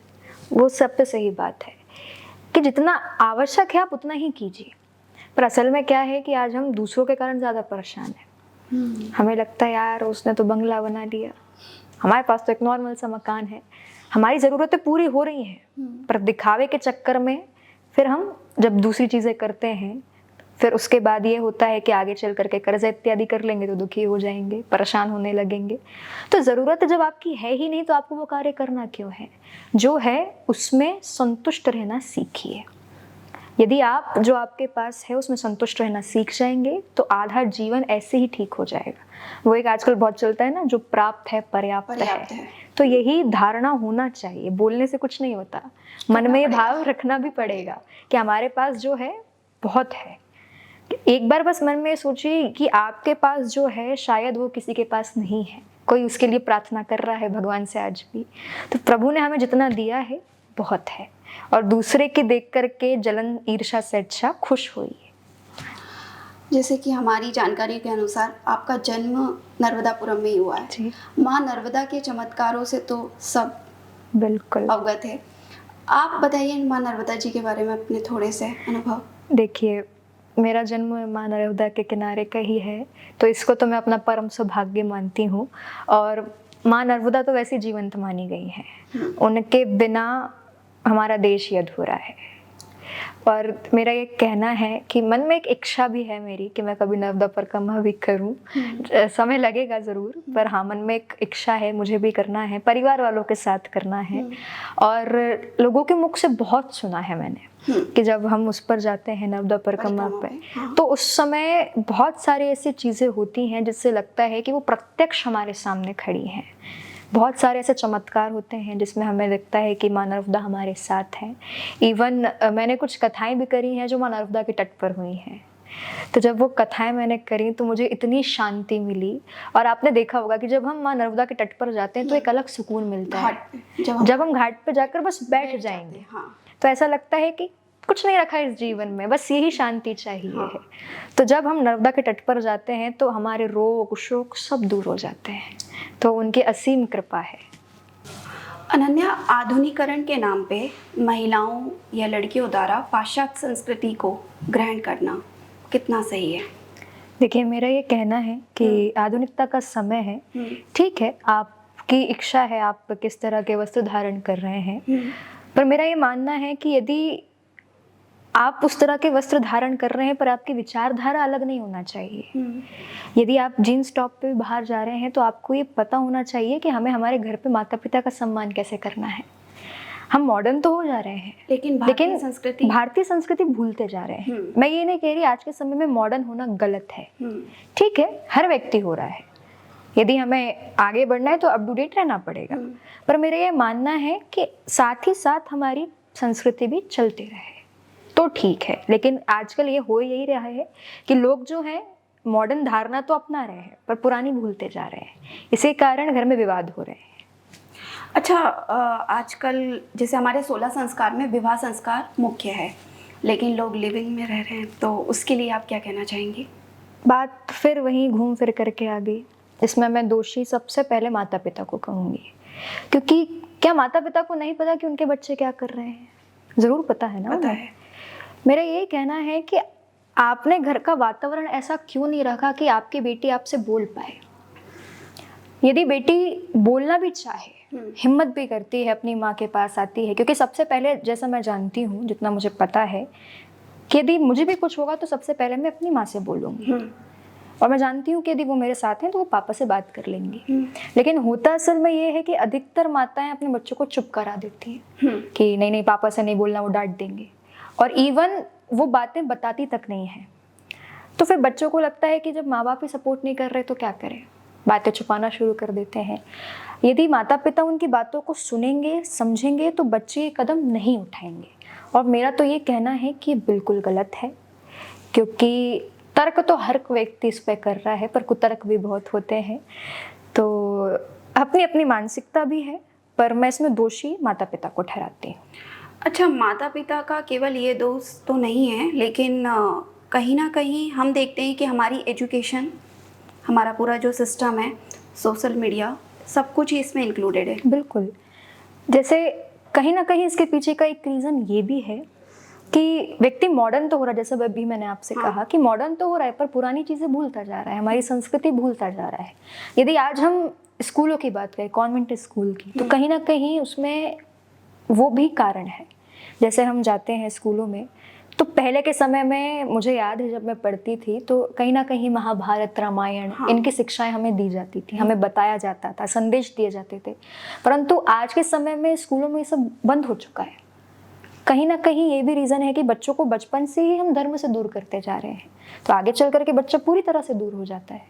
वो सबसे सही बात है कि जितना आवश्यक है आप उतना ही कीजिए। पर असल में क्या है कि आज हम दूसरों के कारण ज़्यादा परेशान हैं। हमें लगता है यार उसने तो बंगला बना लिया, हमारे पास तो एक नॉर्मल सा मकान है, हमारी ज़रूरतें पूरी हो रही हैं, पर दिखावे के चक्कर में फिर हम जब दूसरी चीज़ें करते हैं फिर उसके बाद ये होता है कि आगे चल करके कर्ज इत्यादि कर लेंगे तो दुखी हो जाएंगे, परेशान होने लगेंगे। तो ज़रूरत जब आपकी है ही नहीं तो आपको वो कार्य करना क्यों है? जो है उसमें संतुष्ट रहना सीखिए। यदि आप जो आपके पास है उसमें संतुष्ट रहना सीख जाएंगे तो आधा जीवन ऐसे ही ठीक हो जाएगा। वो एक आजकल बहुत चलता है ना, जो प्राप्त है पर्याप्त है। तो यही धारणा होना चाहिए। बोलने से कुछ नहीं होता, मन में ये भाव रखना भी पड़ेगा कि हमारे पास जो है बहुत है। एक बार बस मन में सोचिए कि आपके पास जो है शायद वो किसी के पास नहीं है, कोई उसके लिए प्रार्थना कर रहा है भगवान से आज भी। तो प्रभु ने हमें जितना दिया है बहुत है, और दूसरे के देख करके जलन ईर्ष्या से अच्छा खुश होइए। जैसे कि हमारी जानकारी के अनुसार आपका जन्म नर्मदापुरम में ही हुआ है। माँ नर्मदा के चमत्कारों से तो सब बिल्कुल अवगत है। आप बताइए माँ नर्मदा जी के बारे में अपने थोड़े से अनुभव। देखिए, मेरा जन्म माँ नर्मदा के किनारे का ही है, तो इसको तो मैं अपना परम सौभाग्य मानती हूँ। और माँ नर्मदा तो वैसे जीवंत मानी गई हैं, उनके बिना हमारा देश ही अधूरा है। और मेरा ये कहना है कि मन में एक इच्छा भी है मेरी कि मैं कभी नर्मदा परिक्रमा भी करूं। समय लगेगा ज़रूर, पर हाँ मन में एक इच्छा है, मुझे भी करना है, परिवार वालों के साथ करना है। और लोगों के मुख से बहुत सुना है मैंने कि जब हम उस पर जाते हैं नर्मदा परिक्रमा पे, तो उस समय बहुत सारी ऐसी चीज़ें होती हैं जिससे लगता है कि वो प्रत्यक्ष हमारे सामने खड़ी हैं। बहुत सारे ऐसे चमत्कार होते हैं जिसमें हमें लगता है कि माँ नर्मदा हमारे साथ है। इवन मैंने कुछ कथाएं भी करी हैं जो माँ नर्मदा के तट पर हुई हैं। तो जब वो कथाएं मैंने करी तो मुझे इतनी शांति मिली। और आपने देखा होगा कि जब हम माँ नर्मदा के तट पर जाते हैं तो एक अलग सुकून मिलता है। घाट पे जब हम घाट पे जाकर बस बैठ जाते जाएंगे हैं, हाँ। तो ऐसा लगता है कि कुछ नहीं रखा इस जीवन में, बस यही शांति चाहिए हाँ। है। तो जब हम नर्मदा के तट पर जाते हैं तो हमारे रोग शोक सब दूर हो जाते हैं। तो उनकी असीम कृपा है। अनन्या, आधुनिकीकरण के नाम पे महिलाओं या लड़कियों द्वारा पाश्चात्य संस्कृति को ग्रहण करना कितना सही है? देखिए, मेरा ये कहना है कि आधुनिकता का समय है। ठीक है, आपकी इच्छा है आप किस तरह के वस्त्र धारण कर रहे हैं, पर मेरा ये मानना है कि यदि आप उस तरह के वस्त्र धारण कर रहे हैं पर आपकी विचारधारा अलग नहीं होना चाहिए। यदि आप जीन्स टॉप पे बाहर जा रहे हैं तो आपको ये पता होना चाहिए कि हमें हमारे घर पे माता पिता का सम्मान कैसे करना है। हम मॉडर्न तो हो जा रहे हैं लेकिन भारतीय संस्कृति भूलते जा रहे हैं। मैं ये नहीं कह रही आज के समय में मॉडर्न होना गलत है, ठीक है, हर व्यक्ति हो रहा है। यदि हमें आगे बढ़ना है तो अप टू डेट रहना पड़ेगा। पर मेरा ये मानना है कि साथ ही साथ हमारी संस्कृति भी चलती रहे तो ठीक है। लेकिन आजकल ये हो यही रहा है कि लोग जो हैं मॉडर्न धारणा तो अपना रहे हैं पर पुरानी भूलते जा रहे हैं। इसी कारण घर में विवाद हो रहे हैं। अच्छा, आजकल जैसे हमारे 16 संस्कार में विवाह संस्कार मुख्य है, लेकिन लोग लिविंग में रह रहे हैं, तो उसके लिए आप क्या कहना चाहेंगी? बात फिर वहीं घूम फिर करके आ गई। इसमें मैं दोषी सबसे पहले माता पिता को कहूँगी, क्योंकि क्या माता पिता को नहीं पता कि उनके बच्चे क्या कर रहे हैं? ज़रूर पता है ना। पता है। मेरा यही कहना है कि आपने घर का वातावरण ऐसा क्यों नहीं रखा कि आपकी बेटी आपसे बोल पाए। यदि बेटी बोलना भी चाहे, हिम्मत भी करती है, अपनी माँ के पास आती है, क्योंकि सबसे पहले जैसा मैं जानती हूँ, जितना मुझे पता है कि यदि मुझे भी कुछ होगा तो सबसे पहले मैं अपनी माँ से बोलूँगी। और मैं जानती हूँ कि यदि वो मेरे साथ हैं तो वो पापा से बात कर लेंगी। लेकिन होता असल में ये है कि अधिकतर माताएं अपने बच्चों को चुप करा देती हैं कि नहीं नहीं पापा से नहीं बोलना, वो डांट देंगे। और इवन वो बातें बताती तक नहीं है। तो फिर बच्चों को लगता है कि जब माँ बाप ही सपोर्ट नहीं कर रहे तो क्या करें, बातें छुपाना शुरू कर देते हैं। यदि माता पिता उनकी बातों को सुनेंगे समझेंगे तो बच्चे ये कदम नहीं उठाएंगे। और मेरा तो ये कहना है कि बिल्कुल गलत है, क्योंकि तर्क तो हर व्यक्ति इस पे कर रहा है पर कुतर्क भी बहुत होते हैं। तो अपनी अपनी मानसिकता भी है, पर मैं इसमें दोषी माता पिता को ठहराती हूँ। अच्छा, माता पिता का केवल ये दोष तो नहीं है, लेकिन कहीं ना कहीं हम देखते हैं कि हमारी एजुकेशन, हमारा पूरा जो सिस्टम है, सोशल मीडिया, सब कुछ ही इसमें इंक्लूडेड है। बिल्कुल। जैसे कहीं ना कहीं इसके पीछे का एक रीज़न ये भी है कि व्यक्ति मॉडर्न तो हो रहा है, जैसे अभी मैंने आपसे कहा कि मॉडर्न तो हो रहा है पर पुरानी चीज़ें भूलता जा रहा है, हमारी संस्कृति भूलता जा रहा है। यदि आज हम स्कूलों की बात करें, कॉन्वेंट स्कूल की, तो कहीं ना कहीं उसमें वो भी कारण है। जैसे हम जाते हैं स्कूलों में तो पहले के समय में मुझे याद है जब मैं पढ़ती थी तो कहीं ना कहीं महाभारत, रामायण, इनकी शिक्षाएं हमें दी जाती थी, हमें बताया जाता था, संदेश दिए जाते थे। परंतु आज के समय में स्कूलों में ये सब बंद हो चुका है। कहीं ना कहीं ये भी रीज़न है कि बच्चों को बचपन से ही हम धर्म से दूर करते जा रहे हैं, तो आगे चल करके बच्चा पूरी तरह से दूर हो जाता है।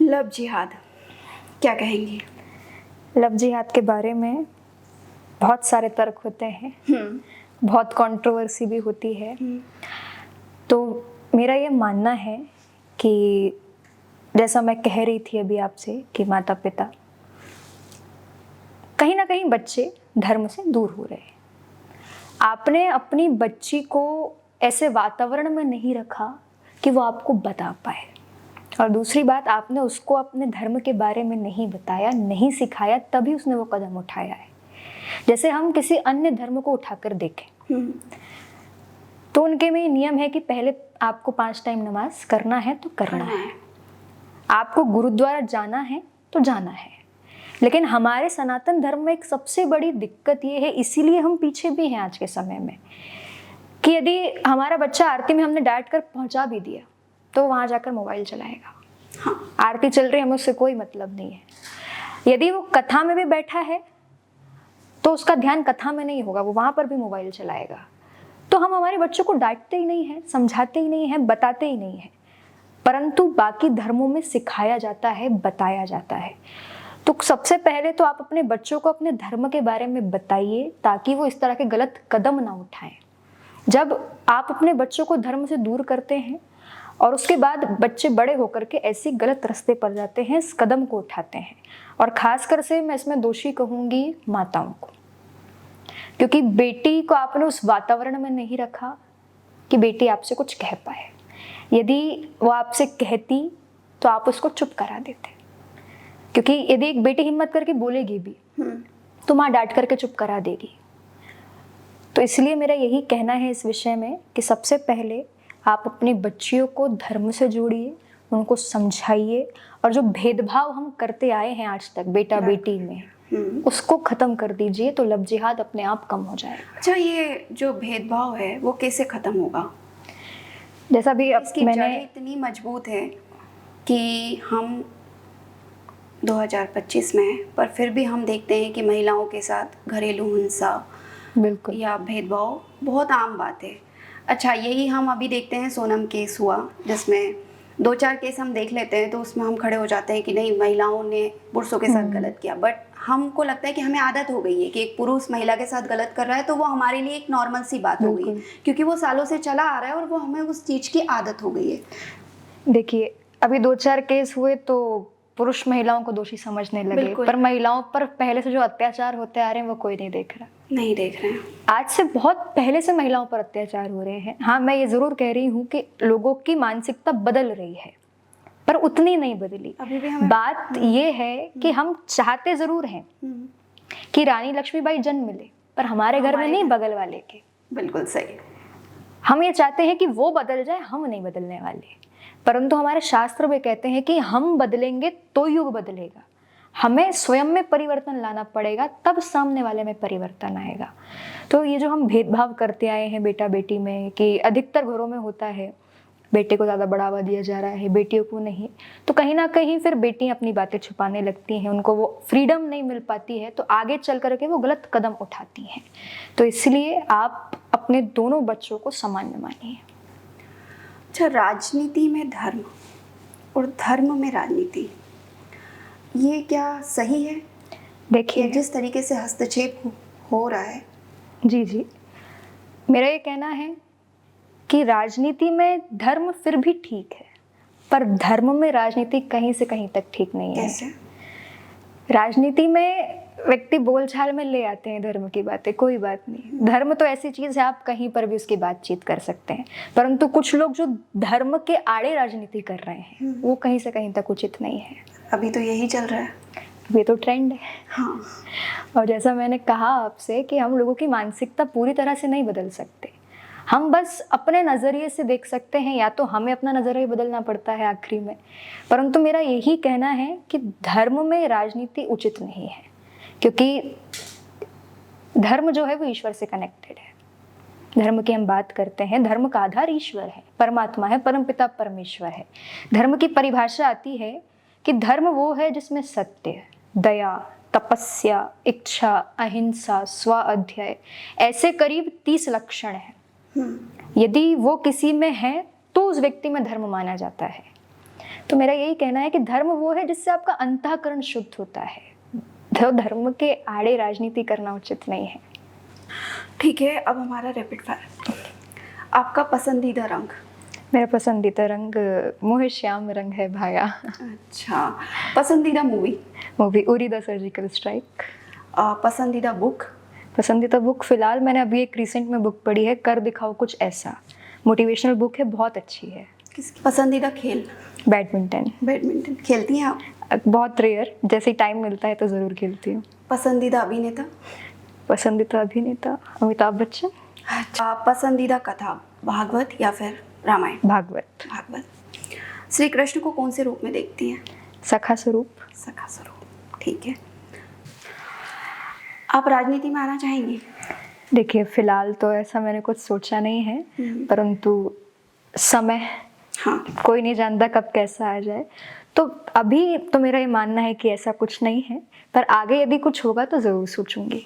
लव जिहाद क्या कहेंगी? लव जिहाद के बारे में बहुत सारे तर्क होते हैं, बहुत कंट्रोवर्सी भी होती है। तो मेरा ये मानना है कि जैसा मैं कह रही थी अभी आपसे कि माता पिता कहीं ना कहीं बच्चे धर्म से दूर हो रहे हैं। आपने अपनी बच्ची को ऐसे वातावरण में नहीं रखा कि वो आपको बता पाए। और दूसरी बात, आपने उसको अपने धर्म के बारे में नहीं बताया, नहीं सिखाया, तभी उसने वो कदम उठाया है। जैसे हम किसी अन्य धर्म को उठाकर देखें तो उनके में नियम है कि पहले आपको 5 टाइम नमाज करना है तो करना है, आपको गुरुद्वारा जाना है तो जाना है। लेकिन हमारे सनातन धर्म में एक सबसे बड़ी दिक्कत ये है, इसीलिए हम पीछे भी हैं आज के समय में, कि यदि हमारा बच्चा आरती में हमने डांट कर पहुंचा भी दिया तो वहां जाकर मोबाइल चलाएगा। आरती चल रही है, हमें उससे कोई मतलब नहीं है। यदि वो कथा में भी बैठा है तो उसका ध्यान कथा में नहीं होगा, वो वहां पर भी मोबाइल चलाएगा। तो हम हमारे बच्चों को डांटते ही नहीं है, समझाते ही नहीं है, बताते ही नहीं है, परंतु बाकी धर्मों में सिखाया जाता है, बताया जाता है। तो सबसे पहले तो आप अपने बच्चों को अपने धर्म के बारे में बताइए ताकि वो इस तरह के गलत कदम ना उठाएं। जब आप अपने बच्चों को धर्म से दूर करते हैं और उसके बाद बच्चे बड़े होकर के ऐसी गलत रास्ते पर जाते हैं, इस कदम को उठाते हैं, और खासकर से मैं इसमें दोषी कहूंगी माताओं को, क्योंकि बेटी को आपने उस वातावरण में नहीं रखा कि बेटी आपसे कुछ कह पाए। यदि वो आपसे कहती तो आप उसको चुप करा देते, क्योंकि यदि एक बेटी हिम्मत करके बोलेगी भी तो माँ डांट करके चुप करा देगी। तो इसलिए मेरा यही कहना है इस विषय में कि सबसे पहले आप अपनी बच्चियों को धर्म से जोड़िए, उनको समझाइए, और जो भेदभाव हम करते आए हैं आज तक बेटा बेटी में, उसको खत्म कर दीजिए, तो लव जिहाद अपने आप कम हो जाएगा। अच्छा, ये जो भेदभाव है वो कैसे खत्म होगा? जैसा भी अब इसकी मैंने जड़ें इतनी मजबूत है कि हम 2025 में हैं, पर फिर भी हम देखते हैं कि महिलाओं के साथ घरेलू हिंसा बिल्कुल या भेदभाव बहुत आम बात है। अच्छा, यही हम अभी देखते हैं, सोनम केस हुआ जिसमें 2-4 केस हम देख लेते हैं तो उसमें हम खड़े हो जाते हैं कि नहीं, महिलाओं ने पुरुषों के साथ गलत किया, बट हमको लगता है कि हमें आदत हो गई है कि एक पुरुष महिला के साथ गलत कर रहा है तो वो हमारे लिए एक नॉर्मल सी बात हो गई है, क्योंकि वो सालों से चला आ रहा है और वो हमें उस चीज़ की आदत हो गई है। देखिए, अभी 2-4 केस हुए तो पुरुष महिलाओं को दोषी समझने लगे, पर महिलाओं पर पहले से जो अत्याचार होते आ रहे हैं वो कोई नहीं देख रहे हैं। आज से बहुत पहले से महिलाओं पर अत्याचार हो रहे हैं। हाँ, मैं ये जरूर कह रही हूँ कि लोगों की मानसिकता बदल रही है, पर उतनी नहीं बदली। अभी भी हमें बात ये है कि हम चाहते जरूर हैं कि रानी लक्ष्मीबाई जन्म मिले, पर हमारे घर में नहीं, बगल वाले के। बिल्कुल सही। हम ये चाहते हैं कि वो बदल जाए, हम नहीं बदलने वाले, परंतु हमारे शास्त्र में कहते हैं कि हम बदलेंगे तो युग बदलेगा। हमें स्वयं में परिवर्तन लाना पड़ेगा, तब सामने वाले में परिवर्तन आएगा। तो ये जो हम भेदभाव करते आए हैं बेटा बेटी में, कि अधिकतर घरों में होता है बेटे को ज़्यादा बढ़ावा दिया जा रहा है, बेटियों को नहीं, तो कहीं ना कहीं फिर बेटियां अपनी बातें छुपाने लगती हैं, उनको वो फ्रीडम नहीं मिल पाती है, तो आगे चल करके वो गलत कदम उठाती हैं। तो इसलिए आप अपने दोनों बच्चों को सामान्य मानिए। अच्छा, राजनीति में धर्म और धर्म में राजनीति, ये क्या सही है? देखिए, जिस तरीके से हस्तक्षेप हो रहा है। जी, मेरा ये कहना है कि राजनीति में धर्म फिर भी ठीक है, पर धर्म में राजनीति कहीं से कहीं तक ठीक नहीं है। कैसे? राजनीति में व्यक्ति बोलचाल में ले आते हैं धर्म की बातें, कोई बात नहीं। धर्म तो ऐसी चीज है, आप कहीं पर भी उसकी बातचीत कर सकते हैं, परंतु कुछ लोग जो धर्म के आड़े राजनीति कर रहे हैं वो कहीं से कहीं तक उचित नहीं है। अभी तो यही चल रहा है, ये तो ट्रेंड है। हाँ। और जैसा मैंने कहा आपसे कि हम लोगों की मानसिकता पूरी तरह से नहीं बदल सकते, हम बस अपने नज़रिए से देख सकते हैं, या तो हमें अपना नज़रिया बदलना पड़ता है आखिरी में। परंतु मेरा यही कहना है कि धर्म में राजनीति उचित नहीं है, क्योंकि धर्म जो है वो ईश्वर से कनेक्टेड है। धर्म की हम बात करते हैं, धर्म का आधार ईश्वर है, परमात्मा है, परमपिता परमेश्वर है। धर्म की परिभाषा आती है कि धर्म वो है जिसमें सत्य, दया, तपस्या, इच्छा, अहिंसा, स्वाध्याय, ऐसे करीब 30 लक्षण हैं। यदि वो किसी में है तो उस व्यक्ति में धर्म माना जाता है। तो मेरा यही कहना है कि धर्म वो है जिससे आपका अंतःकरण शुद्ध होता है, तो धर्म के आड़े राजनीति करना उचित नहीं है। ठीक है, अब हमारा रैपिड फायर। आपका पसंदीदा रंग? मेरा पसंदीदा रंग मोहे श्याम रंग है भाया। अच्छा, पसंदीदा movie? Movie Uri the surgical strike. पसंदीदा बुक? पसंदीदा बुक फिलहाल मैंने अभी एक रिसेंट में बुक पढ़ी है, कर दिखाओ कुछ ऐसा, मोटिवेशनल बुक है, बहुत अच्छी है। किसकी? पसंदीदा खेल? बैडमिंटन। बैडमिंटन खेलती हैं आप? बहुत रेयर, जैसे टाइम मिलता है तो ज़रूर खेलती हूँ। पसंदीदा अभिनेता? पसंदीदा अभिनेता अमिताभ बच्चन। अच्छा, पसंदीदा कथा? भागवत या फिर रामायण? भागवत। भागवत। श्री कृष्ण को कौन से रूप में देखती हैं? सखा स्वरूप। सखा स्वरूप, ठीक है। आप राजनीति में आना चाहेंगी? देखिए, फिलहाल तो ऐसा मैंने कुछ सोचा नहीं है, परंतु समय, हाँ, कोई नहीं जानता कब कैसा आ जाए। तो अभी तो मेरा ये मानना है कि ऐसा कुछ नहीं है, पर आगे यदि कुछ होगा तो ज़रूर सोचूंगी।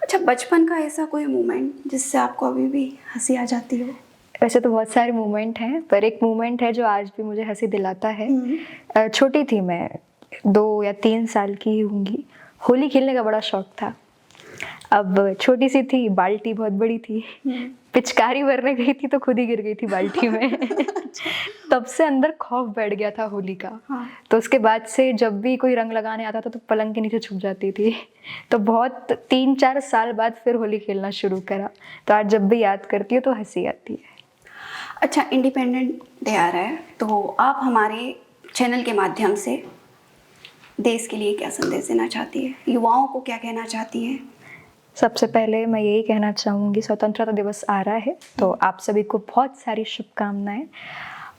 अच्छा, बचपन का ऐसा कोई मोमेंट जिससे आपको अभी भी हंसी आ जाती हो? वैसे तो बहुत सारे मोमेंट हैं, पर एक मोमेंट है जो आज भी मुझे हंसी दिलाता है। छोटी थी मैं, 2 या 3 साल की ही होंगी। होली खेलने का बड़ा शौक था। अब छोटी सी थी, बाल्टी बहुत बड़ी थी, पिचकारी भरने गई थी तो खुद ही गिर गई थी बाल्टी में। तब से अंदर खौफ बैठ गया था होली का। हाँ। तो उसके बाद से जब भी कोई रंग लगाने आता था तो पलंग के नीचे छुप जाती थी। तो बहुत 3-4 साल बाद फिर होली खेलना शुरू करा। तो आज जब भी याद करती हूँ तो हंसी आती है। अच्छा, इंडिपेंडेंट डे आ रहा है, तो आप हमारे चैनल के माध्यम से देश के लिए क्या संदेश देना चाहती है, युवाओं को क्या कहना चाहती हैं? सबसे पहले मैं यही कहना चाहूँगी, स्वतंत्रता दिवस आ रहा है तो आप सभी को बहुत सारी शुभकामनाएं।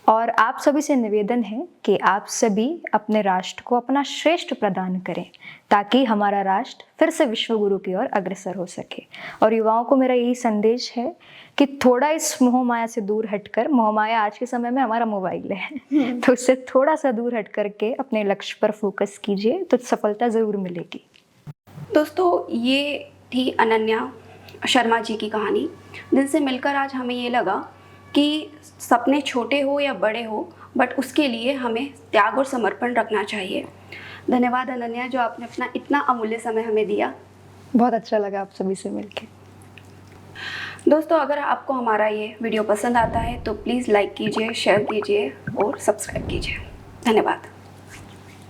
और आप सभी से निवेदन है कि आप सभी अपने राष्ट्र को अपना श्रेष्ठ प्रदान करें ताकि हमारा राष्ट्र फिर से विश्व गुरु की ओर अग्रसर हो सके। और युवाओं को मेरा यही संदेश है कि थोड़ा इस मोह माया से दूर हटकर, मोह माया आज के समय में हमारा मोबाइल है, तो उससे थोड़ा सा दूर हट करके अपने लक्ष्य पर फोकस कीजिए तो सफलता ज़रूर मिलेगी। दोस्तों, ये थी अनन्या शर्मा जी की कहानी, जिनसे मिलकर आज हमें ये लगा कि सपने छोटे हो या बड़े हो, बट उसके लिए हमें त्याग और समर्पण रखना चाहिए। धन्यवाद अनन्या, जो आपने अपना इतना अमूल्य समय हमें दिया। बहुत अच्छा लगा आप सभी से मिलकर। दोस्तों, अगर आपको हमारा ये वीडियो पसंद आता है तो प्लीज़ लाइक कीजिए, शेयर कीजिए और सब्सक्राइब कीजिए। धन्यवाद।